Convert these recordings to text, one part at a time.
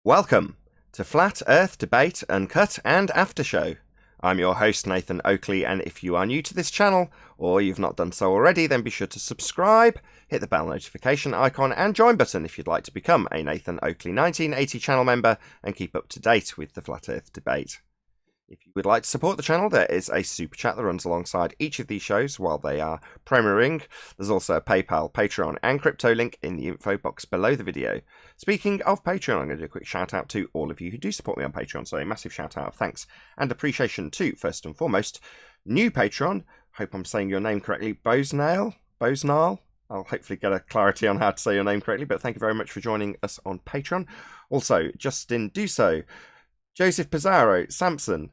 Welcome to Flat Earth Debate, Uncut and After Show. I'm your host Nathan Oakley, and if you are new to this channel, or you've not done so already, then be sure to subscribe, hit the bell notification icon and join button if you'd like to become a Nathan Oakley 1980 channel member and keep up to date with the Flat Earth Debate. If you would like to support the channel, there is a super chat that runs alongside each of these shows while they are premiering. There's also a PayPal, Patreon and crypto link in the info box below the video. Speaking of Patreon, I'm going to do a quick shout out to all of you who do support me on Patreon, so a massive shout out of thanks and appreciation to, first and foremost, new Patreon. Hope I'm saying your name correctly, Bosnale. I'll hopefully get a clarity on how to say your name correctly, but thank you very much for joining us on Patreon. Also, Justin Duso, Joseph Pizarro, Samson,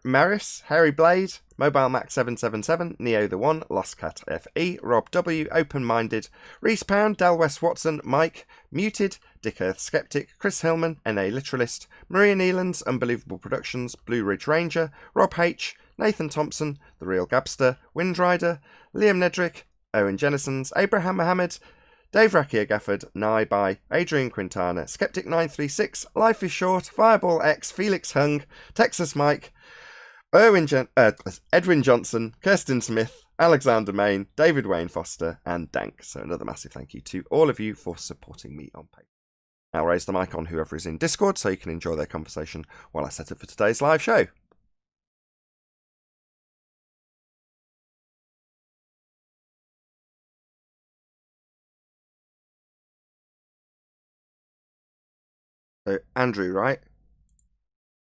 Maris, Harry Blade, Mobile Max 777, Neo the One, Lost Cat FE, Rob W, Open Minded, Reese Pound, Del West Watson, Mike, Muted, Dick Earth Skeptic, Chris Hillman, NA Literalist, Maria Neelands, Unbelievable Productions, Blue Ridge Ranger, Rob H, Nathan Thompson, The Real Gabster, Windrider, Liam Nedrick, Owen Jennisons, Abraham Mohammed, Dave Rakia Gafford, Nye by Adrian Quintana, Skeptic936, Life is Short, Fireball X, Felix Hung, Texas Mike, Edwin Johnson, Kirsten Smith, Alexander Main, David Wayne Foster, and Dank. So another massive thank you to all of you for supporting me on Patreon. Now raise the mic on whoever is in Discord so you can enjoy their conversation while I set up for today's live show. So Andrew, right?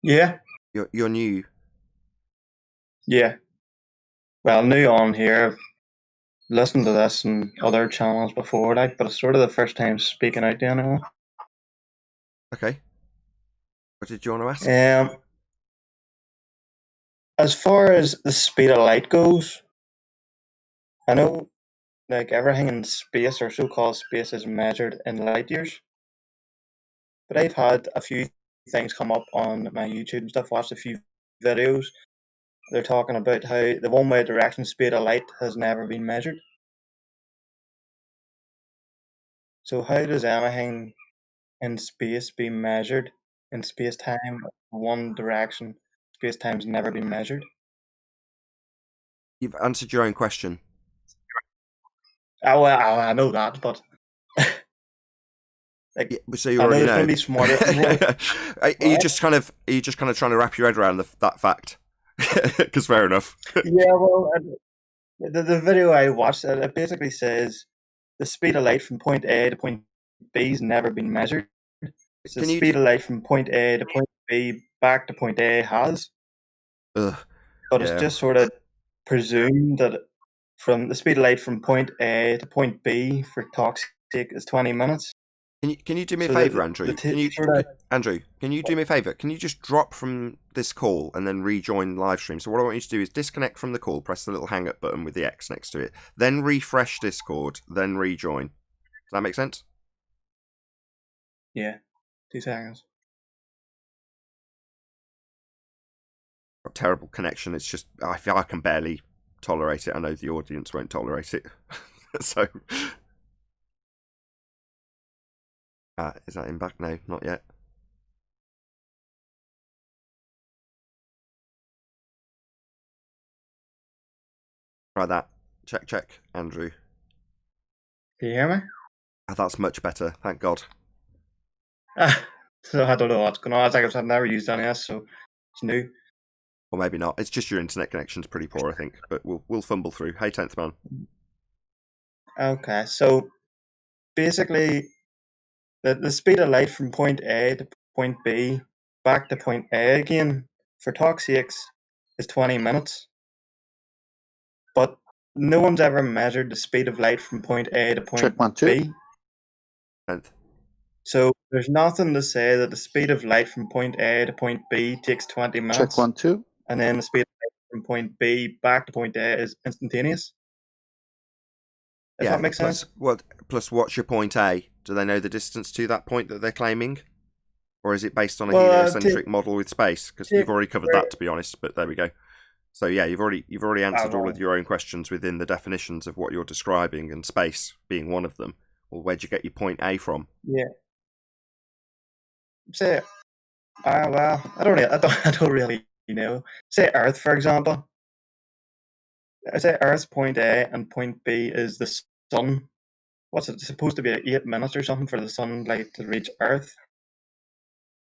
Yeah. You're new. Yeah. Well, new on here. I've listened to this and other channels before, but it's sort of the first time speaking out to anyone. Okay. What did you want to ask? As far as the speed of light goes, I know everything in space or so-called space is measured in light years. But I've had a few things come up on my YouTube and stuff, watched a few videos. They're talking about how the one-way direction speed of light has never been measured. So how does anything in space be measured in space-time one direction? Space-time's never been measured. You've answered your own question. Oh, well, I know that, but so you already know. Going to be smarter. Are you just kind of trying to wrap your head around that fact? Because fair enough. Yeah, well, the video I watched, it basically says the speed of light from point A to point B has never been measured. So the speed of light from point A to point B back to point A has. But it's just sort of presumed that from the speed of light from point A to point B for talk's sake is 20 minutes. Can you do me a favour, Andrew? Andrew, can you do me a favour? Can you just drop from this call and then rejoin live stream? So what I want you to do is disconnect from the call, press the little hang up button with the X next to it, then refresh Discord, then rejoin. Does that make sense? Yeah, 2 seconds. Got terrible connection. It's just I feel I can barely tolerate it. I know the audience won't tolerate it. So. Is that in back? No, not yet. Try that. Check, Andrew. Can you hear me? That's much better, thank God. So I don't know what's going on. I've never used NS, so it's new. Or maybe not. It's just your internet connection's pretty poor, I think. But we'll fumble through. Hey, 10th man. Okay, so basically the speed of light from point A to point B back to point A again for talk's sakes is 20 minutes. But no one's ever measured the speed of light from point A to point B. 10th. So there's nothing to say that the speed of light from point A to point B takes 20 minutes. Check 1 2. And then the speed of light from point B back to point A is instantaneous. If that makes sense. Plus, what's your point A? Do they know the distance to that point that they're claiming? Or is it based on a heliocentric model with space? Because you've already covered that, to be honest, but there we go. So yeah, you've already answered all of your own questions within the definitions of what you're describing, and space being one of them. Well, where'd you get your point A from? say, well, I don't really know. Say Earth, for example. I say Earth point A and point B is the sun. What's it supposed to be, 8 minutes or something for the sunlight to reach Earth?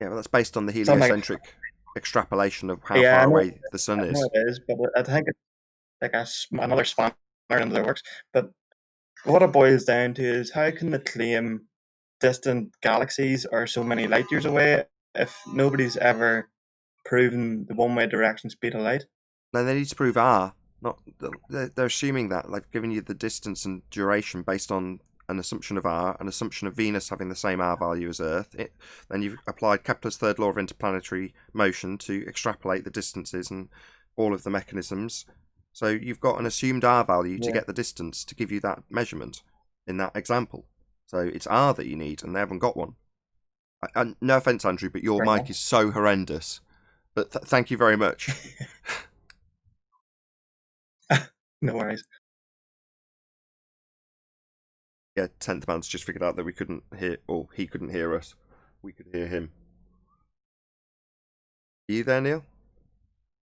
Yeah, well, that's based on the Something like, heliocentric extrapolation of how yeah, far away the sun I know is. it is, but I think it's like another spanner into the works. But what it boils down to is, how can they claim distant galaxies are so many light years away if nobody's ever proven the one-way direction speed of light? No, they need to prove R. Not they're assuming that they've given you the distance and duration based on an assumption of R, an assumption of Venus having the same R value as Earth. Then you've applied Kepler's third law of interplanetary motion to extrapolate the distances and all of the mechanisms. So you've got an assumed R value to Yeah. get the distance to give you that measurement in that example. So it's R that you need, and they haven't got one. No offense, Andrew, but your Fair mic enough. is so horrendous. But thank you very much. No worries. Yeah, 10th man's just figured out that we couldn't hear, or he couldn't hear us. We could hear him. Are you there, Neil?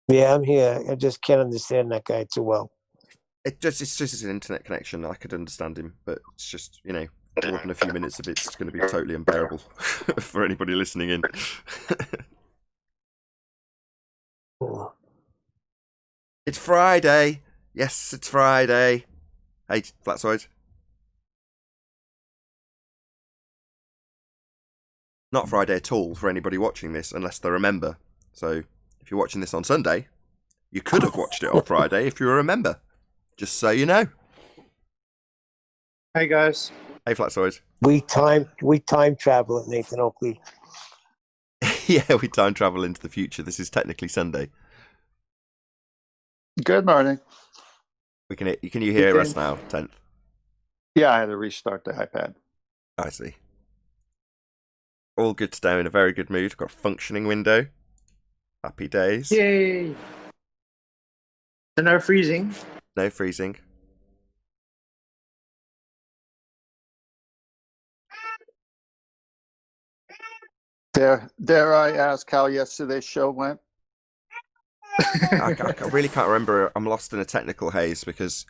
Yeah, I'm here. I just can't understand that guy too well. It's just an internet connection. I could understand him, but it's just, more than a few minutes of it's going to be totally unbearable for anybody listening in. Oh. It's Friday. Yes, it's Friday. Hey, Flatside. Not Friday at all for anybody watching this, unless they're a member. So, if you're watching this on Sunday, you could have watched it on Friday if you were a member. Just so you know. Hey guys. Hey, Flatsoid. We time travel at Nathan Oakley. Yeah, we time travel into the future. This is technically Sunday. Good morning. Can you hear us now, 10th? Yeah, I had to restart the iPad. I see. All good today, in a very good mood. Got a functioning window. Happy days. Yay! So no freezing. No freezing. Dare I ask how yesterday's show went? I really can't remember. I'm lost in a technical haze because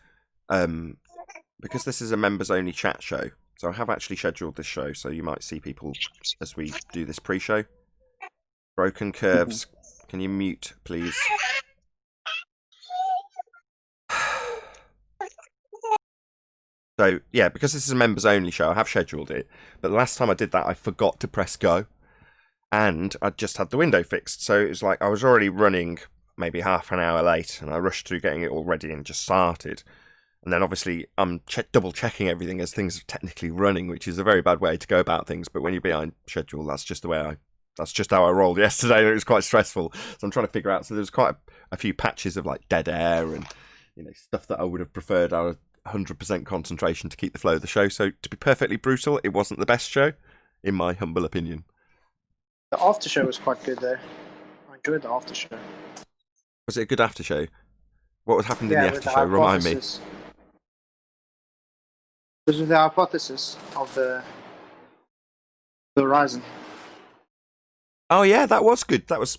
this is a members only chat show. So I have actually scheduled this show, so you might see people as we do this pre-show. Broken curves. Can you mute, please? So, yeah, because this is a members only show, I have scheduled it. But the last time I did that, I forgot to press go. And I just had the window fixed. So it was like I was already running maybe half an hour late, and I rushed through getting it all ready and just started. And then obviously I'm double checking everything as things are technically running, which is a very bad way to go about things. But when you're behind schedule, that's just how I rolled yesterday. And it was quite stressful. So I'm trying to figure out. So there's quite a few patches of like dead air and stuff that I would have preferred out of 100% concentration to keep the flow of the show. So to be perfectly brutal, it wasn't the best show, in my humble opinion. The after show was quite good though. I enjoyed the after show. Was it a good after show? What happened in the after with show? Remind me. It was with the hypothesis of the horizon. Oh yeah, that was good. That was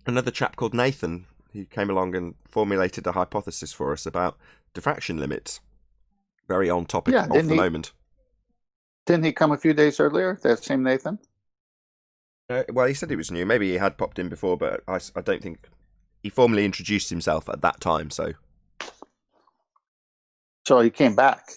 another chap called Nathan who came along and formulated a hypothesis for us about diffraction limits. Very on topic of the moment. Didn't he come a few days earlier? That same Nathan? Well, he said he was new. Maybe he had popped in before, but I don't think he formally introduced himself at that time. So he came back.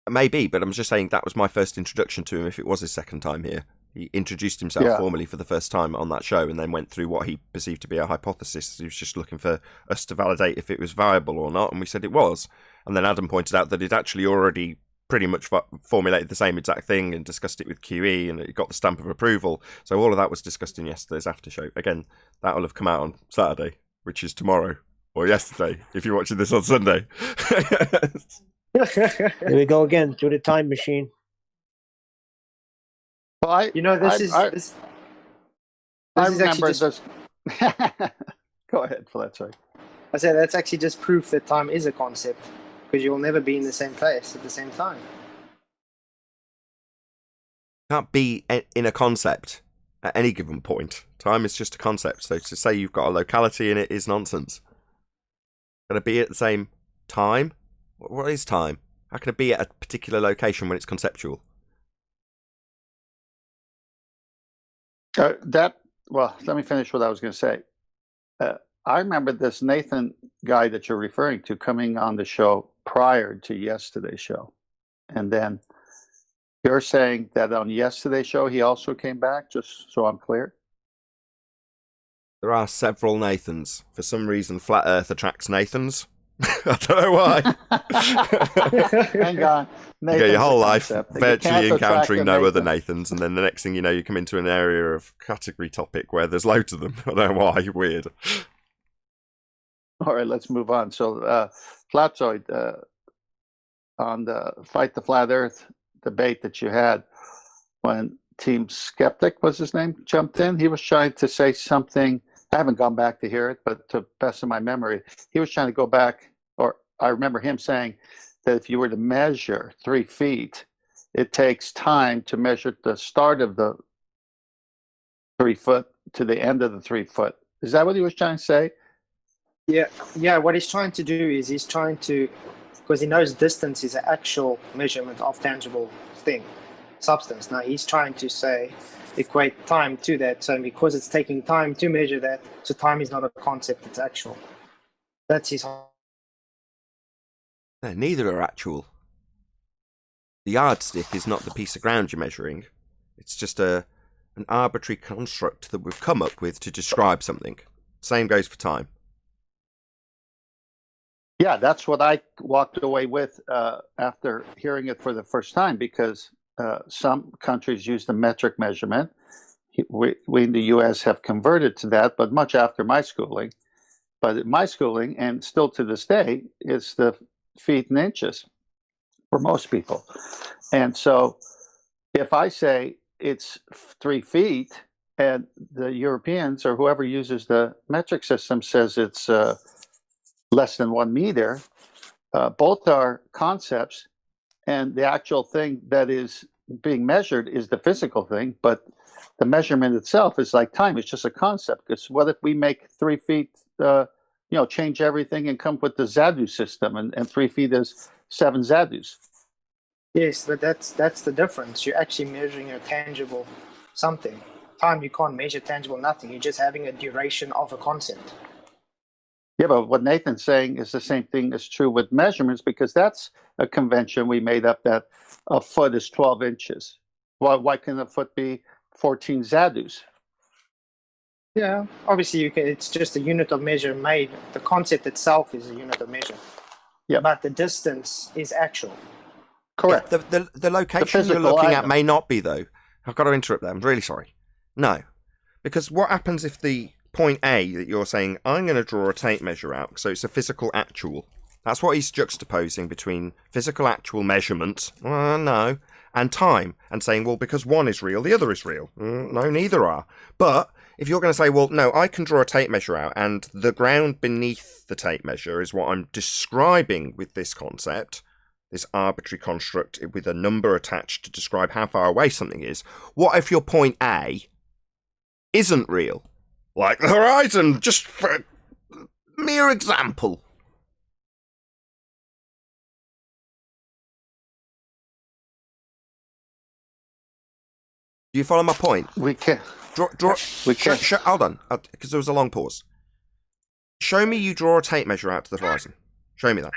Maybe, but I'm just saying that was my first introduction to him. If it was his second time here, he introduced himself formally for the first time on that show, and then went through what he perceived to be a hypothesis. He was just looking for us to validate if it was viable or not, and we said it was. And then Adam pointed out that it actually already pretty much formulated the same exact thing and discussed it with QE, and it got the stamp of approval. So all of that was discussed in yesterday's after show. Again, that will have come out on Saturday, which is tomorrow, or yesterday, if you're watching this on Sunday. Here we go again, through the time machine. Well, this is remember this. Go ahead, Fletcher. I said that's actually just proof that time is a concept, because you'll never be in the same place at the same time. Can't be in a concept at any given point. Time is just a concept. So to say you've got a locality in it is nonsense. Can it be at the same time? What is time? How can it be at a particular location when it's conceptual? Well, let me finish what I was going to say. I remember this Nathan guy that you're referring to coming on the show prior to yesterday's show. And then you're saying that on yesterday's show, he also came back, just so I'm clear? There are several Nathans. For some reason, Flat Earth attracts Nathans. I don't know why. Hang on. You go your whole life Concept. virtually encountering no other Nathan. Nathans, and then the next thing you know, you come into an area of category topic where there's loads of them. I don't know why. Weird. All right, let's move on. So, Flatzoid, on the Fight the Flat Earth debate that you had, when Team Skeptic was his name, jumped in, he was trying to say something. I haven't gone back to hear it, but to best of my memory, he was trying to go back, or I remember him saying that if you were to measure 3 feet, it takes time to measure the start of the 3 foot to the end of the 3 foot. Is that what he was trying to say? Yeah. What he's trying to do is he's trying to, because he knows distance is an actual measurement of tangible thing, substance. Now he's trying to say, equate time to that. So because it's taking time to measure that, so time is not a concept; it's actual. That's his. No, neither are actual. The yardstick is not the piece of ground you're measuring. It's just an arbitrary construct that we've come up with to describe something. Same goes for time. Yeah, that's what I walked away with after hearing it for the first time, because some countries use the metric measurement. We in the U.S. have converted to that, but much after my schooling. But in my schooling, and still to this day, it's the feet and inches for most people. And so if I say it's 3 feet and the Europeans or whoever uses the metric system says it's less than 1 meter, both are concepts, and the actual thing that is being measured is the physical thing, but the measurement itself is like time. It's just a concept. Because what if we make 3 feet, change everything and come with the Zadu system, and 3 feet is 7 Zadus? Yes, but that's the difference. You're actually measuring a tangible something. Time, you can't measure tangible nothing. You're just having a duration of a concept. Yeah, but what Nathan's saying is the same thing is true with measurements, because that's a convention we made up that a foot is 12 inches. Why can a foot be 14 Zadus? Yeah, obviously it's just a unit of measure made. The concept itself is a unit of measure. Yeah. But the distance is actual. Correct. Yeah, the location you're looking at may not be, though. I've got to interrupt there. I'm really sorry. No. Because what happens if the point A that you're saying, I'm going to draw a tape measure out, so it's a physical actual. That's what he's juxtaposing between physical actual measurement, no, and time, and saying, well, because one is real, the other is real. No, neither are. But if you're going to say, well, no, I can draw a tape measure out, and the ground beneath the tape measure is what I'm describing with this concept, this arbitrary construct with a number attached to describe how far away something is. What if your point A isn't real? Like the horizon, just for a mere example. Do you follow my point? We can. We can. Hold on, because there was a long pause. Show me you draw a tape measure out to the horizon. Show me that.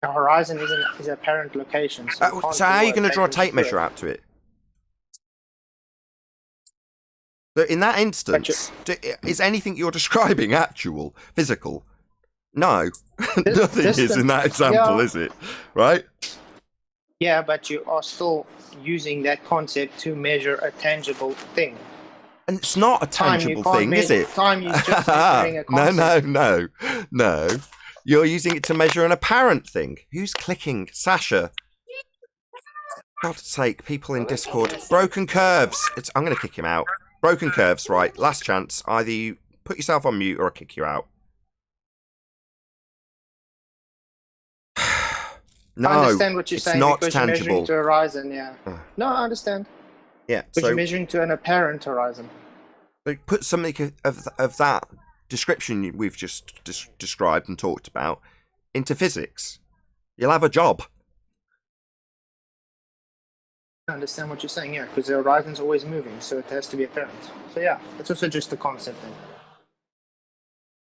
The horizon is an apparent location. So how are you going to draw a tape measure out to it? So in that instance, is anything you're describing actual, physical? No, nothing is in that example, is it? Right? Yeah, but you are still using that concept to measure a tangible thing. And it's not a tangible thing, is it? Time is just measuring a concept. No. You're using it to measure an apparent thing. Who's clicking? Sasha. God's sake, people in Discord. Broken curves. I'm going to kick him out. Broken curves, right. Last chance. Either you put yourself on mute or I'll kick you out. No, I understand what you're it's saying not because you're measuring tangible. to a horizon, yeah. Uh. No, I understand. Yeah, Because so you're measuring to an apparent horizon. like, put something of that description we've just described and talked about into physics. You'll have a job. I understand what you're saying, yeah, because the horizon's always moving, so it has to be apparent. So yeah, it's also just a concept thing.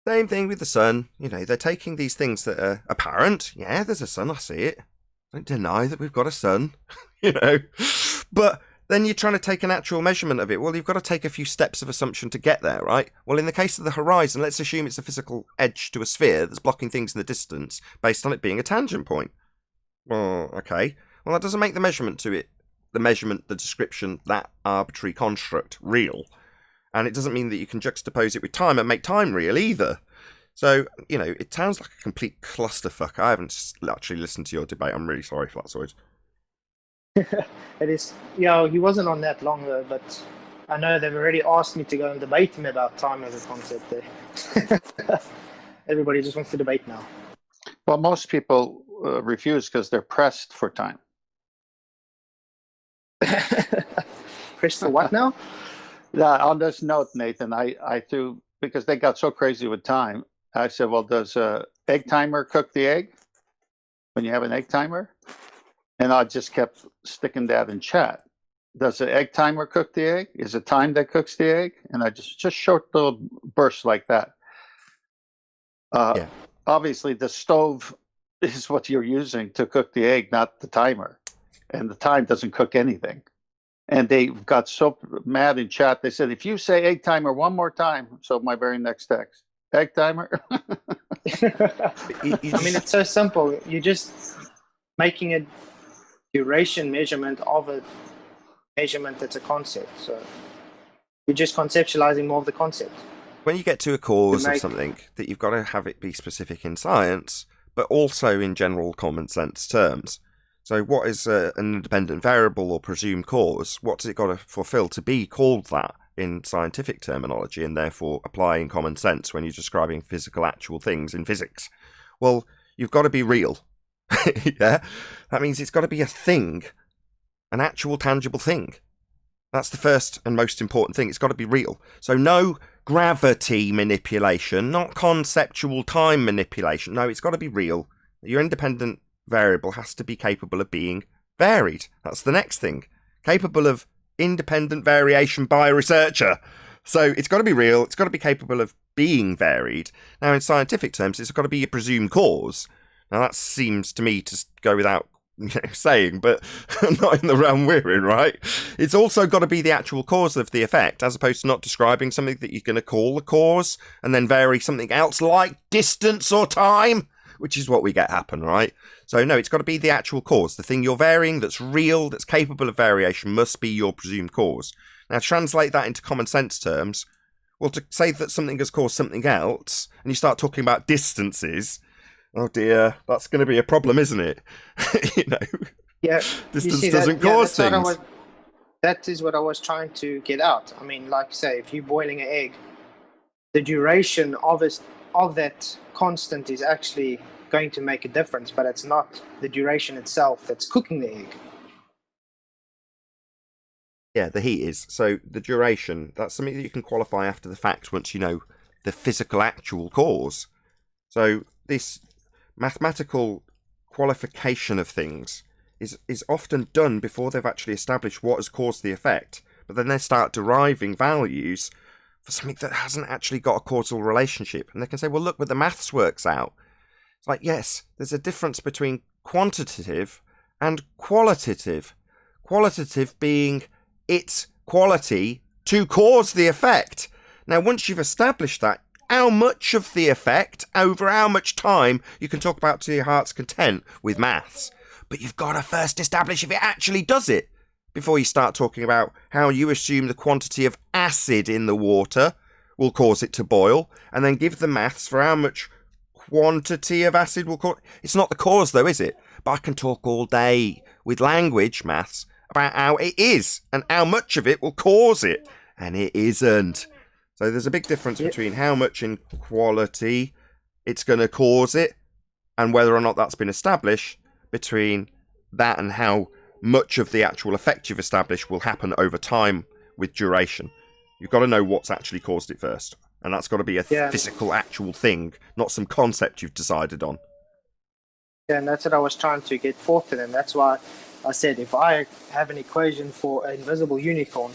Same thing with the sun. You know, they're taking these things that are apparent. Yeah, there's a sun, I see it. Don't deny that we've got a sun, you know. But then you're trying to take an actual measurement of it. Well, you've got to take a few steps of assumption to get there, right? Well, in the case of the horizon, let's assume it's a physical edge to a sphere that's blocking things in the distance based on it being a tangent point. Well, okay. Well, that doesn't make the measurement to it, the description, that arbitrary construct real. And it doesn't mean that you can juxtapose it with time and make time real either. So, you know, it sounds like a complete clusterfuck. I haven't actually listened to your debate. I'm really sorry, Flatsoid. It is, yeah, he wasn't on that long though, but I know they've already asked me to go and debate him about time as a concept there. Everybody just wants to debate now. Well, most people refuse because they're pressed for time. Pressed for what now? Yeah, on this note, Nathan, I threw, because they got so crazy with time, I said, well, does a egg timer cook the egg when you have an egg timer? And I just kept sticking that in chat. Does an egg timer cook the egg? Is it time that cooks the egg? And I just short little bursts like that. Yeah. Obviously, the stove is what you're using to cook the egg, not the timer. And the time doesn't cook anything. And they got so mad in chat, they said, if you say egg timer one more time, so my very next text, egg timer. I mean, it's so simple. You're just making a duration measurement of a measurement that's a concept. So you're just conceptualizing more of the concept. When you get to a cause of something, that you've got to have it be specific in science, but also in general common sense terms. So what is an independent variable or presumed cause? What's it got to fulfill to be called that in scientific terminology and therefore applying common sense when you're describing physical actual things in physics? Well, you've got to be real. Yeah? That means it's got to be a thing, an actual tangible thing. That's the first and most important thing. It's got to be real. So no gravity manipulation, not conceptual time manipulation. No, it's got to be real. Your independent variable has to be capable of being varied. That's the next thing. Capable of independent variation by a researcher. So it's got to be real. It's got to be capable of being varied. Now, in scientific terms, it's got to be a presumed cause. Now, that seems to me to go without saying, but not in the realm we're in, right? It's also got to be the actual cause of the effect, as opposed to not describing something that you're going to call the cause and then vary something else like distance or time, which is what we get happen, right? So no, it's got to be the actual cause. The thing you're varying that's real, that's capable of variation, must be your presumed cause. Now, translate that into common sense terms. Well, to say that something has caused something else, and you start talking about distances, oh dear, that's going to be a problem, isn't it? You know, yeah, distance doesn't cause things. That is what I was trying to get out. I mean, like say, if you're boiling an egg, the duration of that constant is actually going to make a difference, but it's not the duration itself that's cooking the egg. Yeah, the heat is. So the duration, that's something that you can qualify after the fact once you know the physical actual cause. So this mathematical qualification of things is often done before they've actually established what has caused the effect, but then they start deriving values for something that hasn't actually got a causal relationship. And they can say, well, look, but the maths works out. It's like, yes, there's a difference between quantitative and qualitative. Qualitative being its quality to cause the effect. Now, once you've established that, how much of the effect over how much time you can talk about to your heart's content with maths. But you've got to first establish if it actually does it before you start talking about how you assume the quantity of acid in the water will cause it to boil, and then give the maths for how much quantity of acid will cause. It's not the cause though, is it? But I can talk all day with language, maths, about how it is and how much of it will cause it, and it isn't. So there's a big difference between how much in quality it's going to cause it and whether or not that's been established. between that and how much of the actual effect you've established will happen over time with duration. You've got to know what's actually caused it first. And that's got to be a physical, actual thing, not some concept you've decided on. Yeah, and that's what I was trying to get forth to them. That's why I said if I have an equation for an invisible unicorn,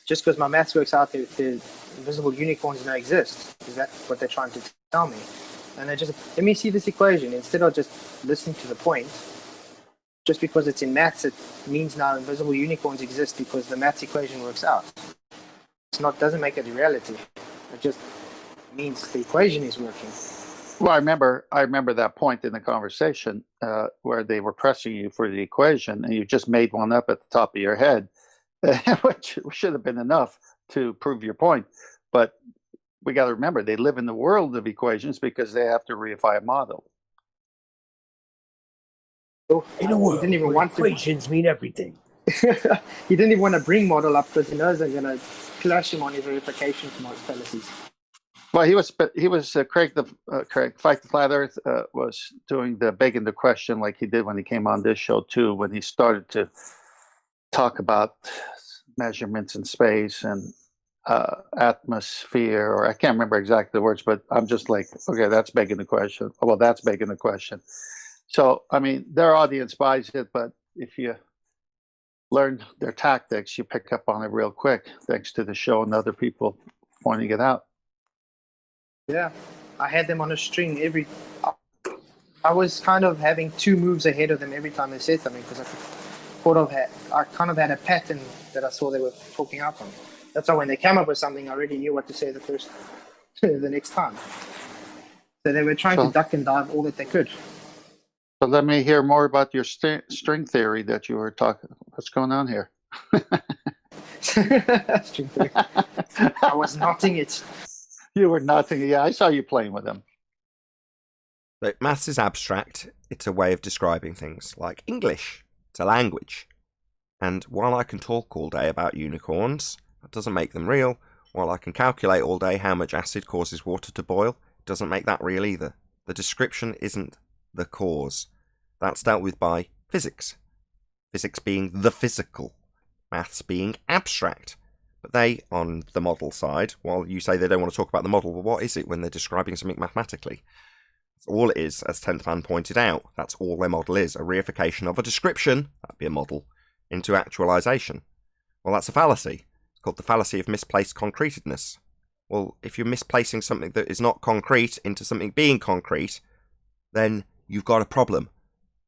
just because my maths works out, the invisible unicorns don't exist. Is that what they're trying to tell me? And they just, let me see this equation. Instead of just listening to the point, just because it's in maths, it means now invisible unicorns exist because the maths equation works out. It's not, doesn't make it a reality. It just means the equation is working. Well, I remember that point in the conversation where they were pressing you for the equation, and you just made one up at the top of your head, which should have been enough to prove your point. But we got to remember, they live in the world of equations because they have to reify a model. So, In a world he didn't even where want equations mean everything. He didn't even want to bring model up because he knows they're going to clash him on his verification fallacies. Well, he was Craig Fight the Flat Earth was doing the begging the question like he did when he came on this show too, when he started to talk about measurements in space and atmosphere, or I can't remember exactly the words, but I'm just like, okay, that's begging the question. Well, that's begging the question. So, I mean, their audience buys it, but if you learn their tactics, you pick up on it real quick, thanks to the show and other people pointing it out. Yeah, I had them on a string I was kind of having 2 moves ahead of them every time they said something because I kind of had a pattern that I saw they were talking out on. That's why when they came up with something, I already knew what to say the next time. So they were trying to duck and dive all that they could. So let me hear more about your string theory that you were talking. What's going on here? String theory. I was knotting it. You were nothing. Yeah, I saw you playing with them. But maths is abstract. It's a way of describing things, like English. It's a language. And while I can talk all day about unicorns, that doesn't make them real. While I can calculate all day how much acid causes water to boil, it doesn't make that real either. The description isn't the cause. That's dealt with by physics. Physics being the physical. Maths being abstract. But they, on the model side, while you say they don't want to talk about the model, well, what is it when they're describing something mathematically? That's all it is, as 10th Man pointed out. That's all their model is, a reification of a description, that'd be a model, into actualization. Well, that's a fallacy. It's called the fallacy of misplaced concretedness. Well, if you're misplacing something that is not concrete into something being concrete, then you've got a problem.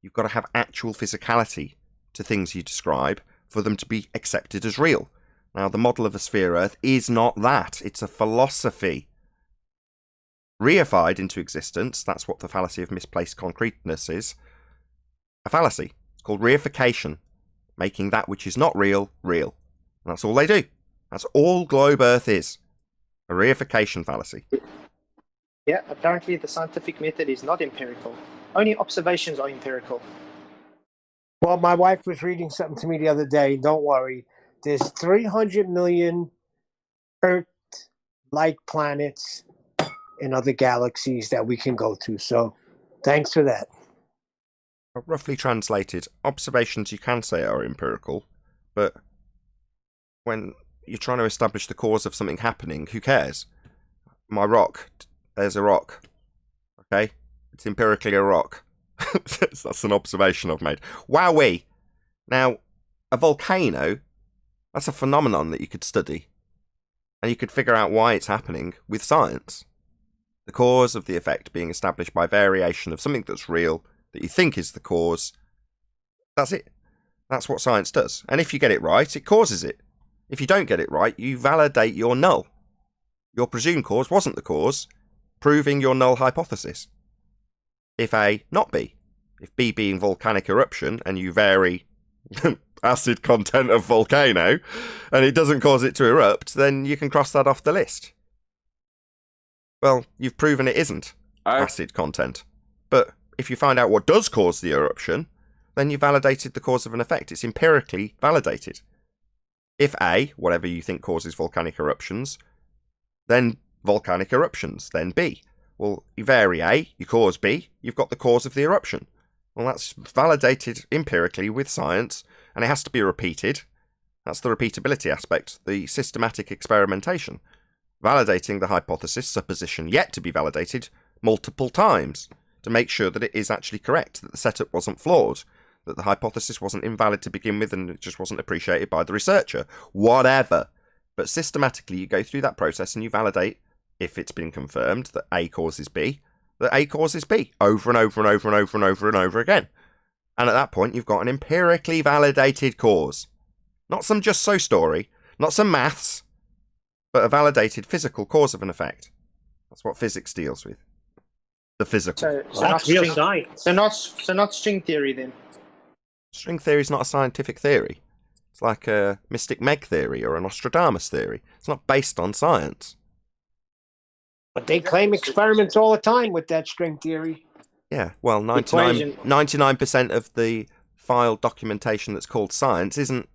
You've got to have actual physicality to things you describe for them to be accepted as real. Now, the model of a sphere Earth is not that. It's a philosophy. Reified into existence, that's what the fallacy of misplaced concreteness is. A fallacy. It's called reification. Making that which is not real, real. And that's all they do. That's all globe Earth is. A reification fallacy. Yeah, apparently the scientific method is not empirical. Only observations are empirical. Well, my wife was reading something to me the other day. Don't worry. There's 300 million Earth-like planets in other galaxies that we can go to. So thanks for that. Roughly translated, observations you can say are empirical, but when you're trying to establish the cause of something happening, who cares? My rock, there's a rock. Okay? It's empirically a rock. That's an observation I've made. Wowee! Now, a volcano, that's a phenomenon that you could study. And you could figure out why it's happening with science. The cause of the effect being established by variation of something that's real, that you think is the cause. That's it. That's what science does. And if you get it right, it causes it. If you don't get it right, you validate your null. Your presumed cause wasn't the cause, proving your null hypothesis. If A, not B. If B being volcanic eruption, and you vary acid content of volcano, and it doesn't cause it to erupt, then you can cross that off the list. Well, you've proven it isn't acid content. But if you find out what does cause the eruption, then you validated the cause of an effect. It's empirically validated. If A, whatever you think causes volcanic eruptions, then volcanic eruptions, then B. Well, you vary A, you cause B, you've got the cause of the eruption. Well, that's validated empirically with science, and it has to be repeated. That's the repeatability aspect, the systematic experimentation. Validating the hypothesis, supposition yet to be validated, multiple times to make sure that it is actually correct, that the setup wasn't flawed, that the hypothesis wasn't invalid to begin with and it just wasn't appreciated by the researcher. Whatever. But systematically, you go through that process and you validate, if it's been confirmed that A causes B, that A causes B over and over and over and over and over and over again. And at that point, you've got an empirically validated cause. Not some just so story, not some maths, but a validated physical cause of an effect. That's what physics deals with. The physical. So That's real science. So not string theory then. String theory is not a scientific theory. It's like a Mystic Meg theory or a Nostradamus theory. It's not based on science. But they claim experiments all the time with that string theory. Yeah, well, 99% of the filed documentation that's called science isn't,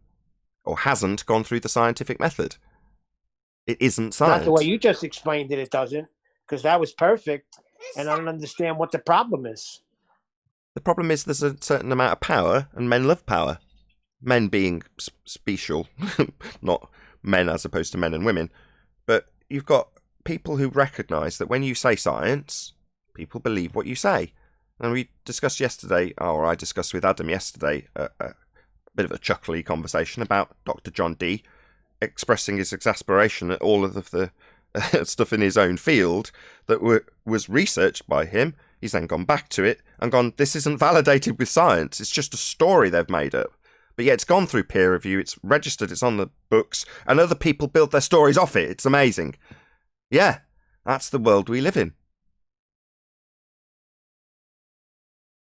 or hasn't, gone through the scientific method. It isn't science. Not the way you just explained it, it doesn't. Because that was perfect, and I don't understand what the problem is. The problem is there's a certain amount of power, and men love power. Men being special, not men as opposed to men and women. But you've got people who recognise that when you say science, people believe what you say. And we discussed yesterday, or I discussed with Adam yesterday, a bit of a chuckly conversation about Dr. John Dee expressing his exasperation at all of the stuff in his own field that was researched by him. He's then gone back to it and gone, this isn't validated with science. It's just a story they've made up. But yet it's gone through peer review, it's registered, it's on the books, and other people build their stories off it. It's amazing. Yeah, that's the world we live in.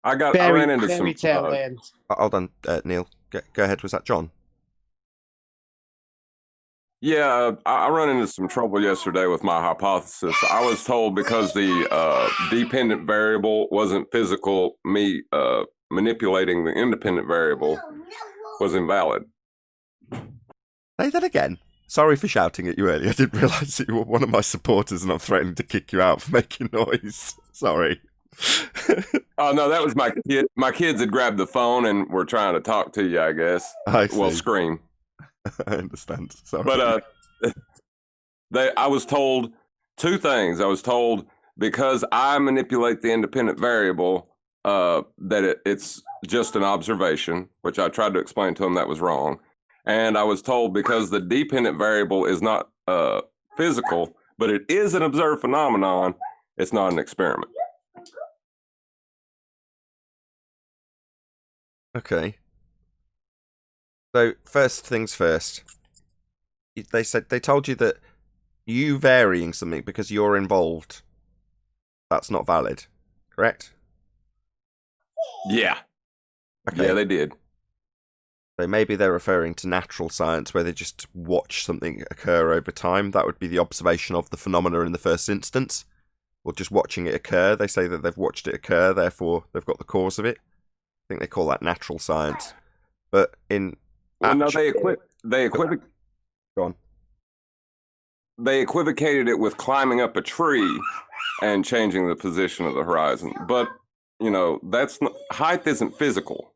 I ran into some. Hold on, Neil. Go ahead. Was that John? Yeah, I run into some trouble yesterday with my hypothesis. I was told because the dependent variable wasn't physical, me manipulating the independent variable was invalid. Say that again. Sorry for shouting at you earlier. I didn't realise that you were one of my supporters and I'm threatening to kick you out for making noise. Sorry. Oh, no, that was my kid. My kids had grabbed the phone and were trying to talk to you, I guess. I see. Well, scream. I understand. Sorry. But I was told two things. I was told because I manipulate the independent variable, that it's just an observation, which I tried to explain to them that was wrong. And I was told because the dependent variable is not physical, but it is an observed phenomenon, it's not an experiment. Okay. So first things first. They told you that you varying something because you're involved, that's not valid, correct? Yeah. Okay. Yeah, they did. So maybe they're referring to natural science where they just watch something occur over time. That would be the observation of the phenomena in the first instance. Or just watching it occur. They say that they've watched it occur, therefore they've got the cause of it. I think they call that natural science. But in... Well, no, they equivocated. Go on. They equivocated it with climbing up a tree and changing the position of the horizon. But, you know, height isn't physical.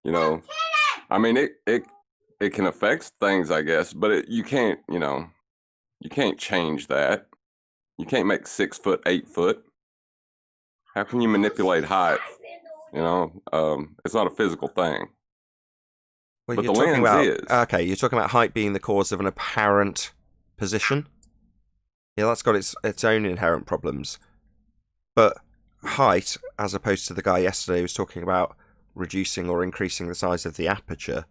You know, I mean, it can affect things, I guess, but you can't, you can't change that. You can't make 6 foot, 8 foot. How can you manipulate height? It's not a physical thing. Well, but the lens is. Okay, you're talking about height being the cause of an apparent position. Yeah, that's got its own inherent problems. But height, as opposed to the guy yesterday who was talking about reducing or increasing the size of the aperture,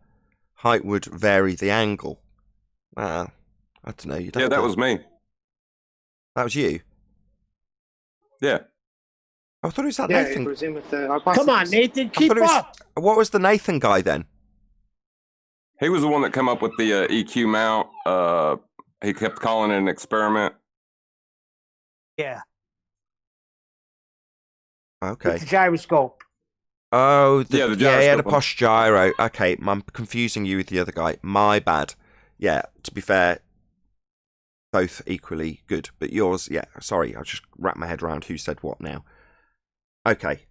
height would vary the angle. I don't know. Yeah, that was me. That was you? Yeah. I thought it was that Nathan. It was him with the Come on, Nathan, keep up. What was the Nathan guy then? He was the one that came up with the EQ mount. He kept calling it an experiment. Yeah. Okay. With the gyroscope. Oh, the he had a posh gyro. Okay, I'm confusing you with the other guy. My bad. Yeah, to be fair, both equally good. But yours, yeah, sorry, I'll just wrap my head around who said what now. Okay.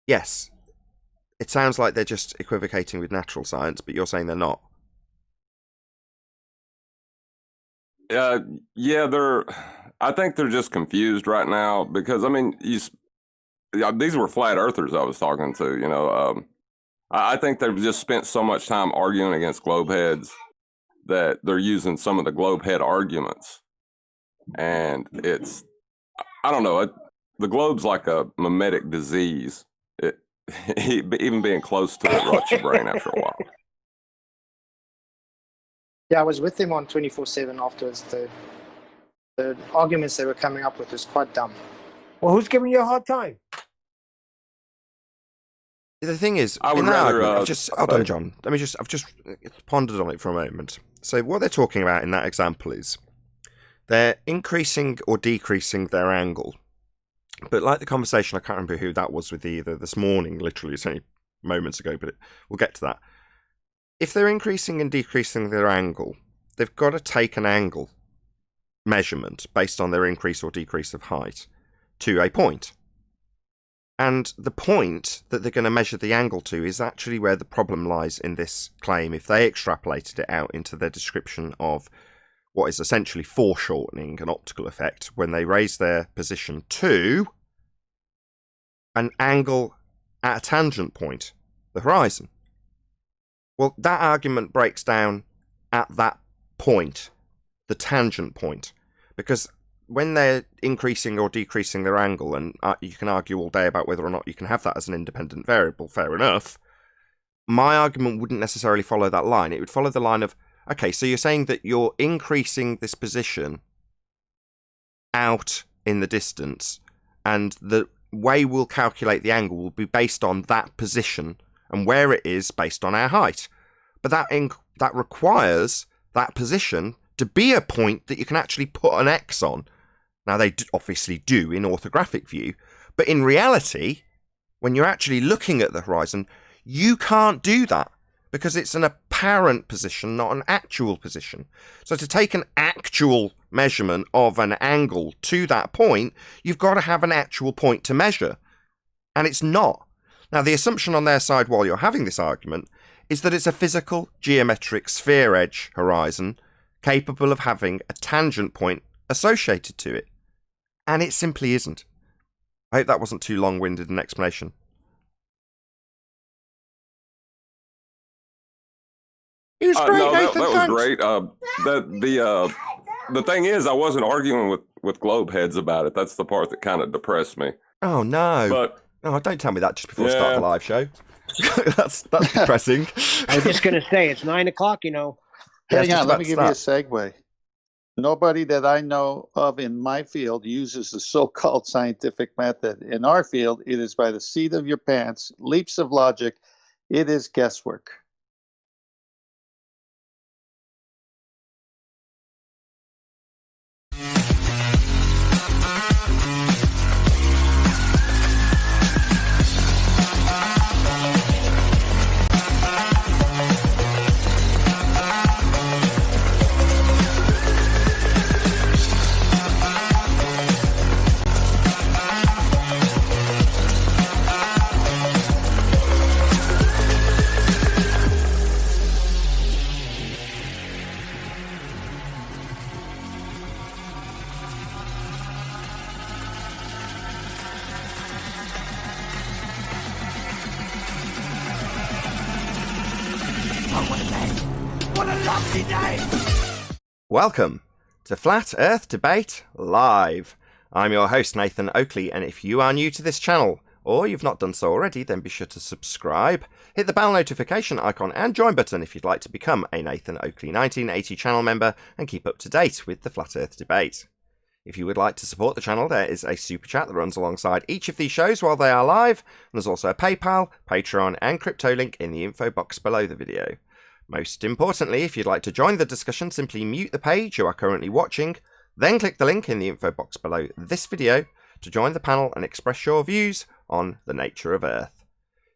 yes, it sounds like they're just equivocating with natural science, but you're saying they're not. Yeah, I think they're just confused right now because I mean, these were flat earthers I was talking to. You know, I think they've just spent so much time arguing against globe heads that they're using some of the globe head arguments, and I don't know. The globe's like a mimetic disease. Even being close to it rots your brain after a while. Yeah, I was with him on 24/7 afterwards. The arguments they were coming up with was quite dumb. Well, who's giving you a hard time? The thing is, I would in that rather, argument, hold on, John. I've just pondered on it for a moment. So what they're talking about in that example is they're increasing or decreasing their angle. But like the conversation, I can't remember who that was with either this morning, literally, it's only moments ago, but we'll get to that. If they're increasing and decreasing their angle, they've got to take an angle measurement based on their increase or decrease of height to a point. And the point that they're going to measure the angle to is actually where the problem lies in this claim. If they extrapolated it out into their description of what is essentially foreshortening, an optical effect, when they raise their position to an angle at a tangent point, the horizon. Well, that argument breaks down at that point, the tangent point, because when they're increasing or decreasing their angle, and you can argue all day about whether or not you can have that as an independent variable, fair enough, my argument wouldn't necessarily follow that line. It would follow the line of, okay, so you're saying that you're increasing this position out in the distance, and the way we'll calculate the angle will be based on that position and where it is based on our height. But that requires that position to be a point that you can actually put an X on. Now, they obviously do in orthographic view, but in reality, when you're actually looking at the horizon, you can't do that because it's an apparent position, not an actual position. So to take an actual measurement of an angle to that point, you've got to have an actual point to measure. And it's not. Now, the assumption on their side while you're having this argument is that it's a physical, geometric sphere edge horizon capable of having a tangent point associated to it. And it simply isn't. I hope that wasn't too long-winded an explanation. It was great, no, Nathan, that was thanks. great. The thing is, I wasn't arguing with globe heads about it. That's the part that kind of depressed me. Oh, no. But Oh, don't tell me that just before I start the live show. that's depressing. I was just going to say, it's 9 o'clock, you know. Yeah, it's Hang just on, about let me to give you a segue. Nobody that I know of in my field uses the so-called scientific method. In our field, it is by the seat of your pants, leaps of logic. It is guesswork. Welcome to Flat Earth Debate Live. I'm your host, Nathan Oakley, and if you are new to this channel, or you've not done so already, then be sure to subscribe, hit the bell notification icon and join button if you'd like to become a Nathan Oakley 1980 channel member and keep up to date with the Flat Earth Debate. If you would like to support the channel, there is a super chat that runs alongside each of these shows while they are live, and there's also a PayPal, Patreon, and crypto link in the info box below the video. Most importantly, if you'd like to join the discussion, simply mute the page you are currently watching, then click the link in the info box below this video to join the panel and express your views on the nature of Earth.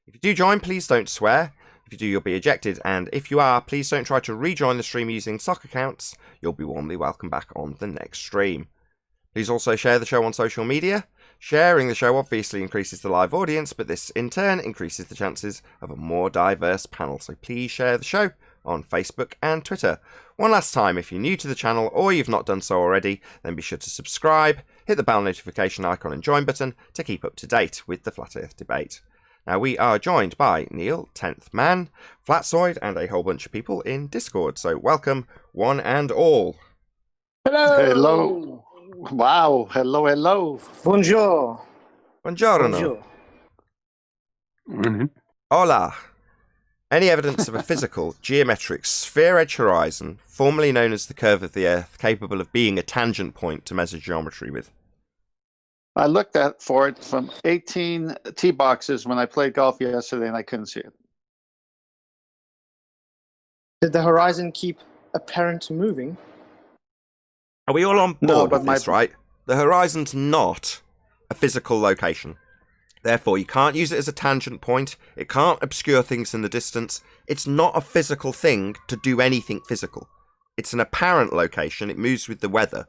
If you do join, please don't swear. If you do, you'll be ejected, and if you are, please don't try to rejoin the stream using sock accounts. You'll be warmly welcome back on the next stream. Please also share the show on social media. Sharing the show obviously increases the live audience, but this in turn increases the chances of a more diverse panel. So please share the show on Facebook and Twitter. One last time, if you're new to the channel or you've not done so already, then be sure to subscribe, hit the bell notification icon and join button to keep up to date with the Flat Earth debate. Now, we are joined by Neil, 10th Man, Flatzoid, and a whole bunch of people in Discord. So welcome, one and all. Hello. Wow. Hello, hello. Bonjour. Buongiorno. Bonjour. Hola. Any evidence of a physical, geometric, sphere-edge horizon, formerly known as the curve of the Earth, capable of being a tangent point to measure geometry with? I looked for it from 18 tee boxes when I played golf yesterday, and I couldn't see it. Did the horizon keep apparent moving? Are we all on No, board but with this, right? The horizon's not a physical location. Therefore, you can't use it as a tangent point. It can't obscure things in the distance. It's not a physical thing to do anything physical. It's an apparent location. It moves with the weather.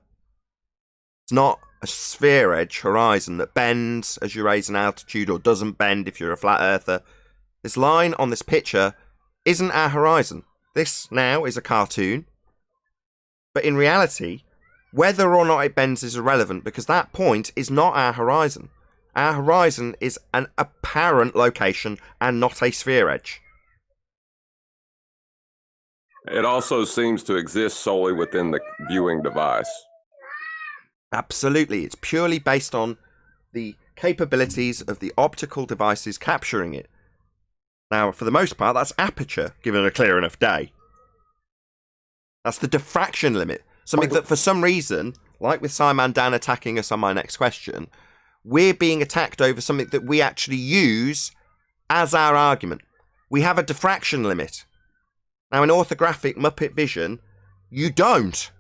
It's not a sphere edge horizon that bends as you raise an altitude or doesn't bend if you're a flat earther. This line on this picture isn't our horizon. This now is a cartoon. But in reality, whether or not it bends is irrelevant because that point is not our horizon. Our horizon is an apparent location and not a sphere edge. It also seems to exist solely within the viewing device. Absolutely. It's purely based on the capabilities of the optical devices capturing it. Now, for the most part, that's aperture, given a clear enough day. That's the diffraction limit. Something that, for some reason, like with Simon Dan attacking us on my next question, we're being attacked over something that we actually use as our argument. We have a diffraction limit. Now, in orthographic Muppet vision, you don't.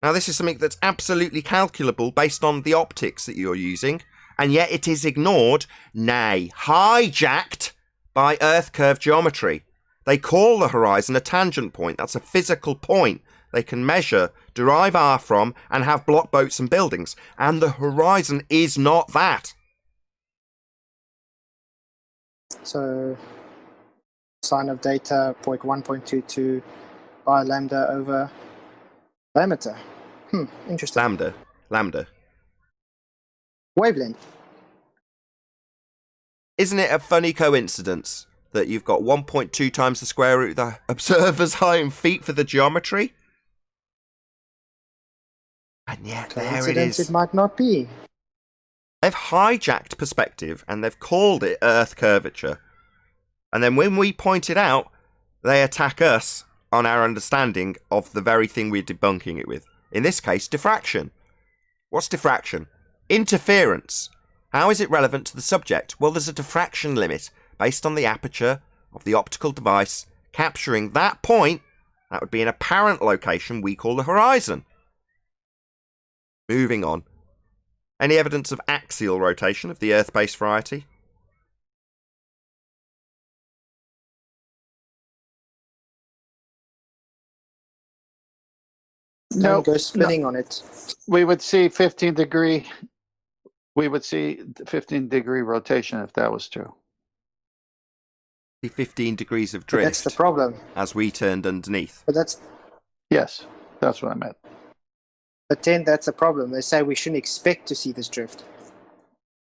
Now, this is something that's absolutely calculable based on the optics that you're using, and yet it is ignored, nay, hijacked by Earth curve geometry. They call the horizon a tangent point. That's a physical point they can measure, derive R from, and have block boats and buildings. And the horizon is not that. So, sine of data 0.1.22 by lambda over diameter. Interesting. Lambda. Wavelength. Isn't it a funny coincidence that you've got 1.2 times the square root of the observer's height in feet for the geometry? And yet there it is. It might not be. They've hijacked perspective and they've called it Earth curvature. And then when we point it out, they attack us on our understanding of the very thing we're debunking it with. In this case, diffraction. What's diffraction? Interference. How is it relevant to the subject? Well, there's a diffraction limit based on the aperture of the optical device capturing that point. That would be an apparent location we call the horizon. Moving on. Any evidence of axial rotation of the Earth-based variety? No, go spinning on it. We would see 15-degree. We would see 15-degree rotation if that was true. 15 degrees of But drift. that's the problem. As we turned underneath. But Yes, that's what I meant. then that's a problem. They say we shouldn't expect to see this drift.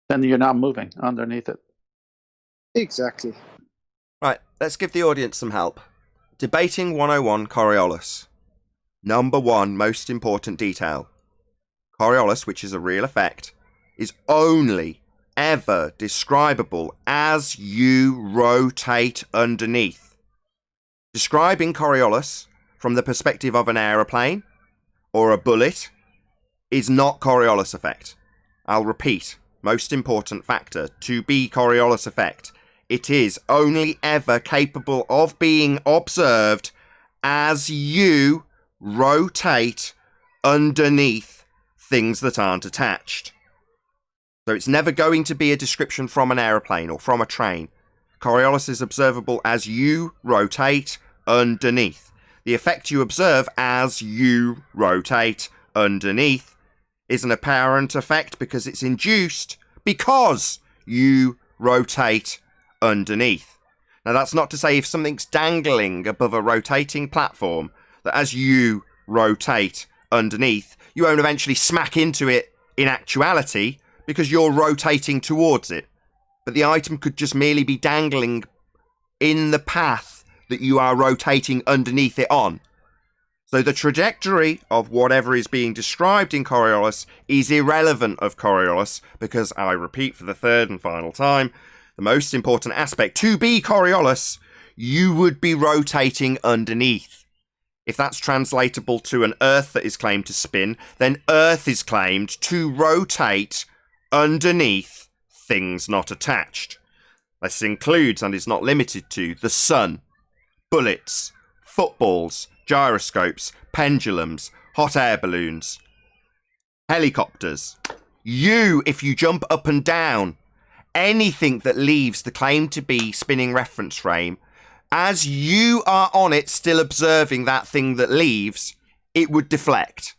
Then you're not moving underneath it. Exactly. Right, let's give the audience some help. Debating 101 Coriolis. Number one most important detail. Coriolis, which is a real effect, is only ever describable as you rotate underneath. Describing Coriolis from the perspective of an aeroplane or a bullet is not Coriolis effect. I'll repeat, most important factor to be Coriolis effect. It is only ever capable of being observed as you rotate underneath things that aren't attached. So it's never going to be a description from an aeroplane or from a train. Coriolis is observable as you rotate underneath. The effect you observe as you rotate underneath is an apparent effect because it's induced because you rotate underneath. Now, that's not to say if something's dangling above a rotating platform that as you rotate underneath, you won't eventually smack into it in actuality because you're rotating towards it. But the item could just merely be dangling in the path that you are rotating underneath it on. So the trajectory of whatever is being described in Coriolis is irrelevant of Coriolis because, I repeat for the third and final time, the most important aspect to be Coriolis, you would be rotating underneath. If that's translatable to an Earth that is claimed to spin, then Earth is claimed to rotate underneath things not attached. This includes and is not limited to the sun, bullets, footballs, gyroscopes, pendulums, hot air balloons, helicopters. You, if you jump up and down, anything that leaves the claim to be spinning reference frame, as you are on it still observing that thing that leaves, it would deflect.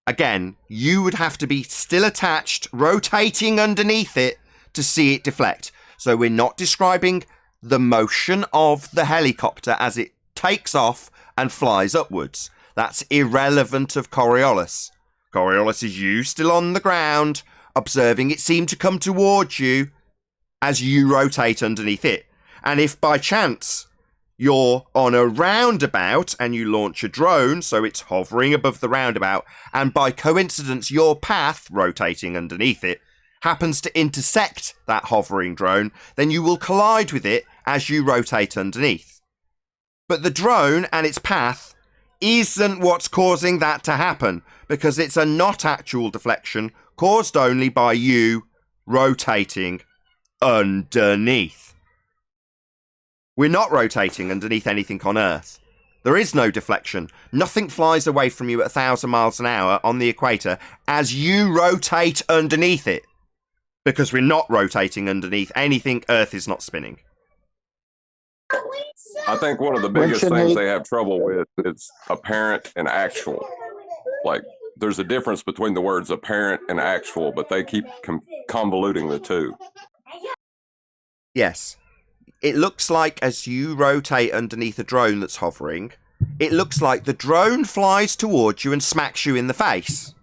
Again, you would have to be still attached, rotating underneath it to see it deflect. So we're not describing the motion of the helicopter as it takes off and flies upwards. That's irrelevant of Coriolis. Coriolis is you still on the ground, observing it seem to come towards you as you rotate underneath it. And if by chance you're on a roundabout and you launch a drone, so it's hovering above the roundabout, and by coincidence your path, rotating underneath it, happens to intersect that hovering drone, then you will collide with it as you rotate underneath. But the drone and its path isn't what's causing that to happen, because it's a not actual deflection caused only by you rotating underneath. We're not rotating underneath anything on Earth. There is no deflection. Nothing flies away from you at 1,000 miles an hour on the equator as you rotate underneath it, because we're not rotating underneath anything Earth is not spinning. I think one of the biggest things they have trouble with is apparent and actual. Like, there's a difference between the words apparent and actual, but they keep convoluting the two. Yes. It looks like as you rotate underneath a drone that's hovering, it looks like the drone flies towards you and smacks you in the face.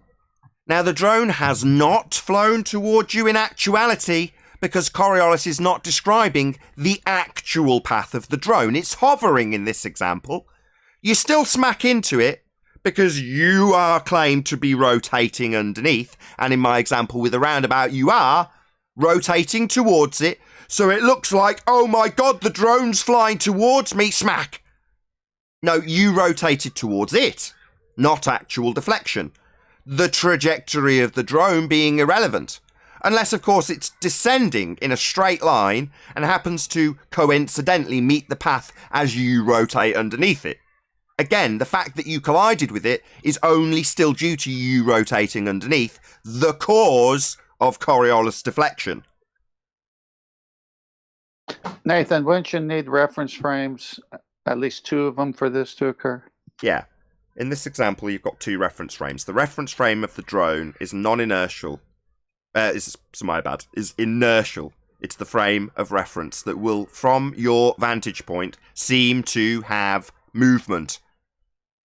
Now, the drone has not flown towards you in actuality because Coriolis is not describing the actual path of the drone. It's hovering in this example. You still smack into it because you are claimed to be rotating underneath. And in my example with the roundabout, you are rotating towards it. So it looks like, oh my God, the drone's flying towards me, smack. No, you rotated towards it, not actual deflection. The trajectory of the drone being irrelevant. Unless, of course, it's descending in a straight line and happens to coincidentally meet the path as you rotate underneath it. Again, the fact that you collided with it is only still due to you rotating underneath, the cause of Coriolis deflection. Nathan, wouldn't you need reference frames, at least two of them, for this to occur? Yeah. In this example, you've got two reference frames. The reference frame of the drone is non-inertial. Is inertial. It's the frame of reference that will, from your vantage point, seem to have movement.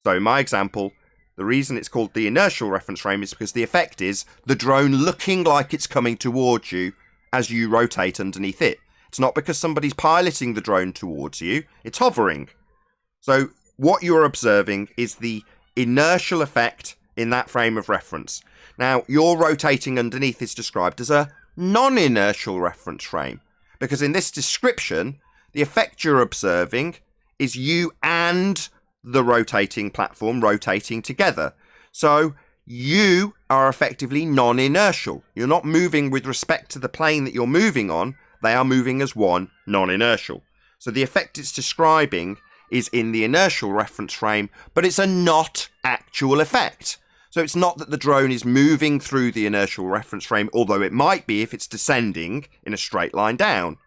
So in my example, the reason it's called the inertial reference frame is because the effect is the drone looking like it's coming towards you as you rotate underneath it. It's not because somebody's piloting the drone towards you, it's hovering. So what you're observing is the inertial effect in that frame of reference. Now, your rotating underneath is described as a non-inertial reference frame, because in this description, the effect you're observing is you and the rotating platform rotating together. So you are effectively non-inertial. You're not moving with respect to the plane that you're moving on. They are moving as one, non-inertial. So the effect it's describing is in the inertial reference frame, but it's a not actual effect. So it's not that the drone is moving through the inertial reference frame, although it might be if it's descending in a straight line down.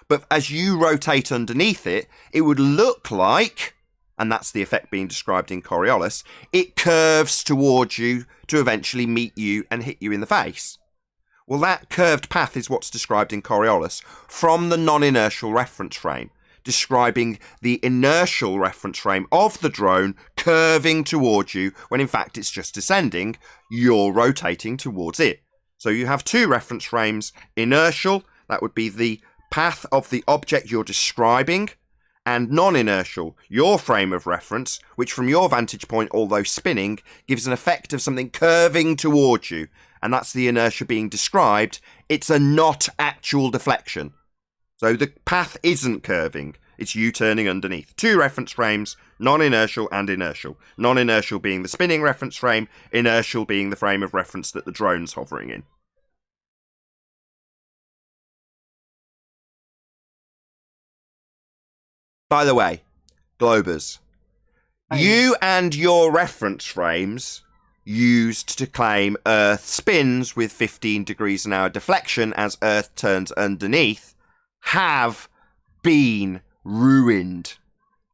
But as you rotate underneath it, it would look like, and that's the effect being described in Coriolis, it curves towards you to eventually meet you and hit you in the face. Well, that curved path is what's described in Coriolis from the non-inertial reference frame, describing the inertial reference frame of the drone curving towards you when in fact it's just descending, you're rotating towards it. So you have two reference frames, inertial, that would be the path of the object you're describing, and non-inertial, your frame of reference, which from your vantage point, although spinning, gives an effect of something curving towards you, and that's the inertia being described. It's a not actual deflection. So the path isn't curving, it's you turning underneath. Two reference frames, non-inertial and inertial. Non-inertial being the spinning reference frame, inertial being the frame of reference that the drone's hovering in. By the way, Globers, you and your reference frames used to claim Earth spins with 15 degrees an hour deflection as Earth turns underneath have been ruined.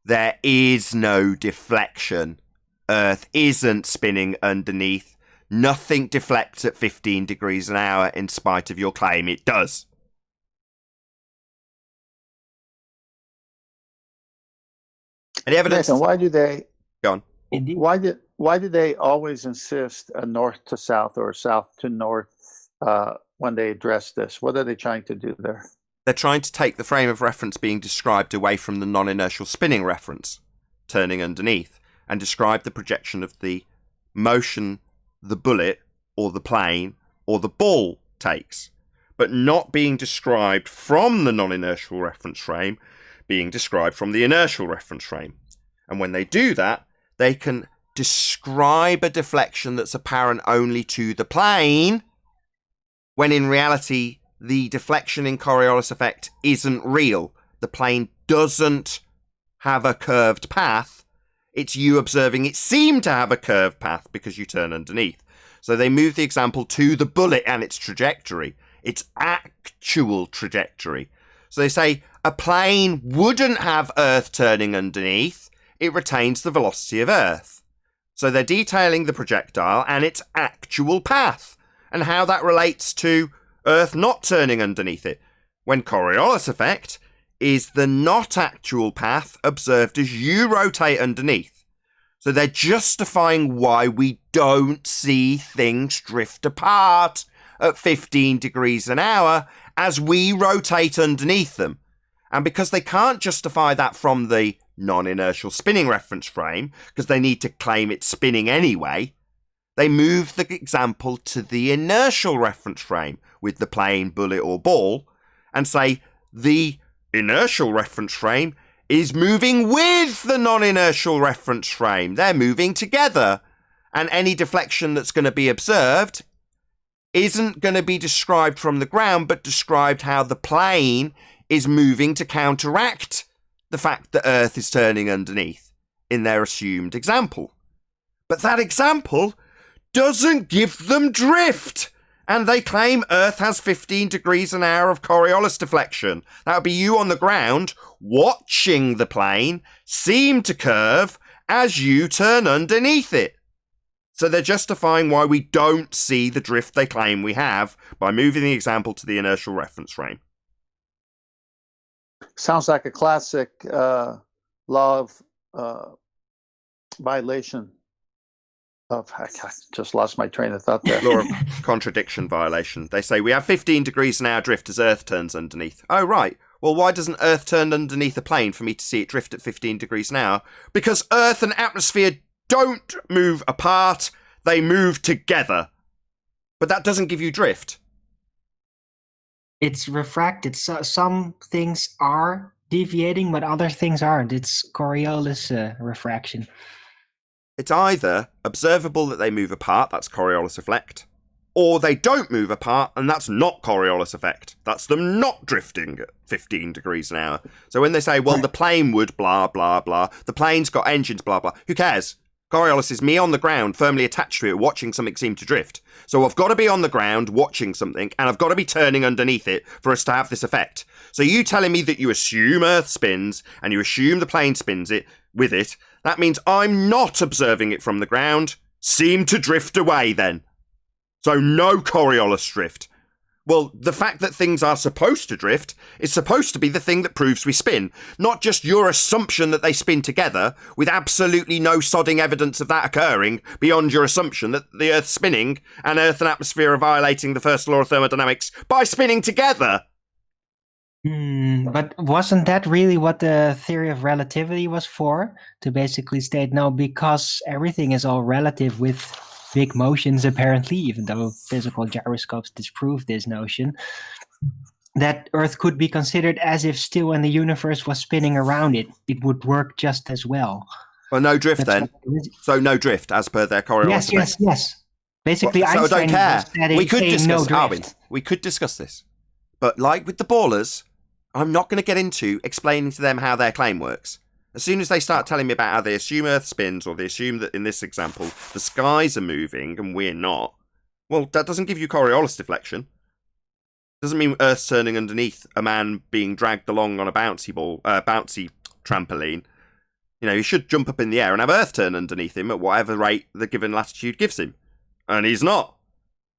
There is no deflection. Earth isn't spinning underneath. Nothing deflects at 15 degrees an hour in spite of your claim it does. Any evidence? Nathan, why do they? Go on. Indeed. Why did they always insist north to south or south to north when they address this? What are they trying to do there? They're trying to take the frame of reference being described away from the non-inertial spinning reference, turning underneath, and describe the projection of the motion the bullet or the plane or the ball takes, but not being described from the non-inertial reference frame, being described from the inertial reference frame. And when they do that, they can describe a deflection that's apparent only to the plane, when in reality the deflection in Coriolis effect isn't real. The plane doesn't have a curved path. It's you observing it seem to have a curved path because you turn underneath. So they move the example to the bullet and its trajectory, its actual trajectory. So they say a plane wouldn't have Earth turning underneath. It retains the velocity of Earth. So they're detailing the projectile and its actual path and how that relates to Earth not turning underneath it, when Coriolis effect is the not actual path observed as you rotate underneath. So they're justifying why we don't see things drift apart at 15 degrees an hour as we rotate underneath them. And because they can't justify that from the non-inertial spinning reference frame, because they need to claim it's spinning anyway, they move the example to the inertial reference frame with the plane, bullet or ball, and say the inertial reference frame is moving with the non-inertial reference frame. They're moving together. And any deflection that's going to be observed isn't going to be described from the ground, but described how the plane is moving to counteract the fact that Earth is turning underneath in their assumed example. But that example doesn't give them drift. And they claim Earth has 15 degrees an hour of Coriolis deflection. That would be you on the ground watching the plane seem to curve as you turn underneath it. So they're justifying why we don't see the drift they claim we have by moving the example to the inertial reference frame. Sounds like a classic law of violation of, I just lost my train of thought there. Law of contradiction violation. They say we have 15 degrees an hour drift as Earth turns underneath. Oh, right. Well, why doesn't Earth turn underneath a plane for me to see it drift at 15 degrees an hour? Because Earth and atmosphere don't move apart, they move together. But that doesn't give you drift. It's refracted. So some things are deviating, but other things aren't. It's Coriolis refraction. It's either observable that they move apart, that's Coriolis effect, or they don't move apart, and that's not Coriolis effect. That's them not drifting at 15 degrees an hour. So when they say, well, the plane would blah, blah, blah, the plane's got engines, blah, blah, who cares? Coriolis is me on the ground, firmly attached to it, watching something seem to drift. So I've got to be on the ground, watching something, and I've got to be turning underneath it for us to have this effect. So you telling me that you assume Earth spins, and you assume the plane spins it with it, That means I'm not observing it from the ground. Seem to drift away then. So no Coriolis drift. Well, the fact that things are supposed to drift is supposed to be the thing that proves we spin, not just your assumption that they spin together with absolutely no sodding evidence of that occurring beyond your assumption that the Earth's spinning and Earth and atmosphere are violating the first law of thermodynamics by spinning together. But wasn't that really what the theory of relativity was for? To basically state, no, because everything is all relative with big motions, apparently, even though physical gyroscopes disprove this notion, that Earth could be considered as if still when the universe was spinning around it, it would work just as well. Well, no drift then. So no drift, as per their Coriolis effect. Yes. Basically, well, so Einstein I don't care. We could discuss, no drift. Arvin, we could discuss this. But like with the ballers, I'm not going to get into explaining to them how their claim works. As soon as they start telling me about how they assume Earth spins, or they assume that in this example the skies are moving and we're not, well, that doesn't give you Coriolis deflection. Doesn't mean Earth's turning underneath a man being dragged along on a bouncy trampoline. You know, he should jump up in the air and have Earth turn underneath him at whatever rate the given latitude gives him. And he's not.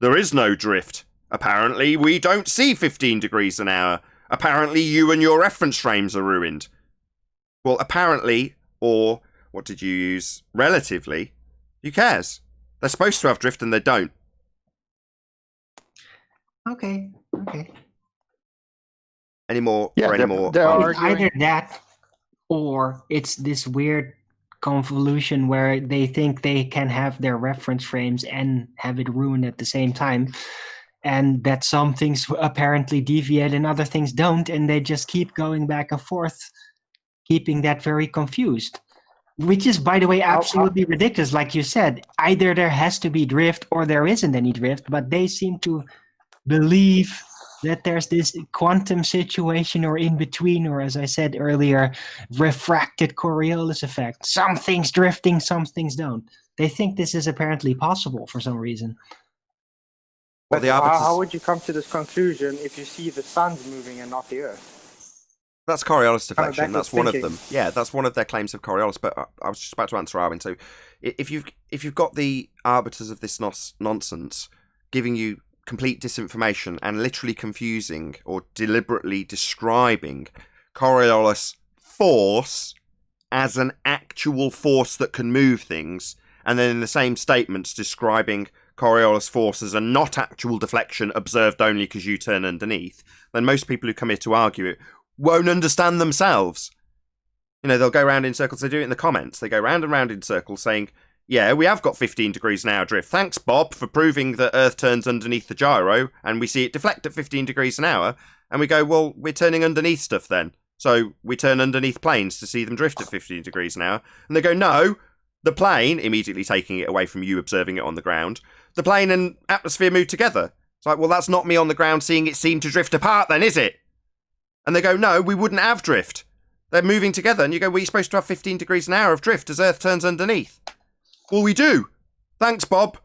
There is no drift. Apparently, we don't see 15 degrees an hour. Apparently, you and your reference frames are ruined. Well, apparently, or what did you use? Relatively. Who cares? They're supposed to have drift and they don't. Okay. Any more? Yeah, It's either that or it's this weird convolution where they think they can have their reference frames and have it ruined at the same time. And that some things apparently deviate and other things don't. And they just keep going back and forth, keeping that very confused. Which is, by the way, absolutely ridiculous. Like you said, either there has to be drift or there isn't any drift. But they seem to believe that there's this quantum situation or in between, or as I said earlier, refracted Coriolis effect. Some things drifting, some things don't. They think this is apparently possible for some reason. But how would you come to this conclusion if you see the sun's moving and not the Earth? That's Coriolis deflection. That's one of them. Yeah, that's one of their claims of Coriolis. But I was just about to answer Arvin. So, if you've got the arbiters of this nonsense giving you complete disinformation and literally confusing or deliberately describing Coriolis force as an actual force that can move things, and then in the same statements describing Coriolis force as a not actual deflection observed only because you turn underneath, then most people who come here to argue it won't understand themselves. You know, they'll go round in circles. They do it in the comments. They go round and round in circles saying, yeah, we have got 15 degrees an hour drift. Thanks, Bob, for proving that Earth turns underneath the gyro and we see it deflect at 15 degrees an hour. And we go, well, we're turning underneath stuff then. So we turn underneath planes to see them drift at 15 degrees an hour. And they go, no, the plane, immediately taking it away from you observing it on the ground, the plane and atmosphere move together. It's like, well, that's not me on the ground seeing it seem to drift apart then, is it? And they go, no, we wouldn't have drift. They're moving together. And you go, well, you're supposed to have 15 degrees an hour of drift as Earth turns underneath. Well, we do. Thanks, Bob.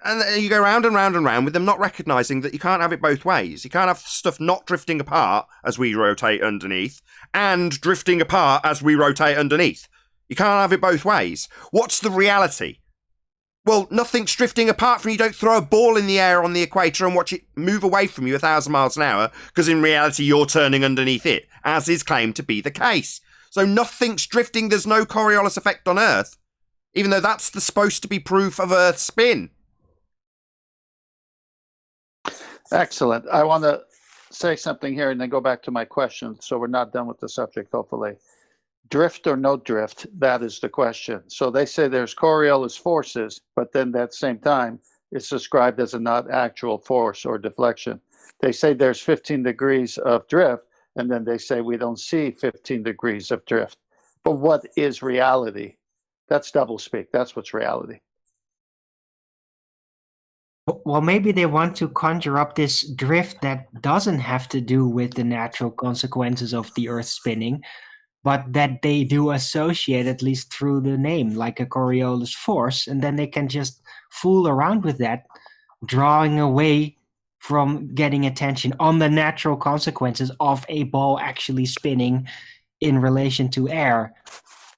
And you go round and round and round with them not recognising that you can't have it both ways. You can't have stuff not drifting apart as we rotate underneath and drifting apart as we rotate underneath. You can't have it both ways. What's the reality? Well, nothing's drifting apart from you. Don't throw a ball in the air on the equator and watch it move away from you 1,000 miles an hour, because in reality you're turning underneath it, as is claimed to be the case. So nothing's drifting. There's no Coriolis effect on Earth, even though that's supposed to be proof of Earth's spin. Excellent. I want to say something here and then go back to my question, so we're not done with the subject, hopefully. Drift or no drift, that is the question. So they say there's Coriolis forces, but then at the same time, it's described as a not actual force or deflection. They say there's 15 degrees of drift, and then they say we don't see 15 degrees of drift. But what is reality? That's doublespeak. That's what's reality. Well, maybe they want to conjure up this drift that doesn't have to do with the natural consequences of the Earth spinning, but that they do associate, at least through the name, like a Coriolis force, and then they can just fool around with that, drawing away from getting attention on the natural consequences of a ball actually spinning in relation to air.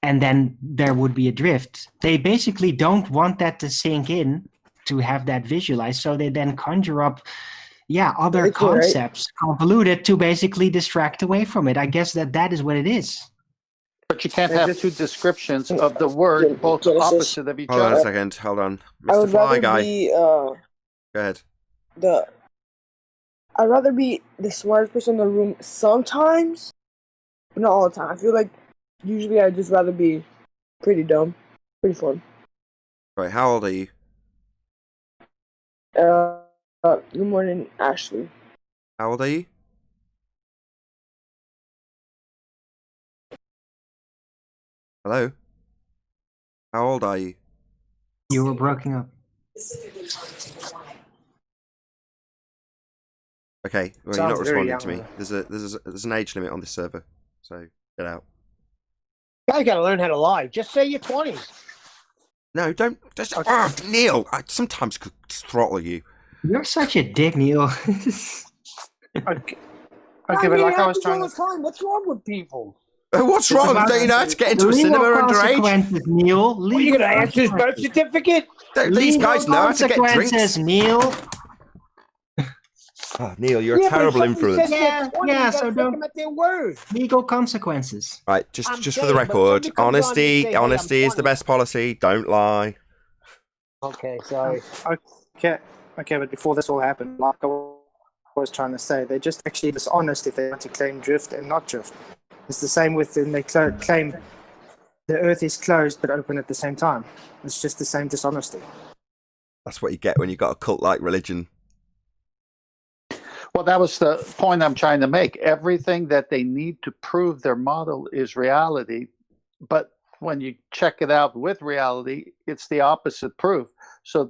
and then there would be a drift. They basically don't want that to sink in to have that visualized, so they then conjure up other That's right. concepts convoluted to basically distract away from it. I guess that is what it is. But you can't have two descriptions of the word both Genesis. opposite of each Hold on a other. second. Hold on. I Mr. would Fly rather Guy. be Go ahead. I'd rather be the smartest person in the room sometimes, but not all the time. I feel like usually I'd just rather be pretty dumb, pretty fun. Right, how old are you? Good morning, Ashley. How old are you? Hello? How old are you? You were broken up. Okay, well, you're Sounds not very responding to me. young. There's an age limit on this server, so get out. Guys got to learn how to lie. Just say you're 20s. No, don't. Just, Neil, I sometimes could throttle you. You're such a dick, Neil. Okay, I but mean, like it I was happens trying all to. the time. What's wrong with people? What's It's wrong? about- Don't you know how to get into a Legal cinema underage? consequences, Neil. What, are you going to answer his birth certificate? Don't these guys know how to get consequences, drinks? Neil. Oh, Neil, you're a Yeah, but if terrible somebody influence. says they're 20, Yeah, you so gotta take don't- them at their word. Legal consequences. Right, I'm just for the saying, but record, somebody comes on and honesty say, "Hey, I'm is the 20." best policy. Don't lie. Okay, sorry. Okay, but before this all happened, like I was trying to say, they're just actually dishonest if they want to claim drift and not drift. It's the same with when they claim the Earth is closed but open at the same time. It's just the same dishonesty. That's what you get when you've got a cult-like religion. Well, that was the point I'm trying to make. Everything that they need to prove their model is reality, but when you check it out with reality, it's the opposite proof. So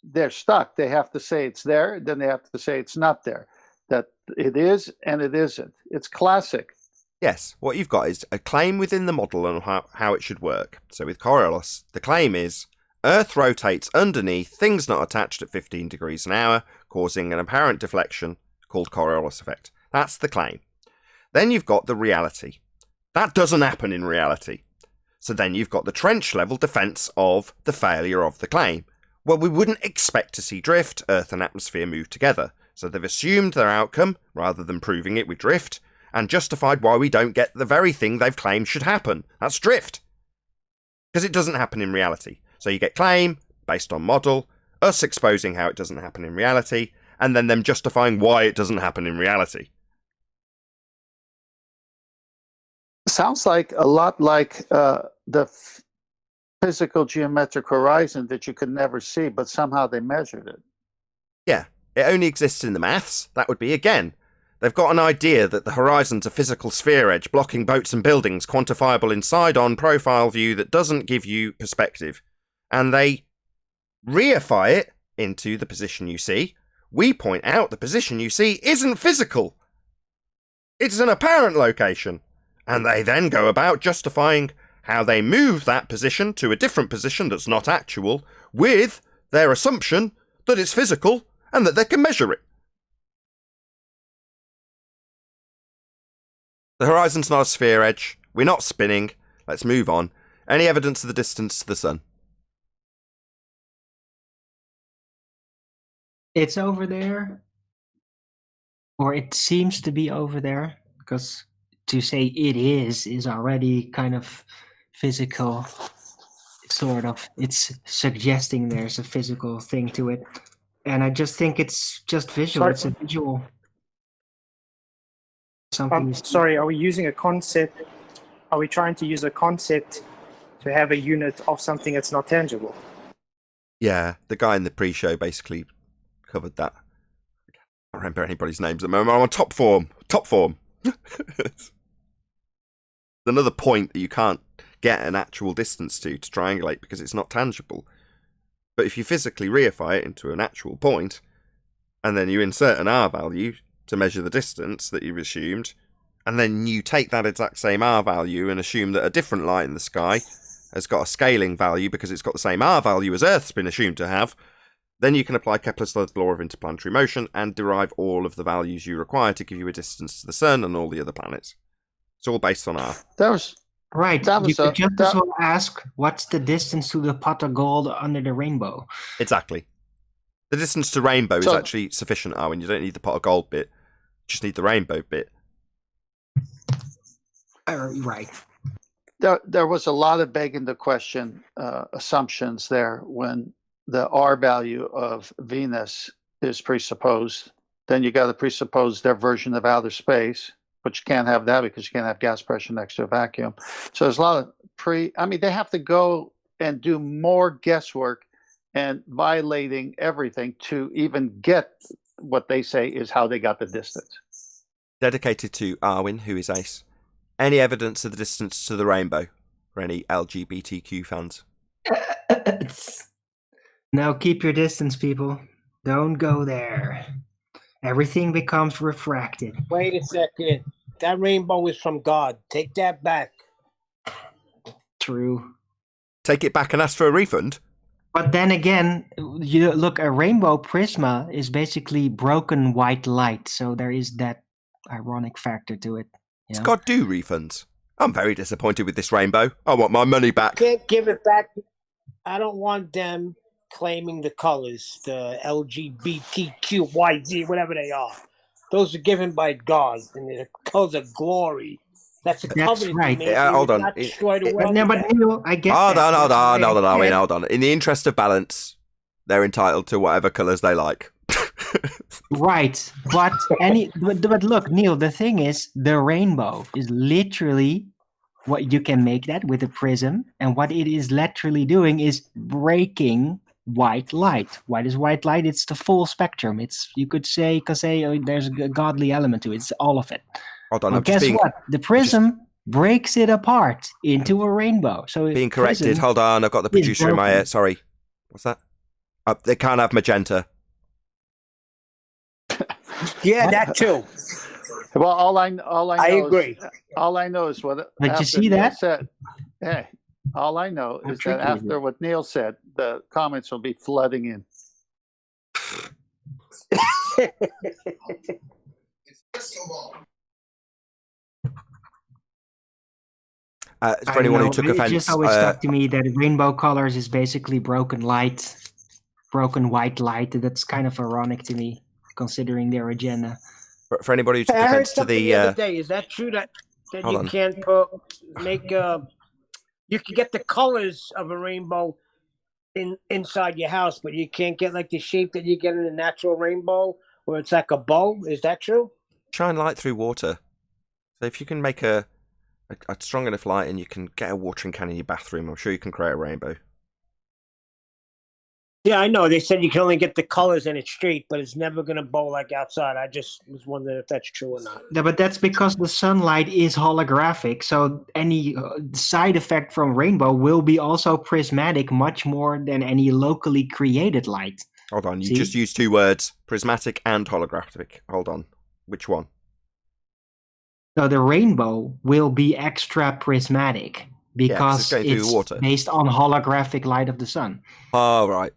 they're stuck. They have to say it's there, then they have to say it's not there. That it is and it isn't. It's classic. Yes, what you've got is a claim within the model on how it should work. So with Coriolis, the claim is Earth rotates underneath things not attached at 15 degrees an hour, causing an apparent deflection called Coriolis effect. That's the claim. Then you've got the reality. That doesn't happen in reality. So then you've got the trench level defense of the failure of the claim. Well, we wouldn't expect to see drift, Earth and atmosphere move together. So they've assumed their outcome, rather than proving it with drift, and justified why we don't get the very thing they've claimed should happen. That's drift. Because it doesn't happen in reality. So you get claim, based on model, us exposing how it doesn't happen in reality, and then them justifying why it doesn't happen in reality. Sounds like a lot like the physical geometric horizon that you could never see, but somehow they measured it. Yeah, it only exists in the maths. That would be, again, they've got an idea that the horizon's a physical sphere edge blocking boats and buildings, quantifiable in side-on profile view that doesn't give you perspective. And they reify it into the position you see. We point out the position you see isn't physical. It's an apparent location. And they then go about justifying how they move that position to a different position that's not actual, with their assumption that it's physical and that they can measure it. The horizon's not a sphere edge. We're not spinning. Let's move on. Any evidence of the distance to the sun? It's over there, or it seems to be over there, because to say it is already kind of physical, sort of. It's suggesting there's a physical thing to it, and I just think it's just visual. Sorry. It's a visual. Something. Sorry, are we using a concept? Are we trying to use a concept to have a unit of something that's not tangible? Yeah, the guy in the pre-show basically covered that. I can't remember anybody's names at the moment. I'm on top form. Top form. Another point that you can't get an actual distance to triangulate because it's not tangible. But if you physically reify it into an actual point, and then you insert an R value to measure the distance that you've assumed, and then you take that exact same R value and assume that a different light in the sky has got a scaling value because it's got the same R value as Earth's been assumed to have, then you can apply Kepler's third law of interplanetary motion and derive all of the values you require to give you a distance to the Sun and all the other planets. It's all based on R. That was Right. That You was could a just that, as well ask, what's the distance to the pot of gold under the rainbow? Exactly. The distance to rainbow is So- actually sufficient, Arwen. You don't need the pot of gold bit. You just need the rainbow bit. Right. there was a lot of begging the question assumptions there when the R value of Venus is presupposed. Then you got to presuppose their version of outer space, but you can't have that because you can't have gas pressure next to a vacuum. So there's a lot of they have to go and do more guesswork and violating everything to even get what they say is how they got the distance. Dedicated to Arwen, who is ace. Any evidence of the distance to the rainbow for any LGBTQ fans? Now keep your distance, people. Don't go there. Everything becomes refracted. Wait a second. That rainbow is from God. Take that back. True. Take it back and ask for a refund? But then again, you look, a rainbow prisma is basically broken white light. So there is that ironic factor to it. Does God do refunds? I'm very disappointed with this rainbow. I want my money back. Can't give it back. I don't want them claiming the colors, the LGBTQYZ, whatever they are. Those are given by God, and they're colors of glory. That's a covenant. right. He made. Yeah, hold on. Not destroy the world. No, but Neil, I get Hold that. on, Yeah. hold on. In the interest of balance, they're entitled to whatever colours they like. Right, but look, Neil. The thing is, the rainbow is literally what you can make that with a prism, and what it is literally doing is breaking white light. What is white light? It's the full spectrum. It's, you could say, there's a godly element to it. It's all of it. Hold on, Well, I'm just guess being, what? The prism breaks it apart into a rainbow. So being corrected. prism Hold on, I've got the is producer in my broken. ear. Sorry. What's that? They can't have magenta. Yeah, that too. Well, all I know agree. All I know is what. But you after see Neil that? said. Hey, all I know How is that tricky is after it? what Neil said, the comments will be flooding in. For anyone who know, took it offence, just always stuck to me that rainbow colors is basically broken light, broken white light. That's kind of ironic to me, considering their agenda. for anybody who took I heard offence to something the other day. Is that true that hold you on. can't make you can get the colors of a rainbow inside your house, but you can't get like the shape that you get in a natural rainbow, where it's like a bow? Is that true? Shine light through water. So if you can make a strong enough light and you can get a watering can in your bathroom, I'm sure you can create a rainbow. Yeah, I know. They said you can only get the colors in it straight, but it's never going to bow like outside. I just was wondering if that's true or not. Yeah, but that's because the sunlight is holographic. So any side effect from rainbow will be also prismatic, much more than any locally created light. Hold on, you See? just used two words, prismatic and holographic. Hold on. Which one? So the rainbow will be extra prismatic because going through it's water. based on holographic light of the sun. Oh, right.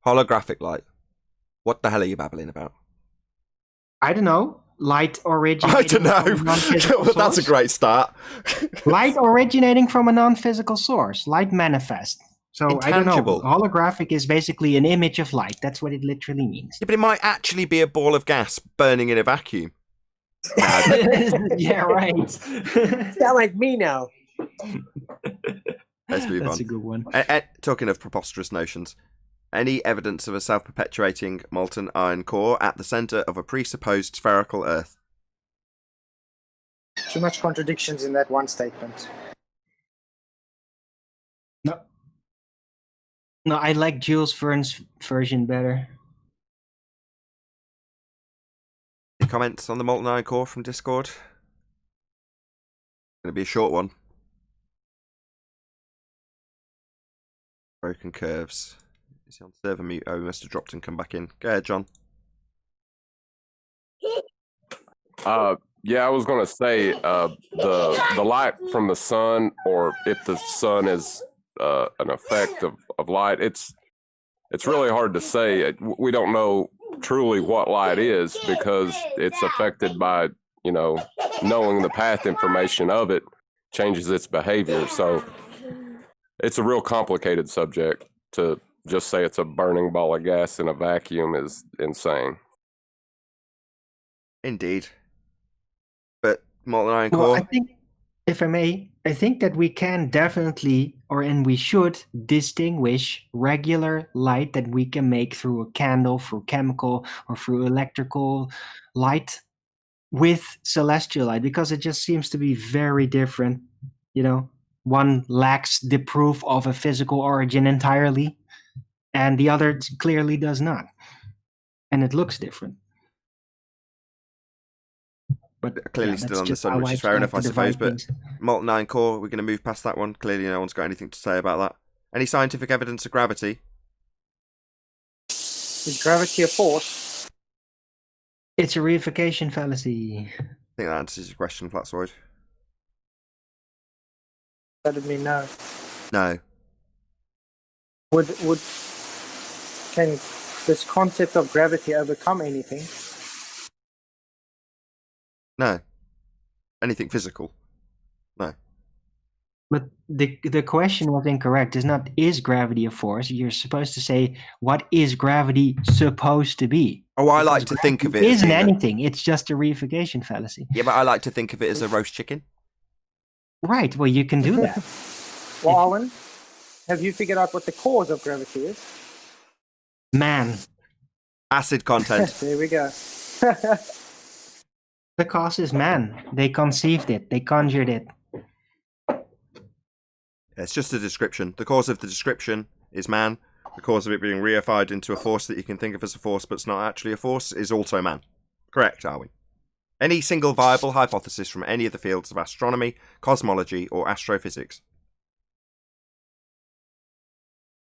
Holographic light. What the hell are you babbling about? I don't know. Light originating I don't from a know. non-physical Well, that's a source. great start. Light originating from a non-physical source. Light manifest. So I don't know. Intangible. Holographic is basically an image of light. That's what it literally means. Yeah, but it might actually be a ball of gas burning in a vacuum. Yeah, right. Sound like me now. Let's move That's on. a good one. Talking of preposterous notions, any evidence of a self-perpetuating molten iron core at the centre of a presupposed spherical Earth? Too much contradictions in that one statement. No, I like Jules Verne's version better. Any comments on the molten iron core from Discord? Going to be a short one. Broken curves. Is he on server mute? Oh, he must have dropped and come back in. Go ahead, John. Yeah, I was gonna say the light from the sun, or if the sun is an effect of light, it's really hard to say. We don't know truly what light is because it's affected by knowing the path information of it. changes its behavior. So it's a real complicated subject. To just say it's a burning ball of gas in a vacuum is insane. Indeed. But molten iron Well, core. I think, if I may, I think that we can definitely, and we should distinguish regular light that we can make through a candle, through chemical, or through electrical light with celestial light, because it just seems to be very different. You know, one lacks the proof of a physical origin entirely, and the other clearly does not. And it looks different. But Clearly yeah, still that's on the just sun, how which I is fair enough, I like to suppose. divide But things. molten iron core, we're going to move past that one. Clearly, no one's got anything to say about that. Any scientific evidence of gravity? Is gravity a force? It's a reification fallacy. I think that answers your question, Flatsoid. That would mean no. No. Can this concept of gravity overcome anything? No. Anything physical? No. But the question was incorrect. It's not, is gravity a force? You're supposed to say, what is gravity supposed to be? Oh, I Because like to think of it gravity as isn't being anything. It's just a reification fallacy. Yeah, but I like to think of it as a roast chicken. Right. Well, you can do that. Well, Owen, have you figured out what the cause of gravity is? Man, Acid content. There we go. the cause is man. They conceived it. They conjured it. It's just a description. The cause of the description is man. The cause of it being reified into a force that you can think of as a force but it's not actually a force is also man. Correct, are we? Any single viable hypothesis from any of the fields of astronomy, cosmology, or astrophysics?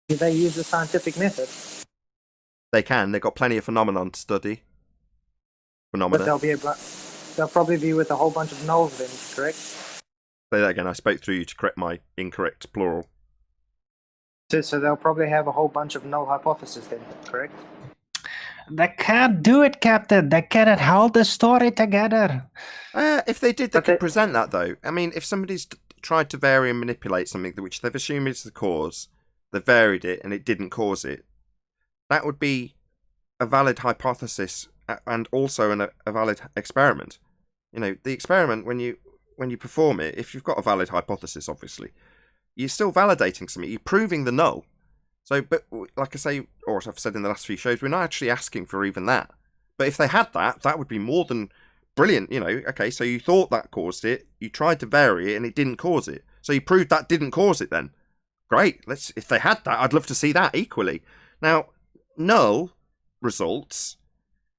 Do they use the scientific method? They can. They've got plenty of phenomenon to study. But Phenomena. they'll probably be with a whole bunch of nulls then, correct? Say that again. I spoke through you to correct my incorrect plural. So they'll probably have a whole bunch of null hypotheses then, correct? They can't do it, Captain. They cannot hold the story together. If they did, they But could they- present that, though. I mean, if somebody's tried to vary and manipulate something which they've assumed is the cause, they varied it and it didn't cause it, that would be a valid hypothesis and also a valid experiment. You know, the experiment, when you perform it, if you've got a valid hypothesis, obviously, you're still validating something. You're proving the null. So, but like I say, or as I've said in the last few shows, we're not actually asking for even that. But if they had that, that would be more than brilliant. You know, okay, so you thought that caused it, you tried to vary it, and it didn't cause it. So you proved that didn't cause it then. Great. If they had that, I'd love to see that equally. Now, null results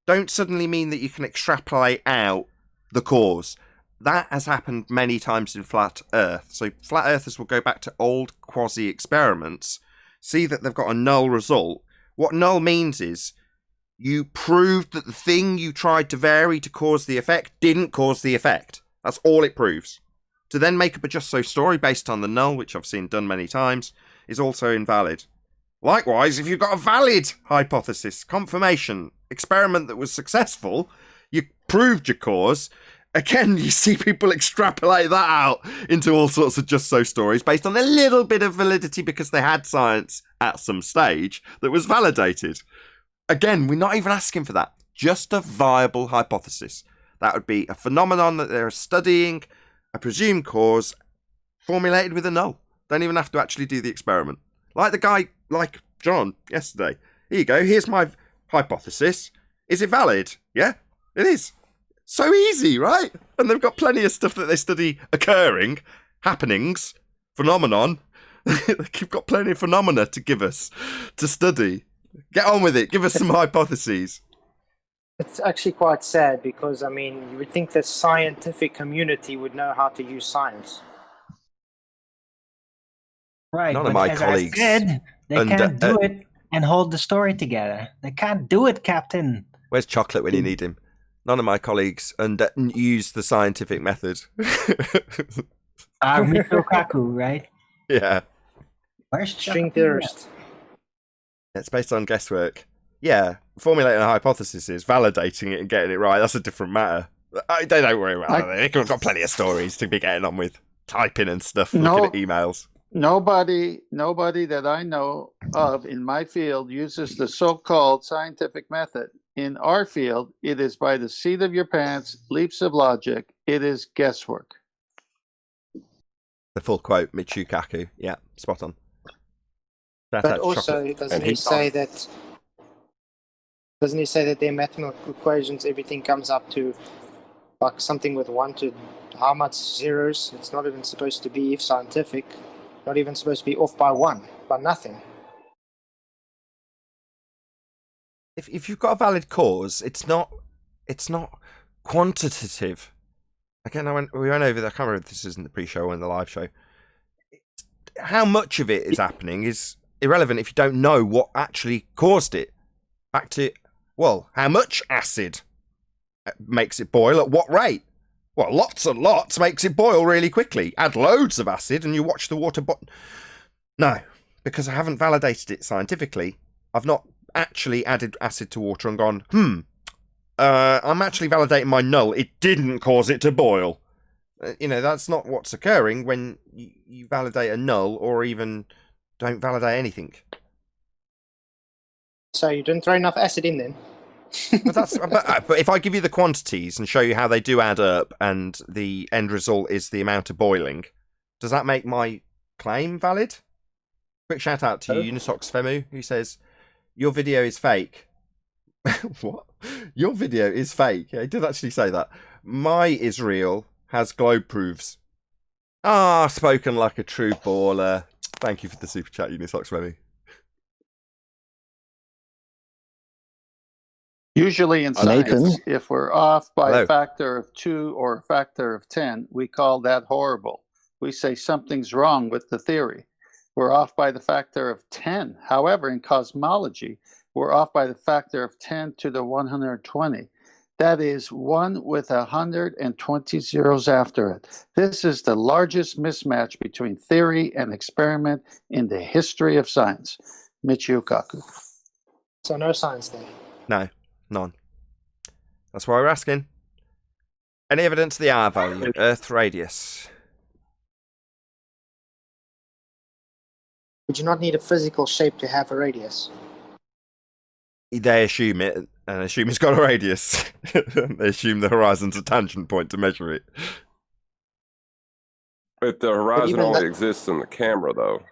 don't suddenly mean that you can extrapolate out the cause. That has happened many times in flat Earth. So flat earthers will go back to old quasi-experiments, see that they've got a null result. What null means is you proved that the thing you tried to vary to cause the effect didn't cause the effect. That's all it proves. To then make up a just so story based on the null, which I've seen done many times, is also invalid. Likewise, if you've got a valid hypothesis, confirmation, experiment that was successful, you proved your cause. Again, you see people extrapolate that out into all sorts of just so stories based on a little bit of validity because they had science at some stage that was validated. Again, we're not even asking for that. Just a viable hypothesis. That would be a phenomenon that they're studying, a presumed cause, formulated with a null. Don't even have to actually do the experiment. Like the guy, like John, yesterday. Here you go, here's my hypothesis. Is it valid? Yeah, it is. So easy, right? And they've got plenty of stuff that they study occurring, happenings, phenomenon. They've got plenty of phenomena to give us, to study. Get on with it. Give us some hypotheses. It's actually quite sad because, I mean, you would think the scientific community would know how to use science. Right. None but of my as colleagues I said, they and, can't do it and hold the story together. They can't do it, Captain. Where's chocolate when you need him? None of my colleagues use the scientific method. Mitokaku, right? Yeah. Where's String chocolate? theorist. It's based on guesswork. Yeah, formulating a hypothesis is validating it and getting it right. That's a different matter. They don't worry about it. They've got plenty of stories to be getting on with. typing and stuff, No. looking at emails. Nobody that I know of in my field uses the so-called scientific method. In our field, it is by the seat of your pants, leaps of logic. It is guesswork. The full quote, Michio Kaku. Yeah, spot on. Shout But out to also, Chocolate. doesn't he say that their mathematical equations, everything comes up to like something with 1 to how much zeros? It's not even supposed to be, if scientific, not even supposed to be off by 1, by nothing. If you've got a valid cause, it's not quantitative. Again, we went over that. I can't remember if this isn't the pre-show or in the live show. How much of it is happening is irrelevant if you don't know what actually caused it. Back to, well, how much acid makes it boil at what rate? Well, lots and lots makes it boil really quickly. Add loads of acid and you watch the water No, because I haven't validated it scientifically. I've not actually added acid to water and gone, I'm actually validating my null. It didn't cause it to boil. That's not what's occurring when you validate a null or even don't validate anything. So you didn't throw enough acid in then? But if I give you the quantities and show you how they do add up and the end result is the amount of boiling, does that make my claim valid? Quick shout out to Unisox Femu, who says, your video is fake. What? Your video is fake. Yeah, he did actually say that. My Israel has globe proofs. Spoken like a true baller. Thank you for the super chat, Unisox Femu. Usually in science, if we're off by a factor of 2 or a factor of 10, we call that horrible. We say something's wrong with the theory. We're off by the factor of 10. However, in cosmology, we're off by the factor of 10 to the 120. That is 1 with 120 zeros after it. This is the largest mismatch between theory and experiment in the history of science. Michio Kaku. So no science there? No, none. That's why we're asking. Any evidence of the R value, Earth radius? Would you not need a physical shape to have a radius? They assume it and assume it's got a radius. They assume the horizon's a tangent point to measure it. If the horizon only exists in the camera, though,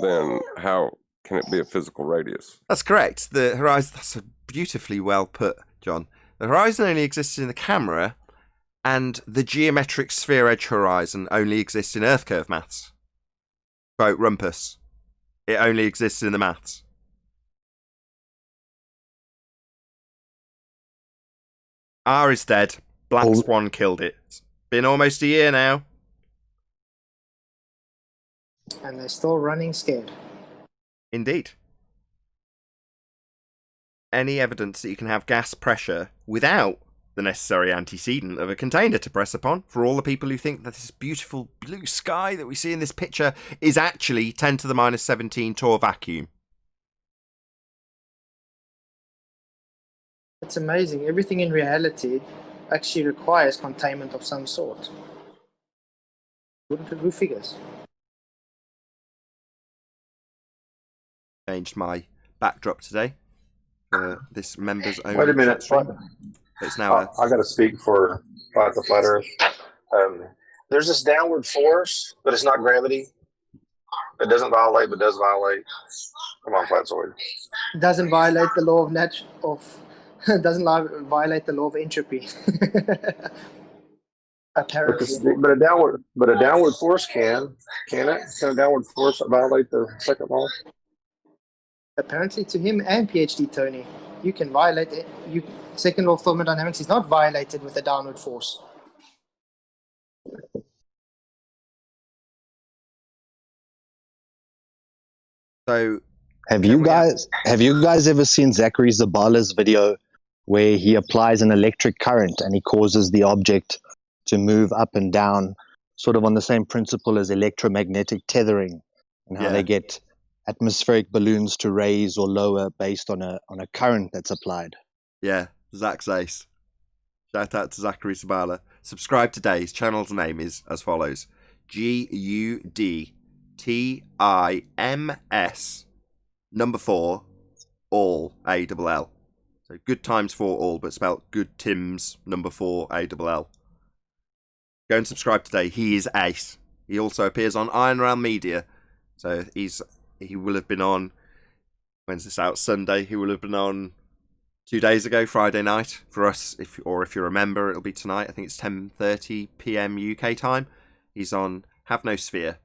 then how can it be a physical radius? That's correct. The horizon, that's beautifully well put, John. The horizon only exists in the camera, and the geometric sphere edge horizon only exists in Earth curve maths. Quote Rumpus. It only exists in the maths. R is dead. Black Swan killed it. It's been almost a year now. And they're still running scared. Indeed. Any evidence that you can have gas pressure without the necessary antecedent of a container to press upon, for all the people who think that this beautiful blue sky that we see in this picture is actually 10 to the minus 17 torr vacuum. It's amazing. Everything in reality actually requires containment of some sort. Who figures? Changed my backdrop today for this members only. Wait a minute. It's now I got to speak for the flat Earth. There's this downward force, but it's not gravity. It doesn't violate, but does violate. Come on, Flatzoid. It doesn't violate the law of violate the law of entropy. Apparently. But a downward force can it? Can a downward force violate the second law? Apparently, to him and PhD Tony, you can violate it. Second law of thermodynamics is not violated with a downward force. So, have you guys ever seen Zachary Zabala's video where he applies an electric current and he causes the object to move up and down, sort of on the same principle as electromagnetic tethering, and how they get atmospheric balloons to raise or lower based on a current that's applied? Yeah, Zach's ace. Shout out to Zachary Zabala. Subscribe today. His channel's name is as follows: GUDTIMS, number 4, all, ALL. So good times for all, but spelled good Tims, number 4, ALL. Go and subscribe today. He is ace. He also appears on Iron Realm Media. So he will have been on, when's this out? Sunday. He will have been on 2 days ago, Friday night for us. If you remember, it'll be tonight. I think it's 10:30 p.m. UK time. He's on Have No Sphere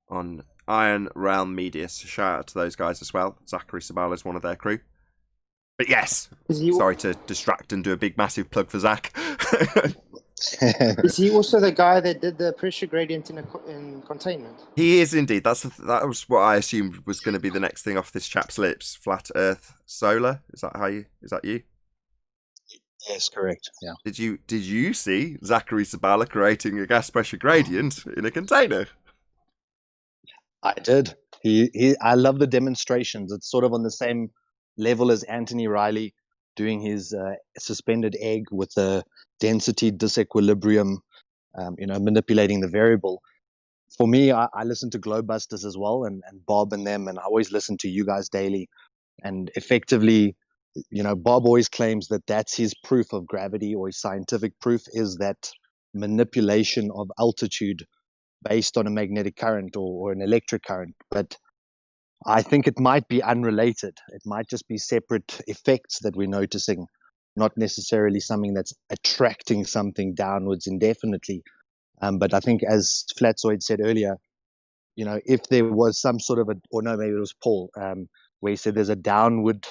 on Iron Realm Media. So shout out to those guys as well. Zachary Sabala is one of their crew. But yes, sorry to distract and do a big massive plug for Zach. Is he also the guy that did the pressure gradient in containment? He is indeed. That was what I assumed was going to be the next thing off this chap's lips. Flat Earth Solar. Is that you? Yes, correct. Yeah. Did you see Zachary Sabala creating a gas pressure gradient in a container? I did. I love the demonstrations. It's sort of on the same level as Anthony Riley doing his suspended egg with the density disequilibrium, manipulating the variable. For me, I listen to Globebusters as well, and Bob and them, and I always listen to you guys daily. And effectively, Bob always claims that that's his proof of gravity, or his scientific proof is that manipulation of altitude based on a magnetic current or an electric current. But I think it might be unrelated. It might just be separate effects that we're noticing, not necessarily something that's attracting something downwards indefinitely. But I think, as Flatzoid said earlier, if there was some sort of maybe it was Paul, where he said there's a downward,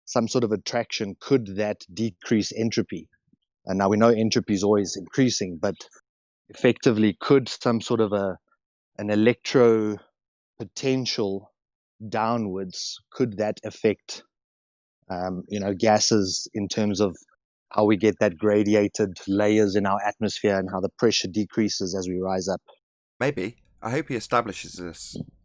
some sort of attraction, could that decrease entropy? And now we know entropy is always increasing, but effectively, could some sort of an electro potential downwards, could that affect gases in terms of how we get that gradiated layers in our atmosphere and how the pressure decreases as we rise up? Maybe. I hope he establishes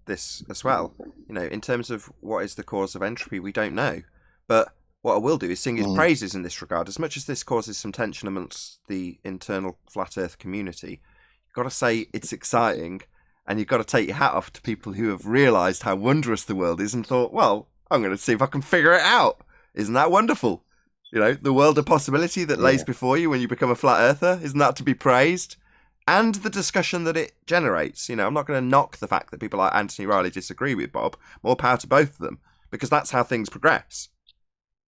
this as well. In terms of what is the cause of entropy, we don't know. But what I will do is sing his praises in this regard. As much as this causes some tension amongst the internal flat Earth community, you've got to say it's exciting. And you've got to take your hat off to people who have realised how wondrous the world is and thought, well, I'm going to see if I can figure it out. Isn't that wonderful? The world of possibility that lays before you when you become a flat earther, isn't that to be praised? And the discussion that it generates. I'm not going to knock the fact that people like Anthony Riley disagree with Bob. More power to both of them, because that's how things progress.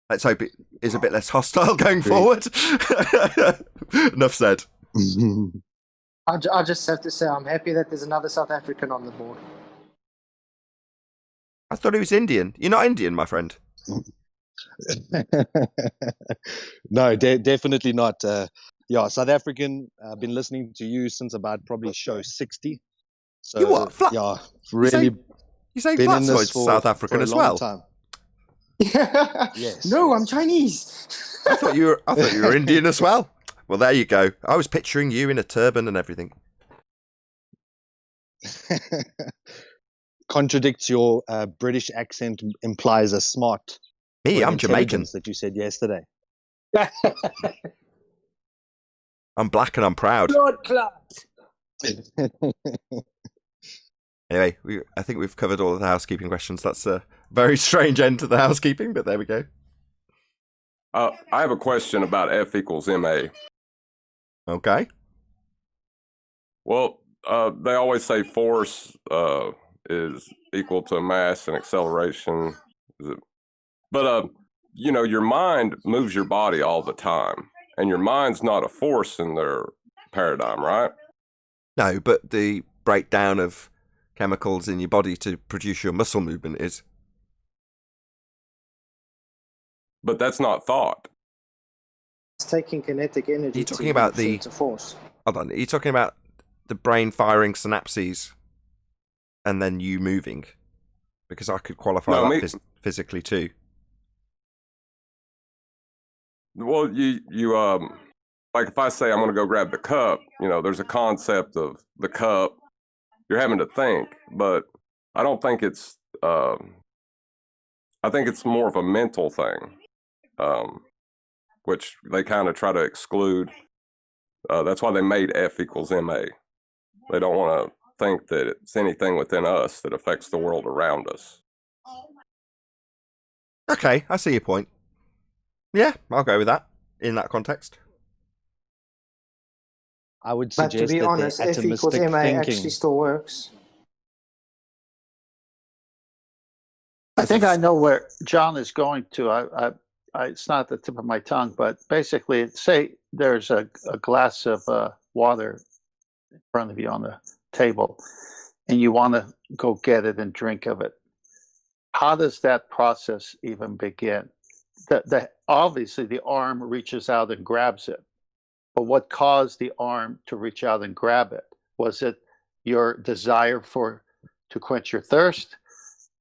Let's hope it is a bit less hostile going forward. Enough said. I just have to say I'm happy that there's another South African on the board. I thought he was Indian. You're not Indian, my friend. No, definitely not. South African. I've been listening to you since about probably show 60. So, you what? Really. You saying Flatzoid's South African as well? Time. Yes. No, I'm Chinese. I thought you were Indian as well. Well, there you go. I was picturing you in a turban and everything. Contradicts your British accent, implies a smart. Me, I'm Jamaican. That you said yesterday. I'm black and I'm proud. Blood clot. Anyway, I think we've covered all of the housekeeping questions. That's a very strange end to the housekeeping, but there we go. I have a question about F equals MA. Okay. Well, they always say force is equal to mass and acceleration. But your mind moves your body all the time, and your mind's not a force in their paradigm, right? No, but the breakdown of chemicals in your body to produce your muscle movement is. But that's not thought. It's taking kinetic energy. You're talking about to force. Hold on. Are you talking about the brain firing synapses and then you moving? Because I could qualify physically too. Well, you like if I say I'm going to go grab the cup, there's a concept of the cup. You're having to think, but I don't think it's. I think it's more of a mental thing. Which they kind of try to exclude. That's why they made F equals MA. They don't want to think that it's anything within us that affects the world around us. Okay, I see your point. Yeah, I'll go with that in that context. I would But to suggest be that honest, the F equals atomistic MA thinking. actually still works. I think I know where John is going to. It's not at the tip of my tongue, but basically, say there's a glass of water in front of you on the table, and you want to go get it and drink of it. How does that process even begin? Obviously, the arm reaches out and grabs it. But what caused the arm to reach out and grab it? Was it your desire to quench your thirst?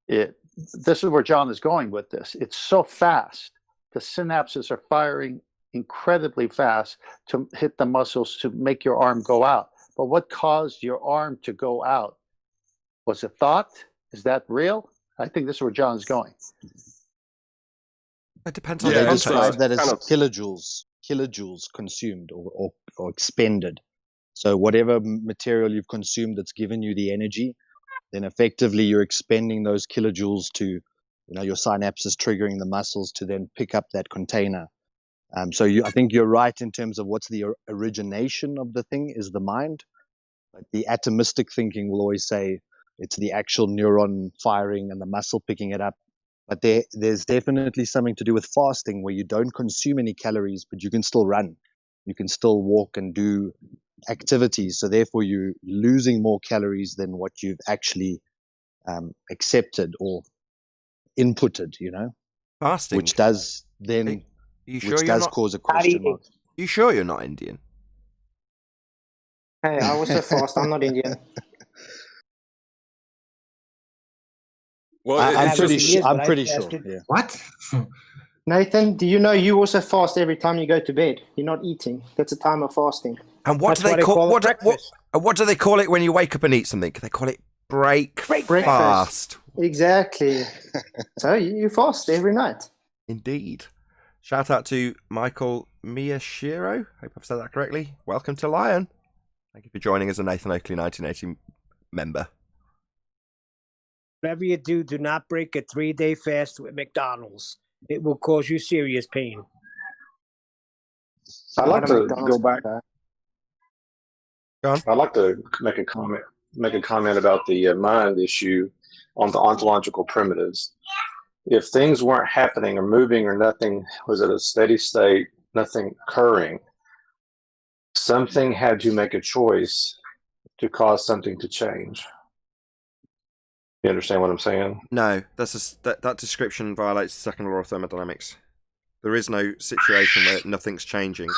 This is where John is going with this. It's so fast. The synapses are firing incredibly fast to hit the muscles to make your arm go out. But what caused your arm to go out? Was it thought? Is that real? I think this is where John's going. It depends on They the describe context. that as kind of- kilojoules consumed or expended. So whatever material you've consumed that's given you the energy, then effectively you're expending those kilojoules to, your synapses triggering the muscles to then pick up that container. So I think you're right in terms of what's the origination of the thing is the mind. But the atomistic thinking will always say it's the actual neuron firing and the muscle picking it up. But there's definitely something to do with fasting where you don't consume any calories, but you can still run. You can still walk and do activities. So therefore, you're losing more calories than what you've actually accepted or inputted, Fasting. which does then, Are you sure which you're does not? cause a question mark. You sure you're not Indian? Hey, I also fast. I'm not Indian. Well, I'm it's pretty just, sure. I'm but I pretty sure. fasted. Yeah. What? Nathan, do you know you also fast every time you go to bed? You're not eating. That's a time of fasting. And what That's do they why they call call it what breakfast. do they call it when you wake up and eat something? They call it breakfast. Breakfast. Exactly. So you fast every night. Indeed. Shout out to Michael Miyashiro. Hope I've said that correctly. Welcome to Lion. Thank you for joining as a Nathan Oakley 1980 member. Whatever you do, do not break a 3-day fast with McDonald's. It will cause you serious pain. I'd like Not a to McDonald's go back. guy. Go on. I'd like to make a comment about the mind issue on the ontological primitives. If things weren't happening or moving or nothing was at a steady state, nothing occurring, something had to make a choice to cause something to change. You understand what I'm saying? No, that description violates the second law of thermodynamics. There is no situation where nothing's changing.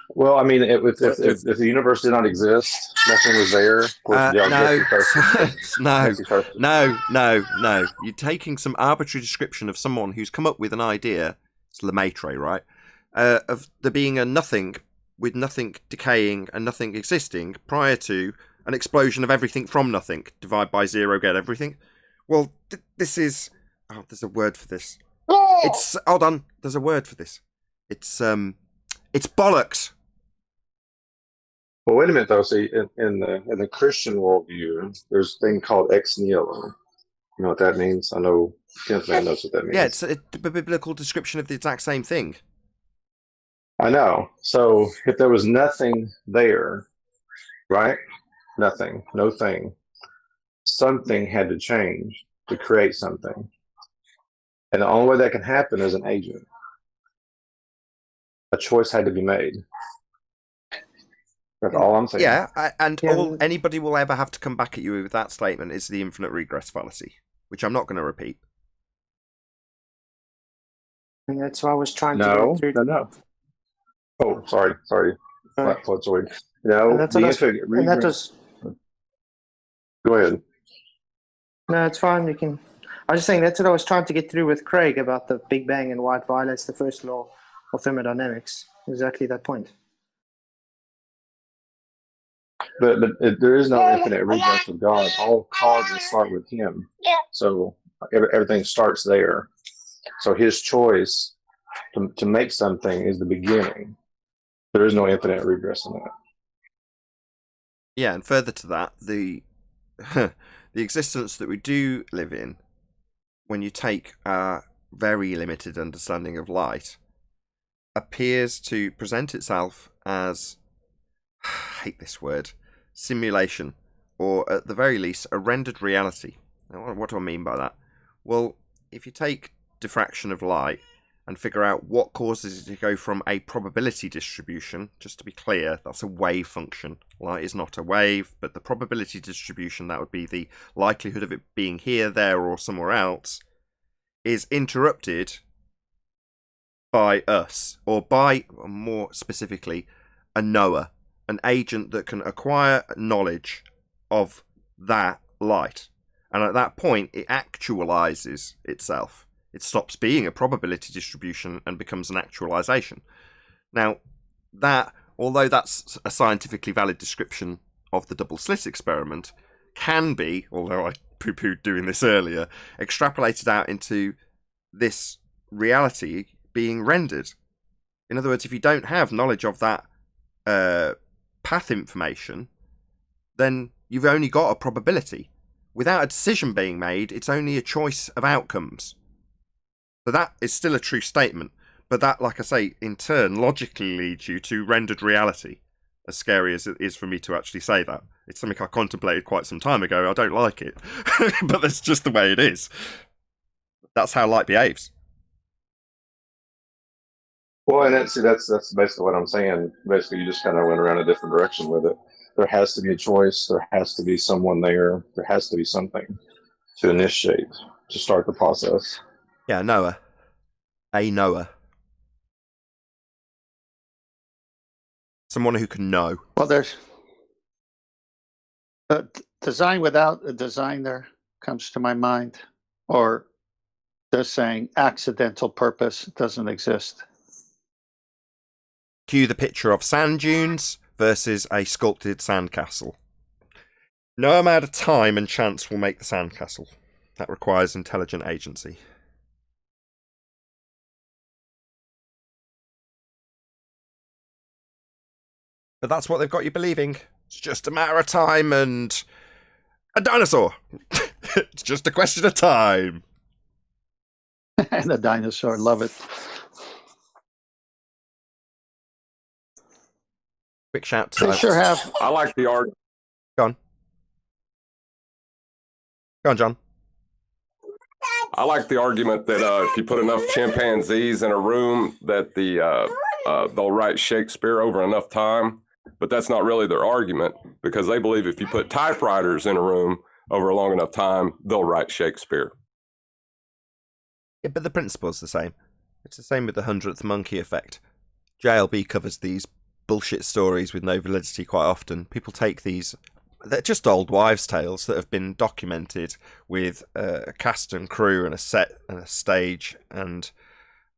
Well, I mean, if the universe did not exist, nothing was there. Of course, No. You're taking some arbitrary description of someone who's come up with an idea. It's Lemaitre, right? Of there being a nothing with nothing decaying and nothing existing prior to an explosion of everything from nothing. Divide by zero, get everything. Well, this is. Oh, there's a word for this. It's hold on. There's a word for this. It's bollocks. Well, wait a minute though. See, in the Christian worldview, there's a thing called ex nihilo. You know what that means? I know Kenneth Man knows what that means. Yeah, it's a biblical description of the exact same thing. I know. So if there was nothing there, right? Nothing, no thing. Something had to change to create something. And the only way that can happen is an agent. A choice had to be made. That's all I'm saying. Yeah, all anybody will ever have to come back at you with that statement is the infinite regress fallacy, which I'm not going to repeat. And that's why I was trying to go through. No. Oh, sorry. Right. Sorry. No, And that's the what infinite and that regress. was Go ahead. no, it's fine. You can. I was just saying that's what I was trying to get through with Craig about the Big Bang and why it violates the first law of thermodynamics. Exactly that point. But there is no infinite regress of God. All causes start with Him. So everything starts there. So His choice to make something is the beginning. There is no infinite regress in that. Yeah, and further to that, the the existence that we do live in, when you take our very limited understanding of light, appears to present itself as, I hate this word, simulation, or at the very least, a rendered reality. Now, what do I mean by that? Well, if you take diffraction of light and figure out what causes it to go from a probability distribution, just to be clear, that's a wave function. Light is not a wave, but the probability distribution, that would be the likelihood of it being here, there, or somewhere else, is interrupted by us, or by, more specifically, a knower, an agent that can acquire knowledge of that light. And at that point, it actualizes itself. It stops being a probability distribution and becomes an actualization. Now, that, although that's a scientifically valid description of the double slit experiment, can be, although I poo-pooed doing this earlier, extrapolated out into this reality being rendered. In other words, if you don't have knowledge of that path information, then you've only got a probability. Without a decision being made, it's only a choice of outcomes. So that is still a true statement, but that, like I say, in turn logically leads you to rendered reality, as scary as it is for me to actually say that. It's something I contemplated quite some time ago. I don't like it, but that's just the way it is. That's how light behaves. Well, and that's basically what I'm saying. Basically, you just kind of went around a different direction with it. There has to be a choice. There has to be someone there. There has to be something to initiate, to start the process. Yeah, Noah. A Noah. Someone who can know. Well, there's design without a designer comes to my mind, or they're saying accidental purpose doesn't exist. Cue the picture of sand dunes versus a sculpted sandcastle. No amount of time and chance will make the sandcastle. That requires intelligent agency. But that's what they've got you believing. It's just a matter of time and a dinosaur. It's just a question of time. And a dinosaur, love it. Quick shout to They sure have. I like the art. Go on. Go on, John. I like the argument that if you put enough chimpanzees in a room, that they'll write Shakespeare over enough time. But that's not really their argument, because they believe if you put typewriters in a room over a long enough time, they'll write Shakespeare. Yeah, but the principle's the same. It's the same with the 100th monkey effect. JLB covers these bullshit stories with no validity quite often. People take these, they're just old wives' tales that have been documented with a cast and crew and a set and a stage and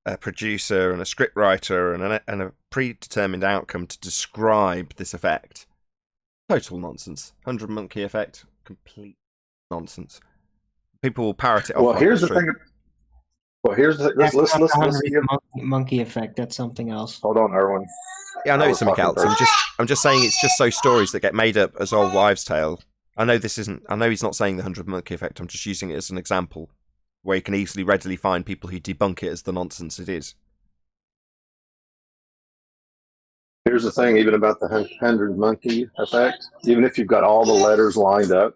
a producer and a scriptwriter and a predetermined outcome to describe this effect. Total nonsense. 100 monkey effect, complete nonsense. People will parrot it off. Well, here's the thing. Well, here's the That's let's not the give. 100th monkey effect. That's something else. Hold on, Erwin. Yeah, I know I it's was something talking else. first. I'm just saying it's just those stories that get made up as old wives' tale. I know this isn't. I know he's not saying the 100 monkey effect. I'm just using it as an example where you can easily, readily find people who debunk it as the nonsense it is. Here's the thing, even about the 100 monkey effect. Even if you've got all the letters lined up,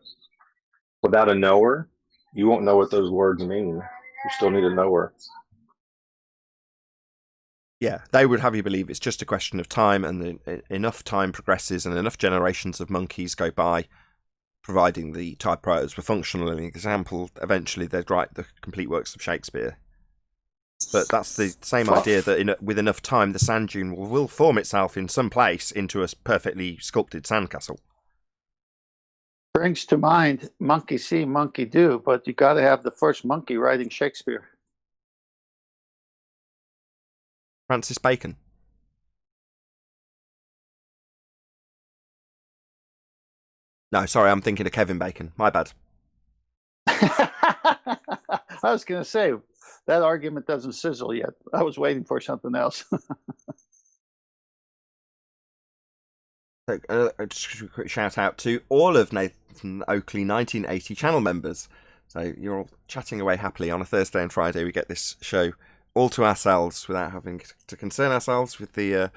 without a knower, you won't know what those words mean. You still need a knower. Yeah, they would have you believe it's just a question of time, and enough time progresses and enough generations of monkeys go by, providing the typewriters were functional in the example, eventually they'd write the complete works of Shakespeare. But that's the same idea that with enough time, the sand dune will form itself in some place into a perfectly sculpted sandcastle. Brings to mind monkey see, monkey do, but you got to have the first monkey writing Shakespeare. Francis Bacon. No, sorry, I'm thinking of Kevin Bacon. My bad. I was going to say, that argument doesn't sizzle yet. I was waiting for something else. So, just a quick shout out to all of Nathan Oakley 1980 channel members. So you're all chatting away happily on a Thursday and Friday. We get this show all to ourselves without having to concern ourselves with the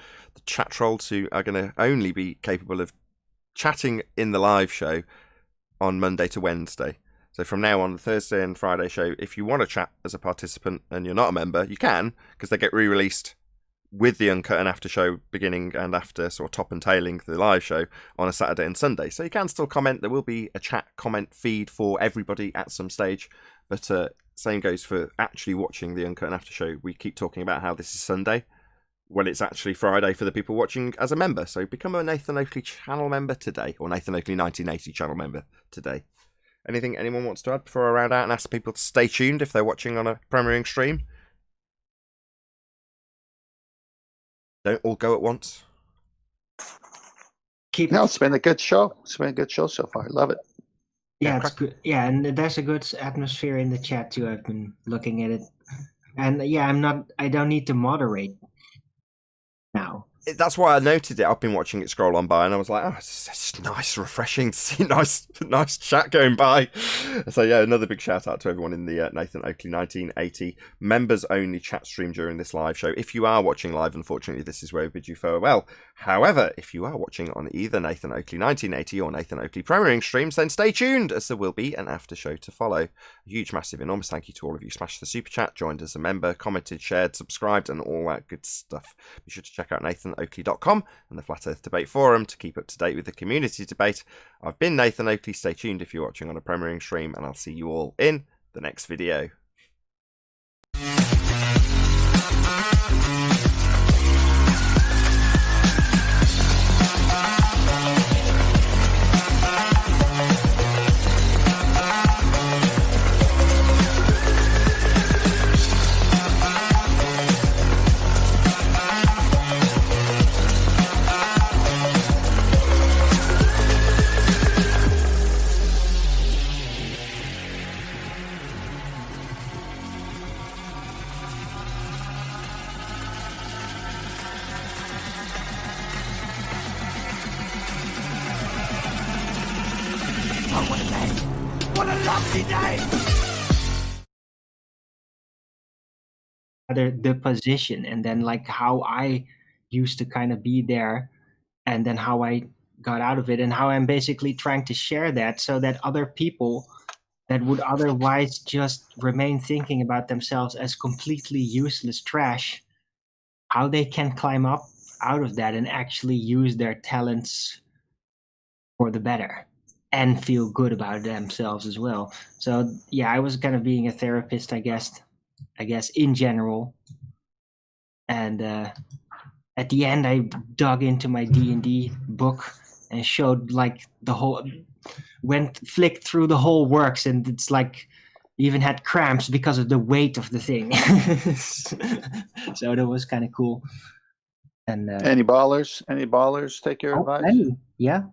chat trolls who are going to only be capable of chatting in the live show on Monday to Wednesday. So from now on, the Thursday and Friday show, if you want to chat as a participant and you're not a member, you can, because they get re-released with the Uncut and After show beginning and after, sort of top and tailing the live show on a Saturday and Sunday. So you can still comment. There will be a chat comment feed for everybody at some stage. But same goes for actually watching the Uncut and After show. We keep talking about how this is Sunday when it's actually Friday for the people watching as a member. So become a Nathan Oakley channel member today, or Nathan Oakley 1980 channel member today. Anything anyone wants to add before I round out and ask people to stay tuned if they're watching on a premiering stream? Don't all go at once. No, it's been a good show. It's been a good show so far. I love it. Yeah, it's good. Yeah, and there's a good atmosphere in the chat too. I've been looking at it, and yeah, I don't need to moderate now. That's why I noted it. I've been watching it scroll on by, and I was like, "Oh, it's nice, refreshing to see nice chat going by." So yeah, another big shout out to everyone in the Nathan Oakley 1980 members only chat stream during this live show. If you are watching live, unfortunately, this is where we bid you farewell. However, if you are watching on either Nathan Oakley 1980 or Nathan Oakley premiering streams, then stay tuned, as there will be an after show to follow. A huge, massive, enormous thank you to all of you. Smashed the super chat, joined as a member, commented, shared, subscribed, and all that good stuff. Be sure to check out NathanOakley.com and the Flat Earth Debate Forum to keep up to date with the community debate. I've been Nathan Oakley. Stay tuned if you're watching on a premiering stream, and I'll see you all in the next video. The position, and then like how I used to kind of be there, and then how I got out of it, and how I'm basically trying to share that so that other people that would otherwise just remain thinking about themselves as completely useless trash, how they can climb up out of that and actually use their talents for the better and feel good about themselves as well. So yeah, I was kind of being a therapist, I guess in general. And at the end, I dug into my D&D book and showed like the whole, flicked through the whole works, and it's like even had cramps because of the weight of the thing. So that was kind of cool. And any ballers take your advice? Yeah,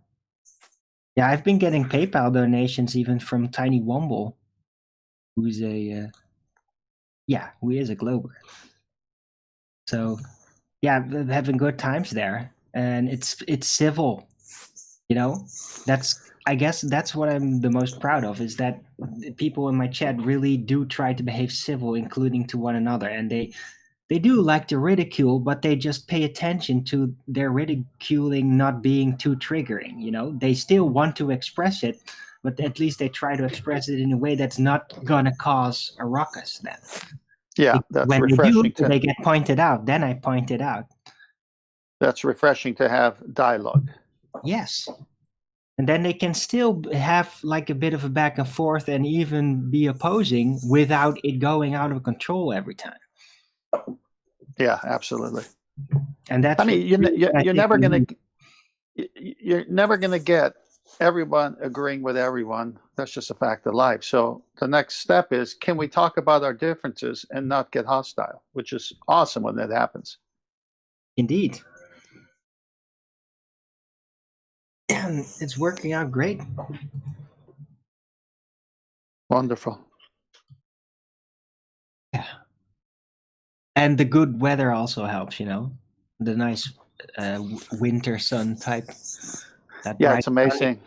I've been getting PayPal donations even from Tiny Womble, who's a who is a Glober. So yeah, having good times there, and it's civil, you know. I guess that's what I'm the most proud of, is that people in my chat really do try to behave civil, including to one another, and they do like to ridicule, but they just pay attention to their ridiculing not being too triggering, you know. They still want to express it, but at least they try to express it in a way that's not gonna cause a ruckus then. Yeah, that's when refreshing. They get pointed out, then I point it out. That's refreshing to have dialogue. Yes. And then they can still have like a bit of a back and forth and even be opposing without it going out of control every time. Yeah, absolutely. And that's, I mean, you're never gonna get everyone agreeing with everyone. That's just a fact of life. So the next step is, can we talk about our differences and not get hostile, which is awesome when that happens. Indeed. And it's working out great. Wonderful. Yeah. And the good weather also helps, you know. The nice winter sun type. That Yeah, bright it's sun. amazing.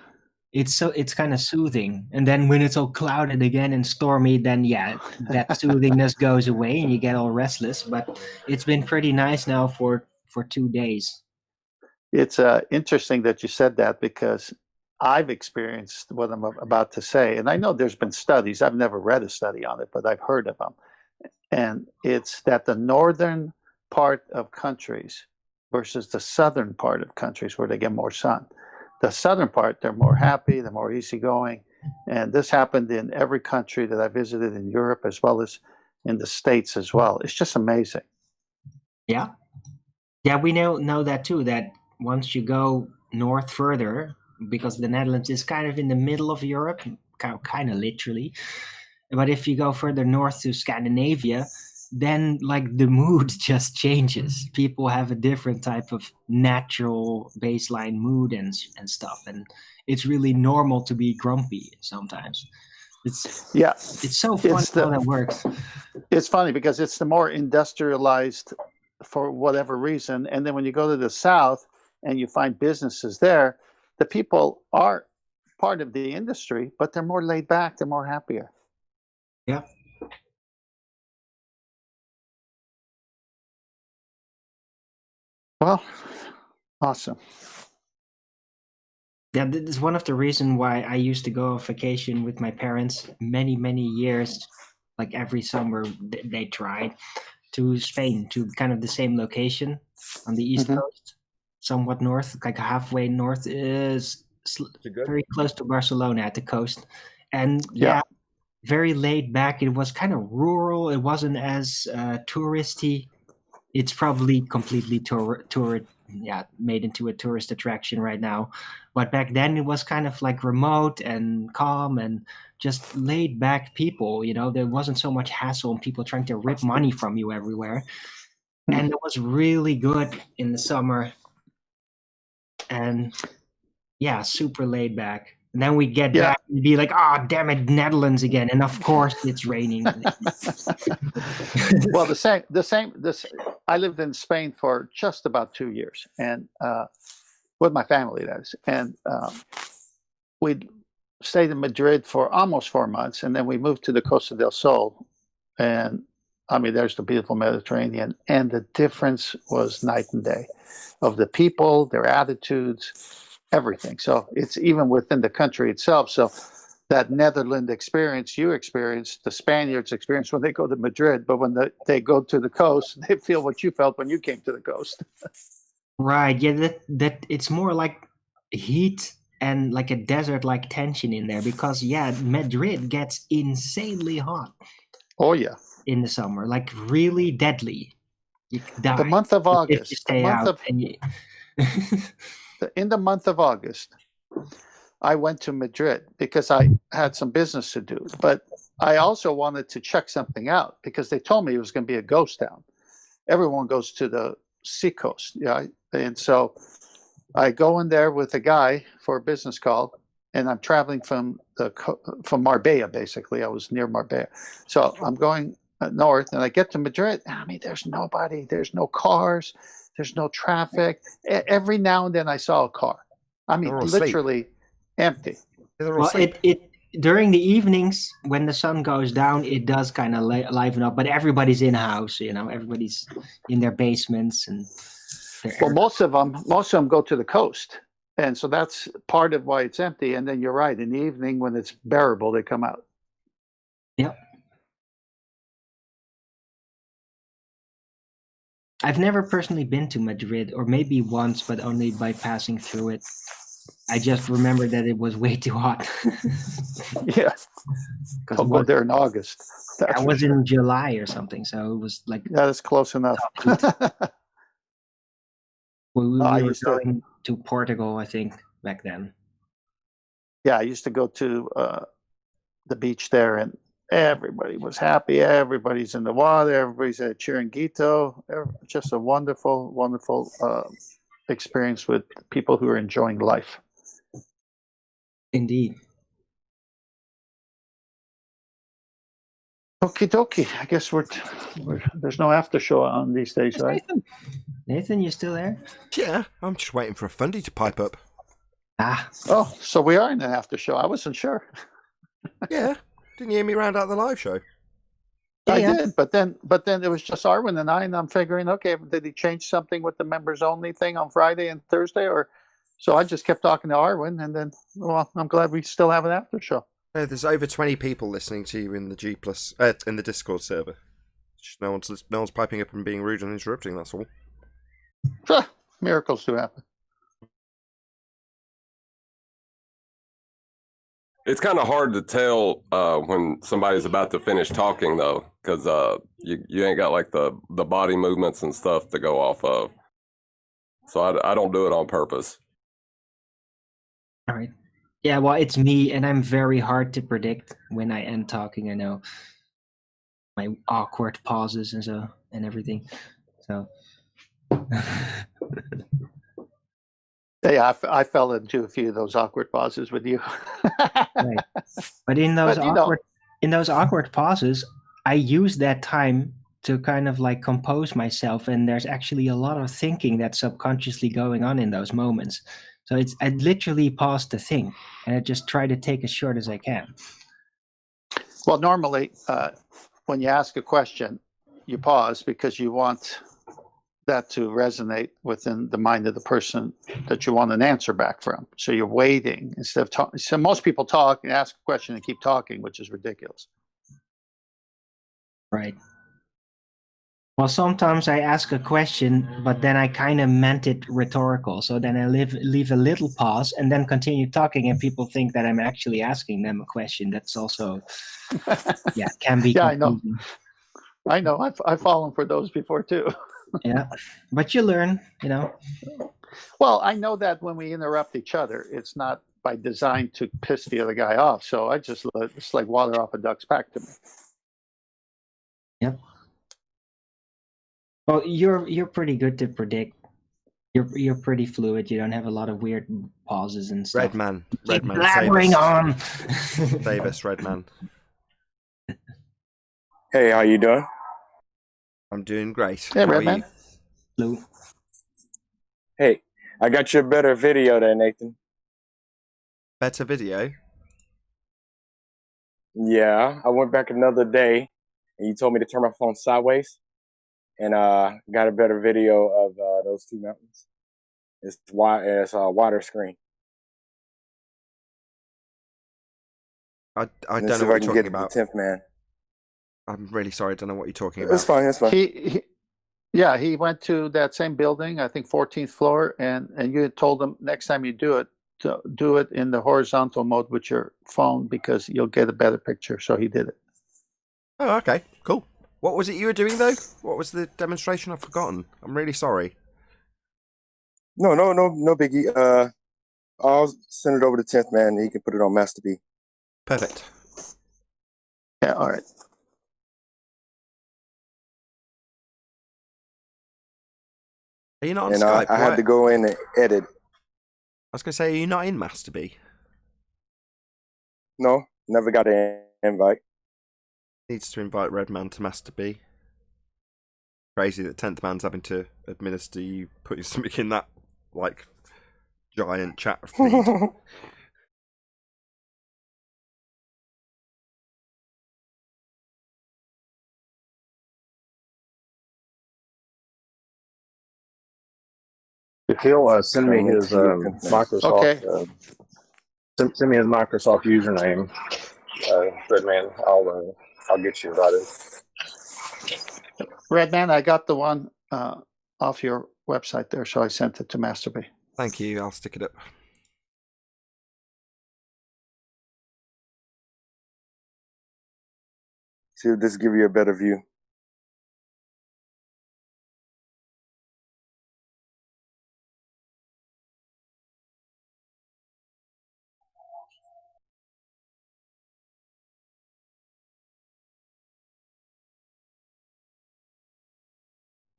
It's kind of soothing, and then when it's all clouded again and stormy, then yeah, that soothingness goes away and you get all restless. But it's been pretty nice now for 2 days. It's interesting that you said that because I've experienced what I'm about to say, and I know there's been studies. I've never read a study on it, but I've heard of them. And it's that the northern part of countries versus the southern part of countries where they get more sun. The southern part, they're more happy, they're more easygoing. And this happened in every country that I visited in Europe as well as in the States as well. It's just amazing. Yeah. Yeah, we know that too, that once you go north further, because the Netherlands is kind of in the middle of Europe, kind of literally. But if you go further north to Scandinavia, then like the mood just changes. People have a different type of natural baseline mood and stuff, and it's really normal to be grumpy sometimes. It's so fun how that works. It's funny because it's the more industrialized for whatever reason, and then when you go to the south and you find businesses there, the people are part of the industry, but they're more laid back, they're more happier. Yeah. Well, awesome. Yeah, this is one of the reasons why I used to go on vacation with my parents many years. Like every summer, they tried to Spain, to kind of the same location on the east coast, somewhat north, like halfway north, is very close to Barcelona at the coast. And yeah, very laid back. It was kind of rural. It wasn't as touristy. It's probably completely made into a tourist attraction right now. But back then it was kind of like remote and calm and just laid back people. You know, there wasn't so much hassle and people trying to rip money from you everywhere. And it was really good in the summer. And yeah, super laid back. And then we get back and be like, oh, damn it, Netherlands again. And of course it's raining. Well, I lived in Spain for just about 2 years, and with my family, that is. And we stayed in Madrid for almost 4 months, and then we moved to the Costa del Sol. And I mean, there's the beautiful Mediterranean, and the difference was night and day of the people, their attitudes, everything. So it's even within the country itself. So that Netherlands experience you experienced, the Spaniards experience when they go to Madrid, but when they go to the coast, they feel what you felt when you came to the coast. Right. Yeah, that it's more like heat and like a desert-like tension in there because Madrid gets insanely hot. Oh yeah. In the summer, like really deadly. You die. The month of August. If you stay out in the month of August, I went to Madrid because I had some business to do, but I also wanted to check something out because they told me it was going to be a ghost town. Everyone goes to the seacoast, and so I go in there with a guy for a business call, and I'm traveling from Marbella. Basically, I was near Marbella, so I'm going north, and I get to Madrid. I mean, there's nobody, there's no cars, there's no traffic. Every now and then I saw a car. I mean, literally empty. Well, it during the evenings when the sun goes down, it does kind of liven up. But everybody's in house, you know. Everybody's in their basements and. Well, most of them go to the coast, and so that's part of why it's empty. And then you're right. In the evening, when it's bearable, they come out. Yep. I've never personally been to Madrid, or maybe once, but only by passing through it. I just remember that it was way too hot. Yeah. Don't go there in August. I was in July or something, so it was like... Yeah, that's close enough. We were going to Portugal, I think, back then. Yeah, I used to go to the beach there, and everybody was happy. Everybody's in the water. Everybody's at Chiringuito. Just a wonderful, wonderful experience with people who are enjoying life. Indeed. Okie dokie. I guess there's no after show on these days, right? Nathan, you still there? Yeah, I'm just waiting for a fundy to pipe up. Ah, Oh, so we are in an after show. I wasn't sure. Yeah, didn't you hear me round out the live show? I yeah. did, but then it was just Arwen and I, and I'm figuring, okay, did he change something with the members only thing on Friday and Thursday, or so I just kept talking to Arwen, and then, well, I'm glad we still have an after show. There's over 20 people listening to you in the G plus in the Discord server. Just no one's piping up and being rude and interrupting. That's all. Miracles do happen. It's kind of hard to tell when somebody's about to finish talking, though, because you ain't got like the body movements and stuff to go off of. So I don't do it on purpose. All right. Yeah, well, it's me, and I'm very hard to predict when I end talking. I know my awkward pauses and everything. So. Yeah, I fell into a few of those awkward pauses with you. Right. But in those awkward pauses, I use that time to kind of like compose myself, and there's actually a lot of thinking that's subconsciously going on in those moments. So I literally pause to think, and I just try to take as short as I can. Well, normally, when you ask a question, you pause because you want that to resonate within the mind of the person that you want an answer back from. So you're waiting instead of talking. So most people talk and ask a question and keep talking, which is ridiculous. Right. Well, sometimes I ask a question, but then I kind of meant it rhetorical. So then I leave a little pause and then continue talking, and people think that I'm actually asking them a question. That's also, can be. Yeah, confusing. I know. I've fallen for those before too. Yeah, but you learn, you know. Well, I know that when we interrupt each other, it's not by design to piss the other guy off. So I just let it's like water off a duck's back to me. Yep. Well, you're pretty good to predict. You're pretty fluid. You don't have a lot of weird pauses and stuff. Redman, blabbering on. Save us, Redman. Hey, how you doing? I'm doing great. Hey, How are Redman. you? Lou. Hey, I got you a better video there, Nathan. Better video? Yeah, I went back another day, and you told me to turn my phone sideways, and got a better video of those two mountains. It's a wider screen. I don't know what you're talking about. The 10th man. I'm really sorry. I don't know what you're talking about. It's fine. It's fine. He went to that same building, I think 14th floor, and you had told him next time you do it, to do it in the horizontal mode with your phone because you'll get a better picture. So he did it. Oh, okay, cool. What was it you were doing though? What was the demonstration? I've forgotten. I'm really sorry. No biggie. I'll send it over to 10th man, and he can put it on Master B. Perfect. Yeah, all right. Are you not on And Skype? I had to go in and edit. I was going to say, are you not in Master B? No, never got an invite. Needs to invite Redman to Master B. Crazy that 10th man's having to administer you putting something in that, like, giant chat feed. If he'll send me his Microsoft, send me his Microsoft username, Redman, I'll get you invited. Redman, I got the one off your website there, so I sent it to Master B. Thank you. I'll stick it up. See if this give you a better view.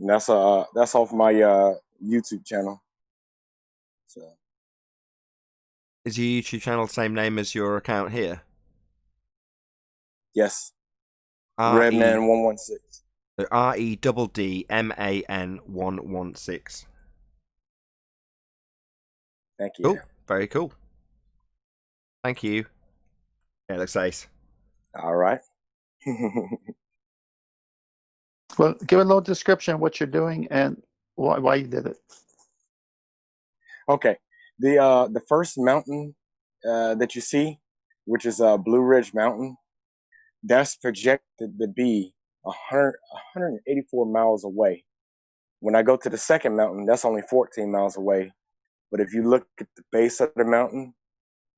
And that's off my YouTube channel. So Is your YouTube channel the same name as your account here? yes. Redman 116. REDDMAN 116. Thank you. Cool. Very cool. Thank you. Yeah, looks ace. All right. Well, give a little description of what you're doing and why you did it. Okay. The first mountain that you see, which is Blue Ridge Mountain, that's projected to be 184 miles away. When I go to the second mountain, that's only 14 miles away. But if you look at the base of the mountain,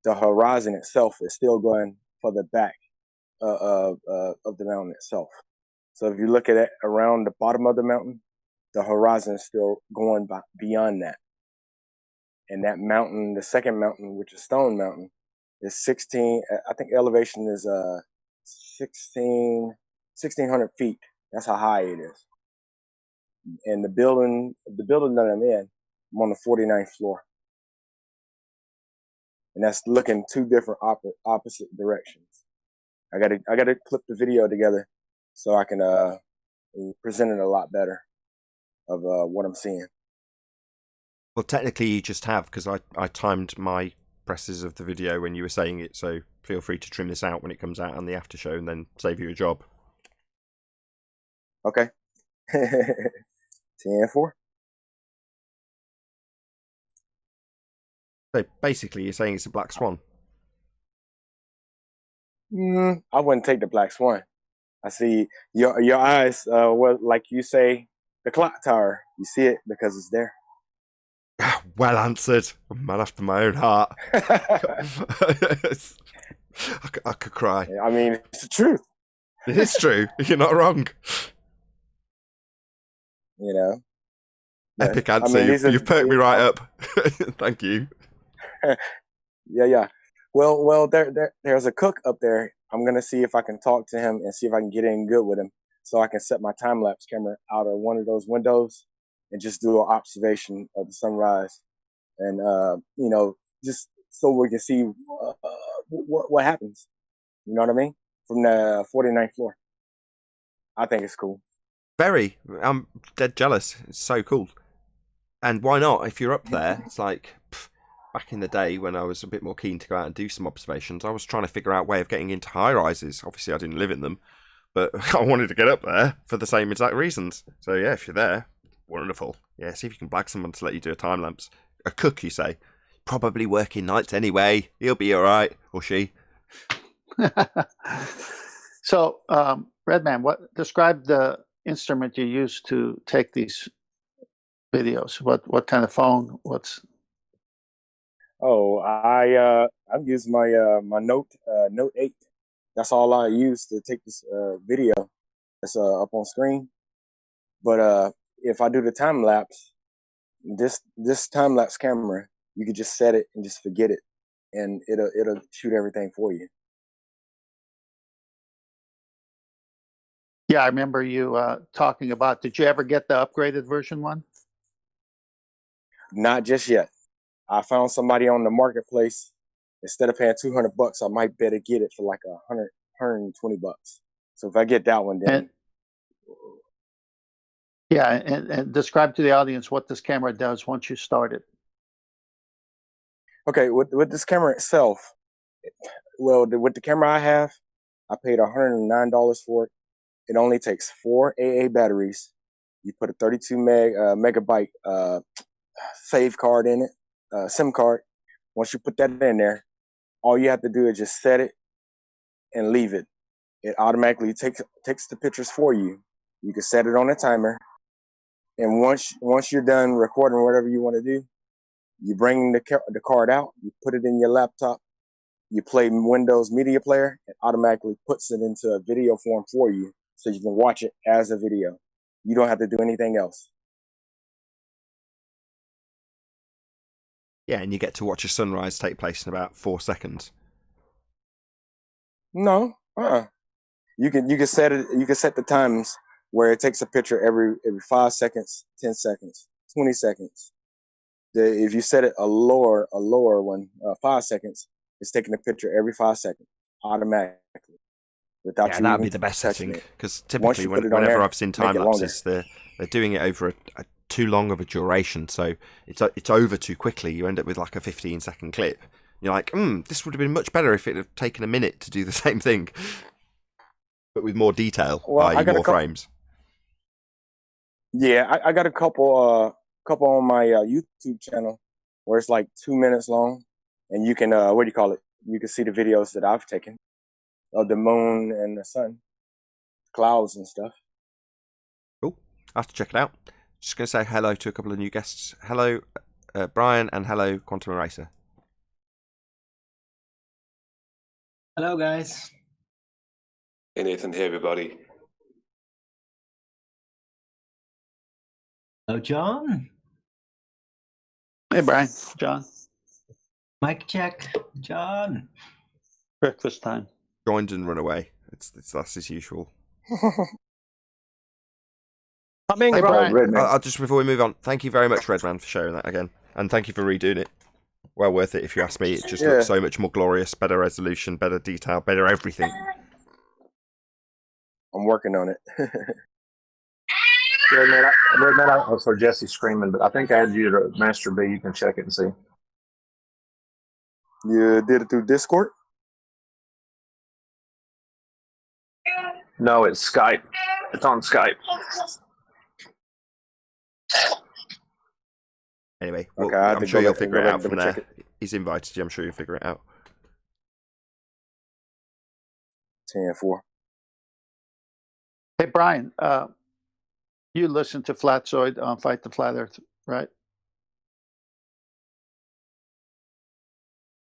the horizon itself is still going further back of the mountain itself. So if you look at it around the bottom of the mountain, the horizon is still going beyond that. And that mountain, the second mountain, which is Stone Mountain, is 16. I think elevation is 1,600 feet. That's how high it is. And the building that I'm in, I'm on the 49th floor. And that's looking two different opposite directions. I gotta clip the video together so I can present it a lot better of what I'm seeing. Well, technically you just have, because I timed my presses of the video when you were saying it, so feel free to trim this out when it comes out on the after show and then save you a job. Okay. 10-4. So basically you're saying it's a black swan. I wouldn't take the black swan. I see your eyes, like you say, the clock tower. You see it because it's there. Well answered. A man after my own heart. I could cry. I mean, it's the truth. It is true. You're not wrong. You know. Epic answer. I mean, you've perked me right up. Thank you. Yeah. Well, there's a cook up there. I'm gonna see if I can talk to him and see if I can get in good with him, so I can set my time lapse camera out of one of those windows and just do an observation of the sunrise, and just so we can see what happens. You know what I mean? From the 49th floor. I think it's cool. Very. I'm dead jealous. It's so cool. And why not? If you're up there, it's like back in the day when I was a bit more keen to go out and do some observations, I was trying to figure out a way of getting into high rises. Obviously, I didn't live in them, but I wanted to get up there for the same exact reasons. So yeah, if you're there, wonderful. Yeah, see if you can blag someone to let you do a time lapse. A cook, you say? Probably working nights anyway. He'll be all right, or she. So, Redman, describe the instrument you use to take these videos. What kind of phone? I'm using my Note 8. That's all I use to take this video. It's up on screen. But if I do the time lapse, this time lapse camera, you could just set it and just forget it, and it'll shoot everything for you. Yeah, I remember you talking about. Did you ever get the upgraded version one? Not just yet. I found somebody on the marketplace. Instead of paying $200, I might better get it for like $120. So if I get that one, then and describe to the audience what this camera does once you start it. Okay, with this camera itself, with the camera I have, I paid $109 for it. It only takes 4 AA batteries. You put a 32 megabyte save card in it, SIM card. Once you put that in there, all you have to do is just set it and leave it. It automatically takes the pictures for you. You can set it on a timer, and once you're done recording whatever you want to do, you bring the card out, you put it in your laptop, you play Windows Media Player, it automatically puts it into a video form for you, so you can watch it as a video. You don't have to do anything else. Yeah, and you get to watch a sunrise take place in about 4 seconds. No, You can set it. You can set the times where it takes a picture every 5 seconds, 10 seconds, 20 seconds. If you set it a lower one, 5 seconds, it's taking a picture every 5 seconds automatically. without Yeah, you that'd even be the best touching setting. it. Because Once typically, you put it on whenever there, I've seen make time it longer. lapses, they're doing it over a too long of a duration, so it's over too quickly. You end up with like a 15-second clip. You're like, this would have been much better if it had taken a minute to do the same thing, but with more detail, Well, I i.e. got a more couple. frames. Yeah, I got a couple on my YouTube channel where it's like 2 minutes long, and you can what do you call it? You can see the videos that I've taken of the moon and the sun, clouds and stuff. Cool. I have to check it out. Just going to say hello to a couple of new guests. Hello, Brian, and hello, Quantum Eraser. Hello, guys. Hey, Nathan. Hey, everybody. Hello, John. Hey, Brian, John. Mic check, John. Breakfast time. Joined and run away. That's as usual. Coming, Hey, Brian. Brian. I'll just, before we move on, thank you very much, Redman, for sharing that again. And thank you for redoing it. Well worth it, if you ask me. It just looks so much more glorious, better resolution, better detail, better everything. I'm working on it. Redman, I saw Jesse screaming, but I think I added you to Master B. You can check it and see. You did it through Discord? No, it's Skype. It's on Skype. Anyway, Okay, I'm sure you'll go figure it back out and from double check there. it. He's invited you. I'm sure you'll figure it out. 10-4. Hey, Brian, you listened to Flatzoid on Fight the Flat Earth, right?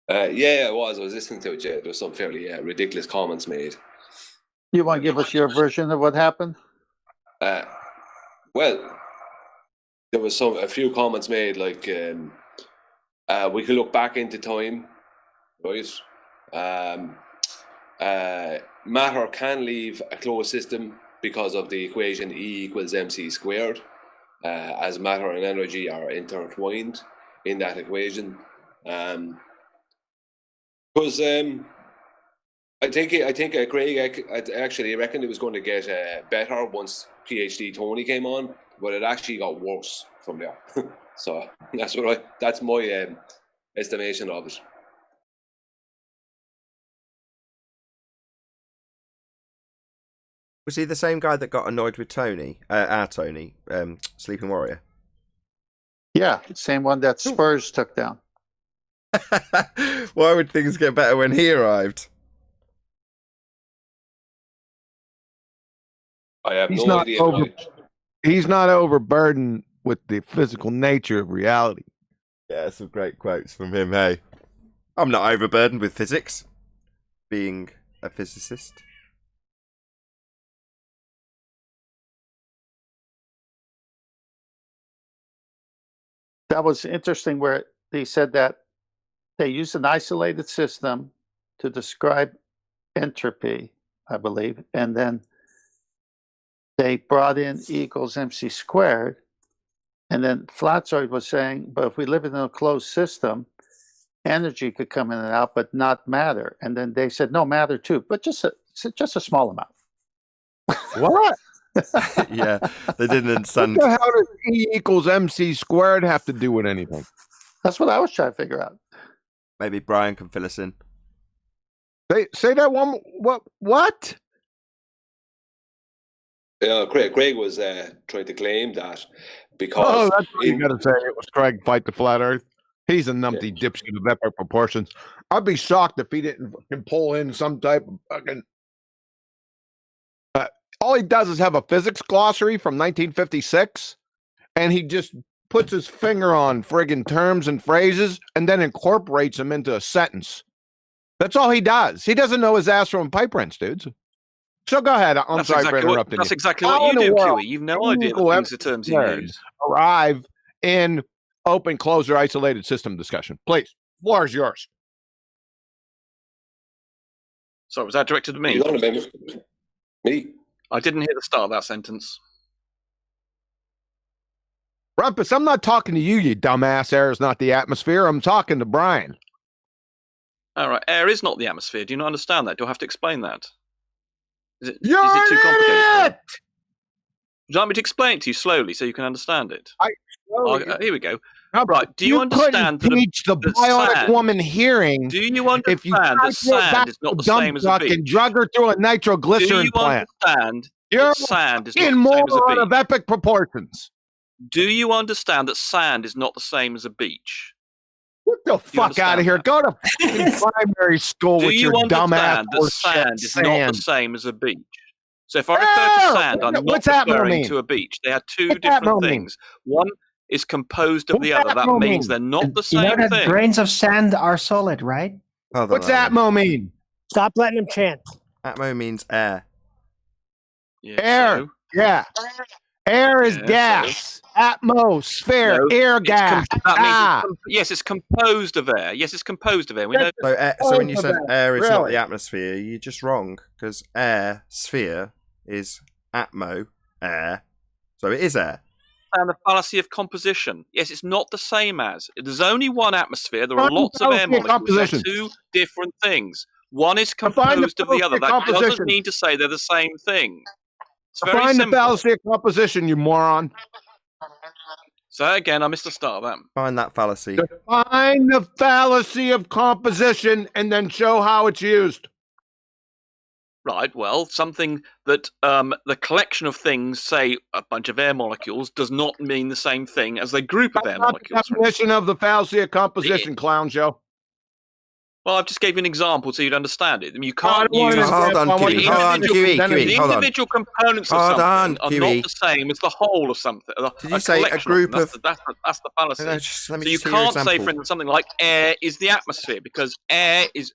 Yeah, I was listening to it, Jay. There was some fairly ridiculous comments made. You want to give us your version of what happened? Well, there was a few comments made, like we could look back into time, right? Matter can leave a closed system because of the equation E equals mc squared, as matter and energy are intertwined in that equation. Because I think Craig, I actually reckon it was going to get better once PhD Tony came on, but it actually got worse from there. So that's my estimation of it. Was he the same guy that got annoyed with Tony, our Tony, Sleeping Warrior? Yeah, same one that Spurs took down. Why would things get better when he arrived? I have He's no not idea. He's not overburdened with the physical nature of reality. Yeah, some great quotes from him. Hey, I'm not overburdened with physics, being a physicist. That was interesting where they said that they used an isolated system to describe entropy, I believe, and then they brought in E equals mc squared, and then Flatzoid was saying, but if we live in a closed system, energy could come in and out, but not matter. And then they said, no, matter too, but just a small amount. What? Yeah, they didn't understand. What the hell does E equals mc squared have to do with anything? That's what I was trying to figure out. Maybe Brian can fill us in. Say that one. What? Craig was trying to claim that because Oh, that's what you got to say. It was Craig Fight the Flat Earth. He's a numpty dipshit of epic proportions. I'd be shocked if he didn't fucking pull in some type of fucking. All he does is have a physics glossary from 1956, and he just puts his finger on friggin' terms and phrases and then incorporates them into a sentence. That's all he does. He doesn't know his ass from pipe wrench, dudes. So go ahead. I'm sorry for interrupting That's you. exactly what you do, Huey. You've no idea the things, the terms you use. Arrive in open, closed, or isolated system discussion. Please. Floor is yours. Sorry, was that directed at me? You don't remember me? I didn't hear the start of that sentence. Rumpus, I'm not talking to you, you dumbass. Air is not the atmosphere. I'm talking to Brian. All right, air is not the atmosphere. Do you not understand that? Do I have to explain that? Is it You're too an complicated? idiot! Would you like me to explain it to you slowly so you can understand it? Here we go. Now, Right. Do you understand that teach the bionic sand, woman hearing? Do you If you understand that tied her back sand is to not a the dump same as a truck and beach? drug her through a Do nitroglycerin you plant, understand you're that sand is a not the same as a moron of beach? epic proportions. Do you understand that sand is not the same as a beach? Get the fuck out of here. Go to fucking primary school Do with you your dumb ass understand that sand is not sand. the same as a beach? So if I refer to sand, I'm not What's that referring mean? to a beach. They are two What's that different mean? things. One is composed of What's the other. that That means mean? they're not the You know same that thing. grains of sand are solid, right? Hold on, What's Atmo mean? Stop letting him chant. Atmo means air. Yeah, Air. so- Yeah. Air is Yeah, gas. Atmosphere. No, air it's gas. that means yes, it's composed of air. Yes, it's composed of air. We know. So when you said air is not Really? the atmosphere, you're just wrong because air sphere is atmo air, so it is air. And the fallacy of composition. Yes, it's not the same as. There's only one atmosphere. There are Define the lots of air fallacy of molecules. They're composition. two different things. One is Define the composed of the fallacy other. of That composition. doesn't mean to say they're the same thing. It's very Find the simple. fallacy of composition, you moron. So again, I missed the start of that. Find that fallacy. Define the fallacy of composition and then show how it's used. Right, well, something that the collection of things, say a bunch of air molecules, does not mean the same thing as a group of air That's not the molecules. definition of the fallacy of composition, clown show. Well, I've just gave you an example so you'd understand it. I mean, you can't don't want use an Hold on, example. I want Kiwi. you to Hold on, individual- Kiwi. then Kiwi. the Hold on. individual components of Hold something on, are Kiwi. not the same as the whole of something. Did you say a group of? That's the fallacy. Let me So you just hear your can't say, example. for instance, something like air is the atmosphere because air is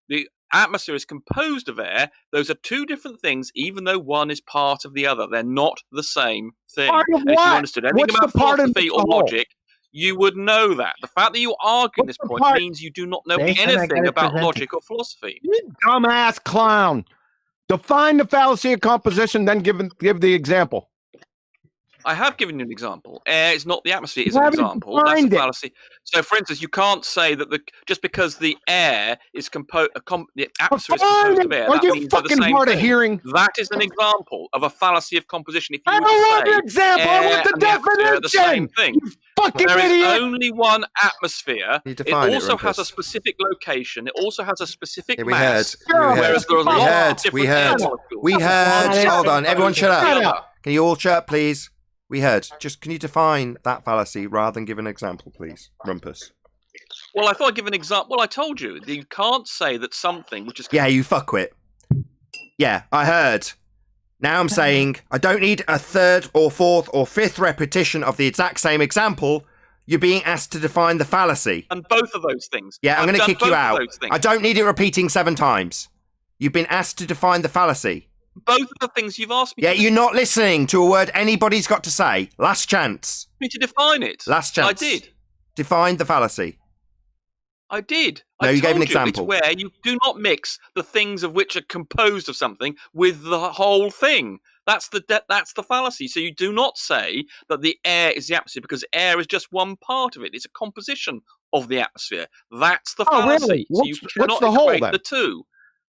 the atmosphere is composed of air. Those are two different things, even though one is part of the other. They're not the same thing. Part of And if you what? understood anything What's about the part in philosophy the or whole? logic, you would know that. The fact that you argue What's this the point part? means you do not know Nathan, I anything gotta about present logic or philosophy. You dumbass clown. Define the fallacy of composition, then give the example. I have given you an example. Air is not the atmosphere. Is You an haven't example. That's a defined it. fallacy. So, for instance, you can't say that just because the air is the atmosphere is Define composed it. of air, Are that you means they're the fucking same hard of thing. hearing? That is an example of a fallacy of composition. If you I were don't to want say the example. I air want the and the atmosphere are the same definition. thing. You fucking There is idiot. only one atmosphere. You It define it, also has a Rumpus. specific location. It also has a specific Yeah, we heard. mass. We heard. Whereas there are We lots heard. of different We air heard. molecules. We heard. Hold on, everyone, shut Shut up. up. Can you all shut up, please? We heard. Just can you define that fallacy rather than give an example, please, Rumpus? Well, I thought I'd give an example. Well, I told you. You can't say that something which is... Yeah, you fuckwit. Yeah, I heard. Now I'm saying I don't need a third or fourth or fifth repetition of the exact same example. You're being asked to define the fallacy. And both of those things. Yeah, I'm I've going to done kick you both of out. those things. I don't need it repeating 7 times. You've been asked to define the fallacy. Both of the things you've asked me Yeah, you're not listening to a word anybody's got to say. Last chance. to define it. Last chance. I did. Define the fallacy. I did. No, I you gave an told example. It's where you do not mix the things of which are composed of something with the whole thing. That's the fallacy. So you do not say that the air is the atmosphere because air is just one part of it. It's a composition of the atmosphere. That's the fallacy. really? So you What's cannot the whole, equate then? the two.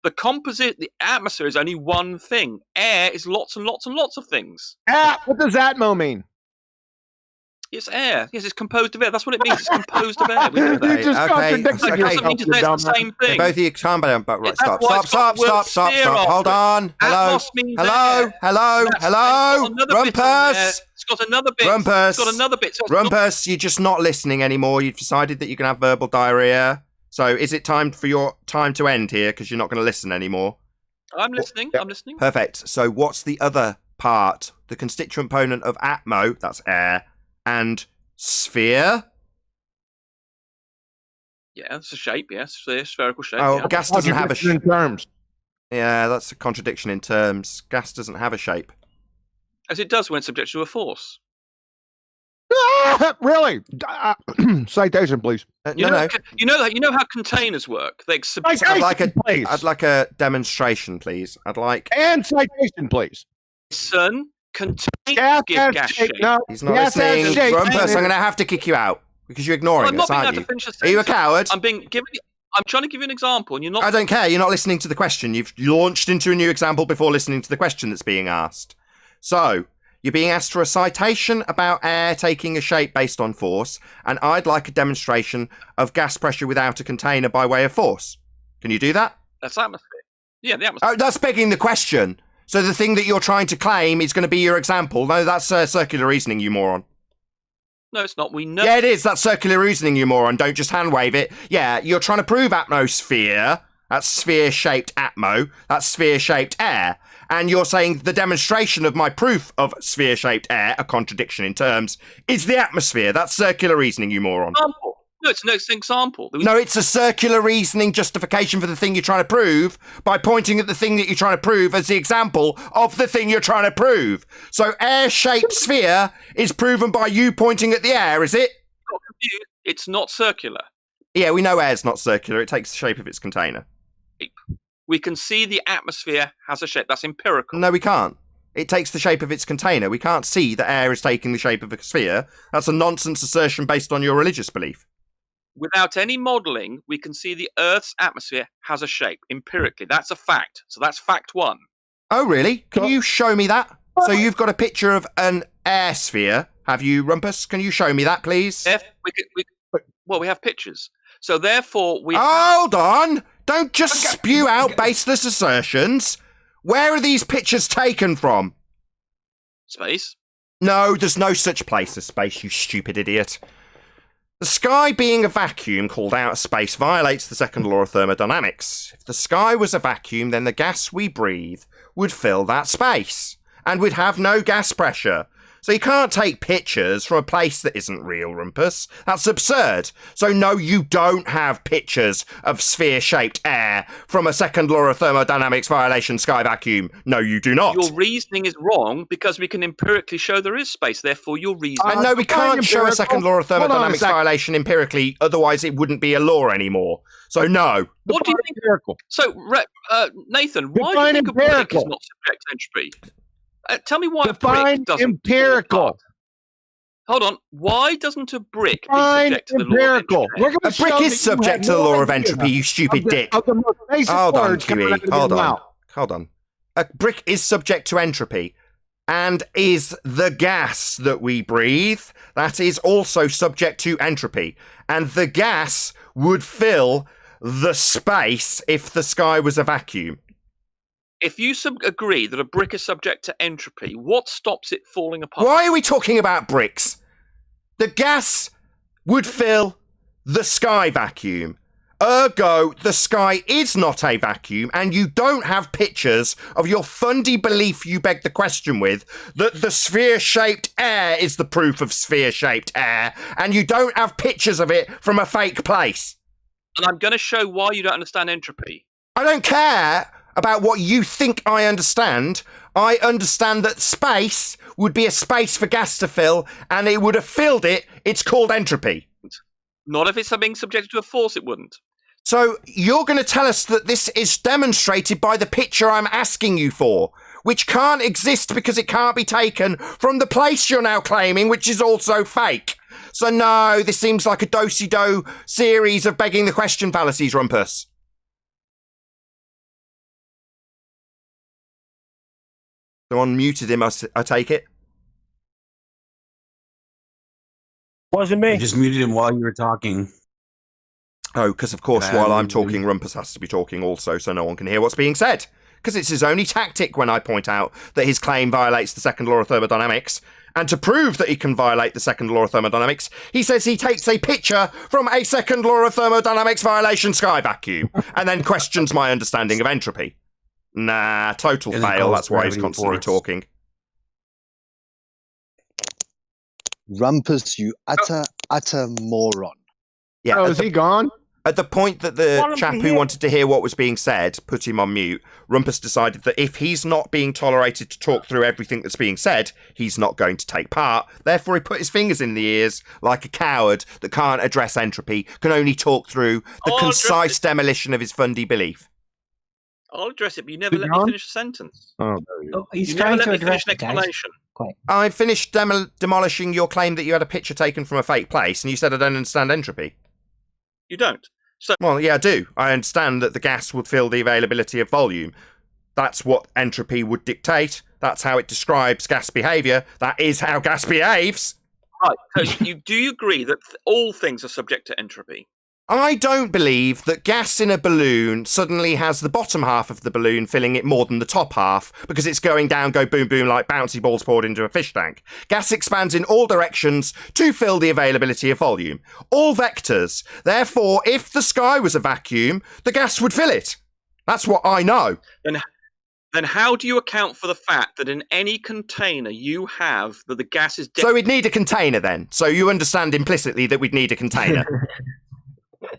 The atmosphere is only one thing. Air is lots and lots and lots of things. What does Atmo mean? It's air. Yes, it's composed of air. That's what it means. It's composed of air. We know You that. just contradicted That doesn't mean to say it's the same thing. Both of you calm down, but right, That's stop. why it's got the word sphere Hold after it. on. Hello. Atmos means Hello. air. Hello. That's- Hello. it's got another bit in there. Rumpus. It's got another bit. Rumpus. It's got another bit. So it's got- Rumpus, you're just not listening anymore. You've decided that you can have verbal diarrhea. So is it time for your time to end here because you're not going to listen anymore? I'm listening. I'm listening. Perfect. So what's the other part? The constituent component of atmo, that's air, and sphere? Yeah, it's a shape. Yes, spherical shape. Oh, yeah. gas doesn't have a in terms. Yeah, that's a contradiction in terms. Gas doesn't have a shape. As it does when it's subject to a force. Really? Citation, please. You know how containers work. They I'd like a demonstration, please. And citation, please. Listen, containers Gas give has gas shape. shape. No, He's not gas has listening. shape. Rumpus, I'm going to have to kick you out because you're ignoring I'm not us, being aren't able you? to finish the Are you a sentence. coward? I'm being given. I'm trying to give you an example, and you're not. I don't care. You're not listening to the question. You've launched into a new example before listening to the question that's being asked. So, you're being asked for a citation about air taking a shape based on force, and I'd like a demonstration of gas pressure without a container by way of force. Can you do that? That's atmosphere. Yeah, the atmosphere. Oh, that's begging the question. So the thing that you're trying to claim is going to be your example. No, that's circular reasoning, you moron. No, it's not. We know. Yeah, it is. That's circular reasoning, you moron. Don't just hand wave it. Yeah, you're trying to prove atmosphere. That's sphere-shaped atmo. That's sphere-shaped air. And you're saying the demonstration of my proof of sphere-shaped air, a contradiction in terms, is the atmosphere. That's circular reasoning, you moron. Example. No, it's an example. No, it's a circular reasoning justification for the thing you're trying to prove by pointing at the thing that you're trying to prove as the example of the thing you're trying to prove. So air-shaped sphere is proven by you pointing at the air, is it? It's not circular. Yeah, we know air's not circular. It takes the shape of its container. We can see the atmosphere has a shape. That's empirical. No, we can't. It takes the shape of its container. We can't see that air is taking the shape of a sphere. That's a nonsense assertion based on your religious belief. Without any modelling, we can see the Earth's atmosphere has a shape empirically. That's a fact. So that's fact one. Oh, really? Can you show me that? So you've got a picture of an air sphere. Have you, Rumpus? Can you show me that, please? Well, we have pictures. So therefore, we... Hold on! Don't just spew out baseless assertions. Where are these pictures taken from? Space. No, there's no such place as space, you stupid idiot. The sky being a vacuum called outer space violates the second law of thermodynamics. If the sky was a vacuum, then the gas we breathe would fill that space, and we'd have no gas pressure. So you can't take pictures from a place that isn't real, Rumpus. That's absurd. So no, you don't have pictures of sphere-shaped air from a second law of thermodynamics violation sky vacuum. No, you do not. Your reasoning is wrong because we can empirically show there is space. Therefore, your reasoning... No, we can't show a second law of thermodynamics violation empirically. Otherwise, it wouldn't be a law anymore. So no. What do you think? Empirical. So, Nathan, why do you think a brick is not subject to entropy? Tell me why Define a brick doesn't. empirical. Hold on. Why doesn't a brick be subject to the law of entropy? A brick is subject to the law of entropy, you stupid dick. Hold on, QE. Hold on. A brick is subject to entropy. And is the gas that we breathe, that is also subject to entropy. And the gas would fill the space if the sky was a vacuum. If you agree that a brick is subject to entropy, what stops it falling apart? Why are we talking about bricks? The gas would fill the sky vacuum. Ergo, the sky is not a vacuum, and you don't have pictures of your fundy belief you beg the question with, that the sphere-shaped air is the proof of sphere-shaped air, and you don't have pictures of it from a fake place. And I'm going to show why you don't understand entropy. I don't care about what you think I understand. I understand that space would be a space for gas to fill, and it would have filled it. It's called entropy. Not if it's being subjected to a force, it wouldn't. So you're going to tell us that this is demonstrated by the picture I'm asking you for, which can't exist because it can't be taken from the place you're now claiming, which is also fake. So no, this seems like a do-si-do series of begging the question fallacies, Rumpus. Someone muted him, I take it. Wasn't me. I just muted him while you were talking. Oh, because of course, while I'm talking, Rumpus has to be talking also, so no one can hear what's being said. Because it's his only tactic when I point out that his claim violates the second law of thermodynamics. And to prove that he can violate the second law of thermodynamics, he says he takes a picture from a second law of thermodynamics violation sky vacuum, and then questions my understanding of entropy. Nah, total fail. That's why he's constantly talking. Rumpus, you utter moron. Yeah, is he gone? At the point that the chap who wanted to hear what was being said put him on mute, Rumpus decided that if he's not being tolerated to talk through everything that's being said, he's not going to take part. Therefore, he put his fingers in the ears like a coward that can't address entropy, can only talk through the concise demolition of his fundy belief. I'll address it, but you never let me finish a sentence. Oh, there you go. He's You trying never to let me finish address an it, guys. explanation. Quite. I finished demolishing your claim that you had a picture taken from a fake place, and you said I don't understand entropy. You don't. Well, yeah, I do. I understand that the gas would fill the availability of volume. That's what entropy would dictate. That's how it describes gas behavior. That is how gas behaves. Right. So do you agree that all things are subject to entropy? I don't believe that gas in a balloon suddenly has the bottom half of the balloon filling it more than the top half because it's going down, go boom, boom, like bouncy balls poured into a fish tank. Gas expands in all directions to fill the availability of volume. All vectors. Therefore, if the sky was a vacuum, the gas would fill it. That's what I know. Then how do you account for the fact that in any container you have that the gas is... So we'd need a container then. So you understand implicitly that we'd need a container.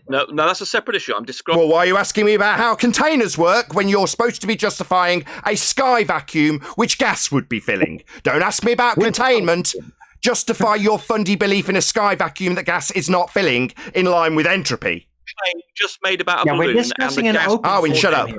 No, that's a separate issue. I'm describing... Well, why are you asking me about how containers work when you're supposed to be justifying a sky vacuum which gas would be filling? Don't ask me about containment. Justify your fundy belief in a sky vacuum that gas is not filling in line with entropy. Claim just made about a Yeah, we're balloon discussing and the an gas... open Arwin, shut up.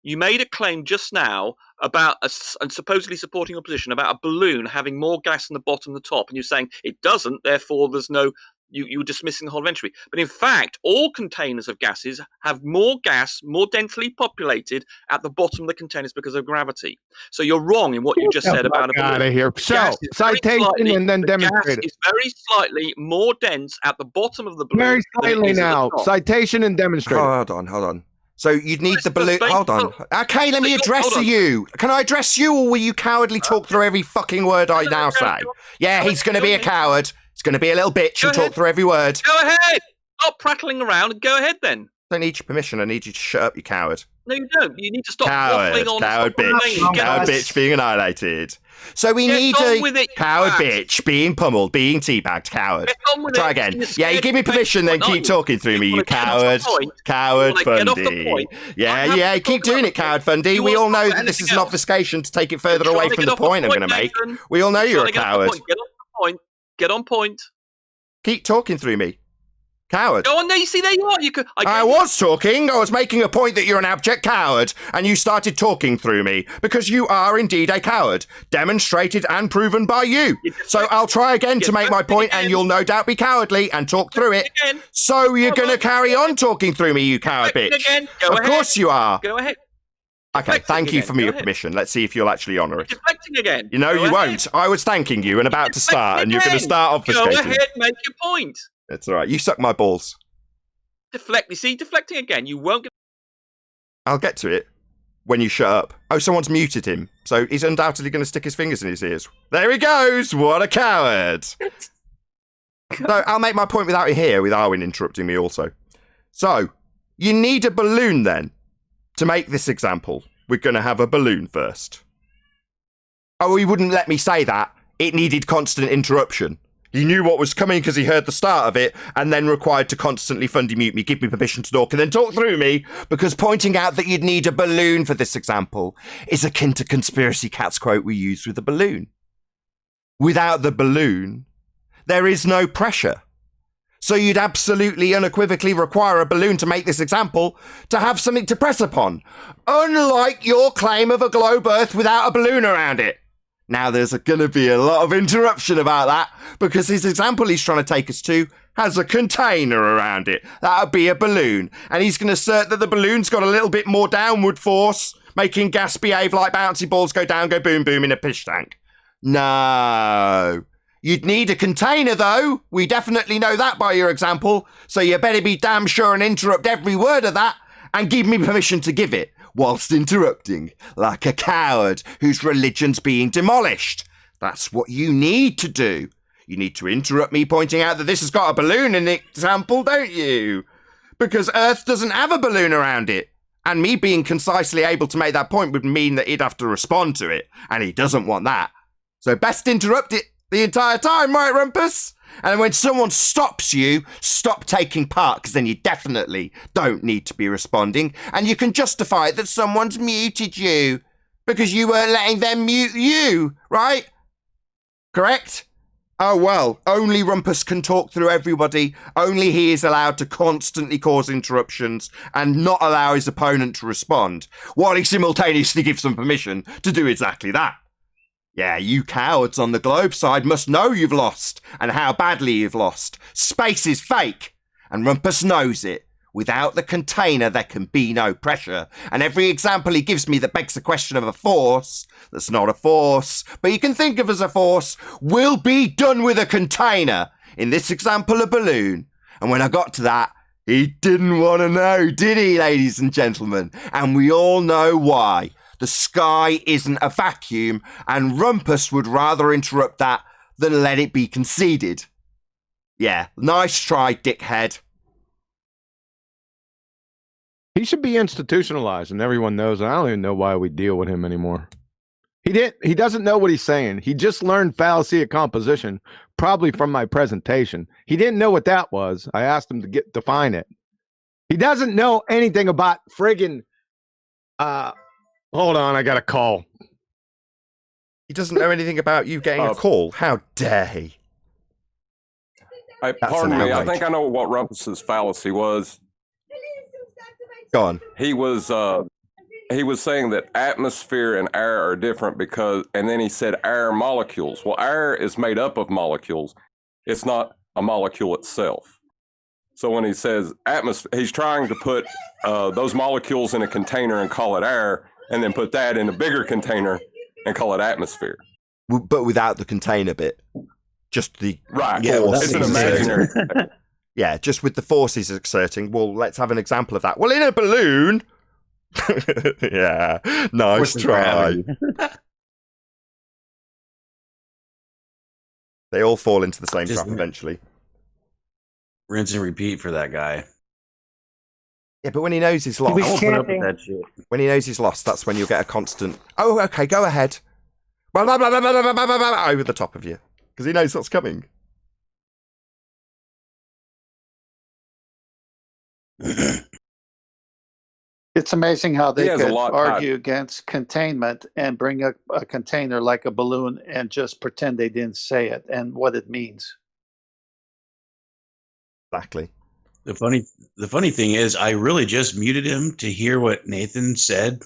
You made a claim just now about and supposedly supporting your position about a balloon having more gas in the bottom than the top, and you're saying it doesn't, therefore there's no... You're dismissing the whole of entropy. But in fact, all containers of gases have more gas, more densely populated at the bottom of the containers because of gravity. So you're wrong in what you just said about a balloon. Out of here. So, Gas is very citation slightly- and then the demonstrate gas it. is very slightly more dense at the bottom of the balloon. Very than it slightly is at the now. top. Citation and demonstrate it. Hold on. So you'd need the balloon... just Hold on. Okay, let me address you. Can I address you, or will you cowardly talk through every fucking word I now say? Yeah, he's going to be a coward. He's going to be a little bitch and talk through every word. Go ahead. Stop prattling around and go ahead then. I don't need your permission. I need you to shut up, you coward. No, you don't. You need to stop Coward, waffling on. coward stop bitch, complaining. Get coward on. bitch being annihilated. So we Get need on with a it, you coward twat. bitch being pummeled, being teabagged, coward. Get on with Try it. again. You're Yeah, you scared give me to make permission, the then point, keep aren't you? talking through me, you wanna get off the coward. point. Coward You wanna get off the Fundy. point. Yeah, keep doing it, coward Fundy. You We all wanna know talk that this anything is an else? obfuscation to take it further You're away trying to from get the off the point I'm point, going to make. Nathan. We all know you're a Trying to get off the coward. point. Get off the point. Get on point. Keep talking through me. Coward. Go on, there. You see, there you are. You could. I was talking. I was making a point that you're an abject coward, and you started talking through me because you are indeed a coward, demonstrated and proven by you. So I'll try again to make my point, and you'll no doubt be cowardly and talk through it. So you're going to carry on talking through me, you coward bitch. Again. Go Of ahead. course you are. Go ahead. Okay, thank you for Go your ahead. permission. Let's see if you'll actually honour it. Deflecting again. You know Go you ahead. won't. I was thanking you and about to start, and you're going to Again. start Go obfuscating. ahead. Make your point. It's all right. You suck my balls. Deflect. You see, deflecting again. You won't get. I'll get to it when you shut up. Oh, someone's muted him. So he's undoubtedly going to stick his fingers in his ears. There he goes. What a coward. So I'll make my point without you here, with Arwin interrupting me also. So, you need a balloon then. To make this example, we're going to have a balloon first. Oh, he wouldn't let me say that. It needed constant interruption. He knew what was coming because he heard the start of it and then required to constantly fundy mute me, give me permission to talk, and then talk through me because pointing out that you'd need a balloon for this example is akin to Conspiracy Cat's quote we used with the balloon. Without the balloon, there is no pressure. So you'd absolutely unequivocally require a balloon to make this example to have something to press upon, unlike your claim of a globe Earth without a balloon around it. Now, there's going to be a lot of interruption about that because his example he's trying to take us to has a container around it. That would be a balloon. And he's going to assert that the balloon's got a little bit more downward force, making gas behave like bouncy balls go down, go boom, boom in a fish tank. No. You'd need a container, though. We definitely know that by your example. So you better be damn sure and interrupt every word of that and give me permission to give it. Whilst interrupting, like a coward whose religion's being demolished. That's what you need to do. You need to interrupt me pointing out that this has got a balloon in the example, don't you? Because Earth doesn't have a balloon around it. And me being concisely able to make that point would mean that he'd have to respond to it. And he doesn't want that. So best interrupt it the entire time, right, Rumpus? And when someone stops you, stop taking part, because then you definitely don't need to be responding. And you can justify it that someone's muted you because you weren't letting them mute you, right? Correct? Oh, well, only Rumpus can talk through everybody. Only he is allowed to constantly cause interruptions and not allow his opponent to respond, while he simultaneously gives them permission to do exactly that. Yeah, you cowards on the globe side must know you've lost and how badly you've lost. Space is fake. And Rumpus knows it. Without the container, there can be no pressure. And every example he gives me that begs the question of a force that's not a force, but you can think of as a force, will be done with a container. In this example, a balloon. And when I got to that, he didn't want to know, did he, ladies and gentlemen? And we all know why. The sky isn't a vacuum, and Rumpus would rather interrupt that than let it be conceded. Yeah, nice try, dickhead. He should be institutionalized, and everyone knows. And I don't even know why we deal with him anymore. He doesn't know what he's saying. He just learned fallacy of composition, probably from my presentation. He didn't know what that was. I asked him to define it. He doesn't know anything about friggin' hold on, I got a call. He doesn't know anything about you getting a call. How dare he? Pardon me, I think I know what Rumpus's fallacy was. Go on. He was saying that atmosphere and air are different and then he said air molecules. Well, air is made up of molecules. It's not a molecule itself. So when he says atmosphere, he's trying to put those molecules in a container and call it air, and then put that in a bigger container and call it atmosphere. But without the container bit. Just the right. Force. It's an imaginary. Yeah, just with the forces exerting. Well, let's have an example of that. Well, in a balloon. Yeah, nice try. They all fall into the same trap eventually. Rinse and repeat for that guy. Yeah, but when he knows he's lost, when he knows he's lost, that's when you'll get a constant. Oh, okay, go ahead. Over the top of you, because he knows what's coming. It's amazing how they could argue I- against containment and bring a container like a balloon and just pretend they didn't say it and what it means. Exactly. The funny thing is, I really just muted him to hear what Nathan said.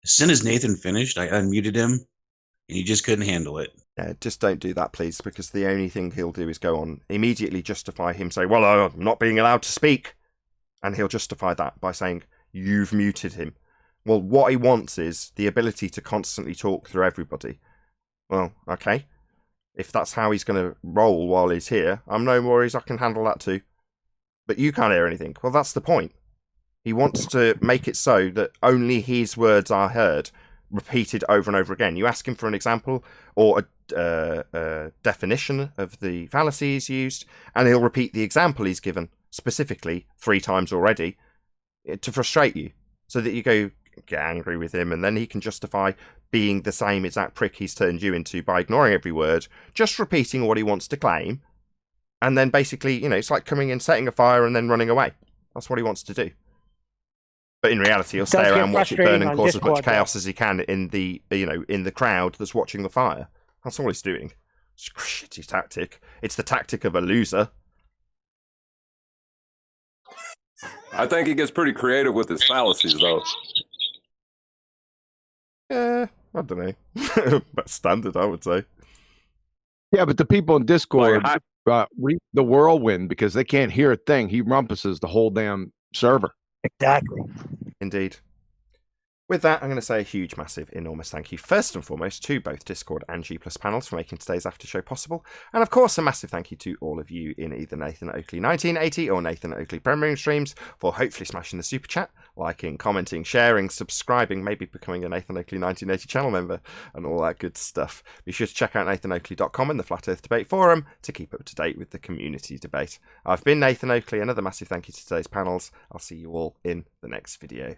As soon as Nathan finished, I unmuted him, and he just couldn't handle it. Yeah, just don't do that, please, because the only thing he'll do is go on, immediately justify him, say, well, I'm not being allowed to speak. And he'll justify that by saying, you've muted him. Well, what he wants is the ability to constantly talk through everybody. Well, okay. If that's how he's going to roll while he's here, I'm no worries, I can handle that too. But you can't hear anything. Well, that's the point. He wants to make it so that only his words are heard, repeated over and over again. You ask him for an example or a definition of the fallacy he's used, and he'll repeat the example he's given specifically 3 times already to frustrate you, so that you go get angry with him, and then he can justify being the same exact prick he's turned you into by ignoring every word, just repeating what he wants to claim, and then basically, it's like coming in, setting a fire, and then running away. That's what he wants to do. But in reality, he'll stay around, watch it burn, and cause as much chaos as he can in the in the crowd that's watching the fire. That's all he's doing. It's a shitty tactic. It's the tactic of a loser. I think he gets pretty creative with his fallacies, though. I don't know. That's standard, I would say. Yeah, but the people in Discord reap the whirlwind because they can't hear a thing. He rumpuses the whole damn server. Exactly. Indeed. With that, I'm going to say a huge, massive, enormous thank you, first and foremost, to both Discord and G+ panels for making today's after show possible. And of course, a massive thank you to all of you in either Nathan Oakley 1980 or Nathan Oakley Premiering streams for hopefully smashing the super chat, liking, commenting, sharing, subscribing, maybe becoming a Nathan Oakley 1980 channel member, and all that good stuff. Be sure to check out nathanoakley.com and the Flat Earth Debate Forum to keep up to date with the community debate. I've been Nathan Oakley. Another massive thank you to today's panels. I'll see you all in the next video.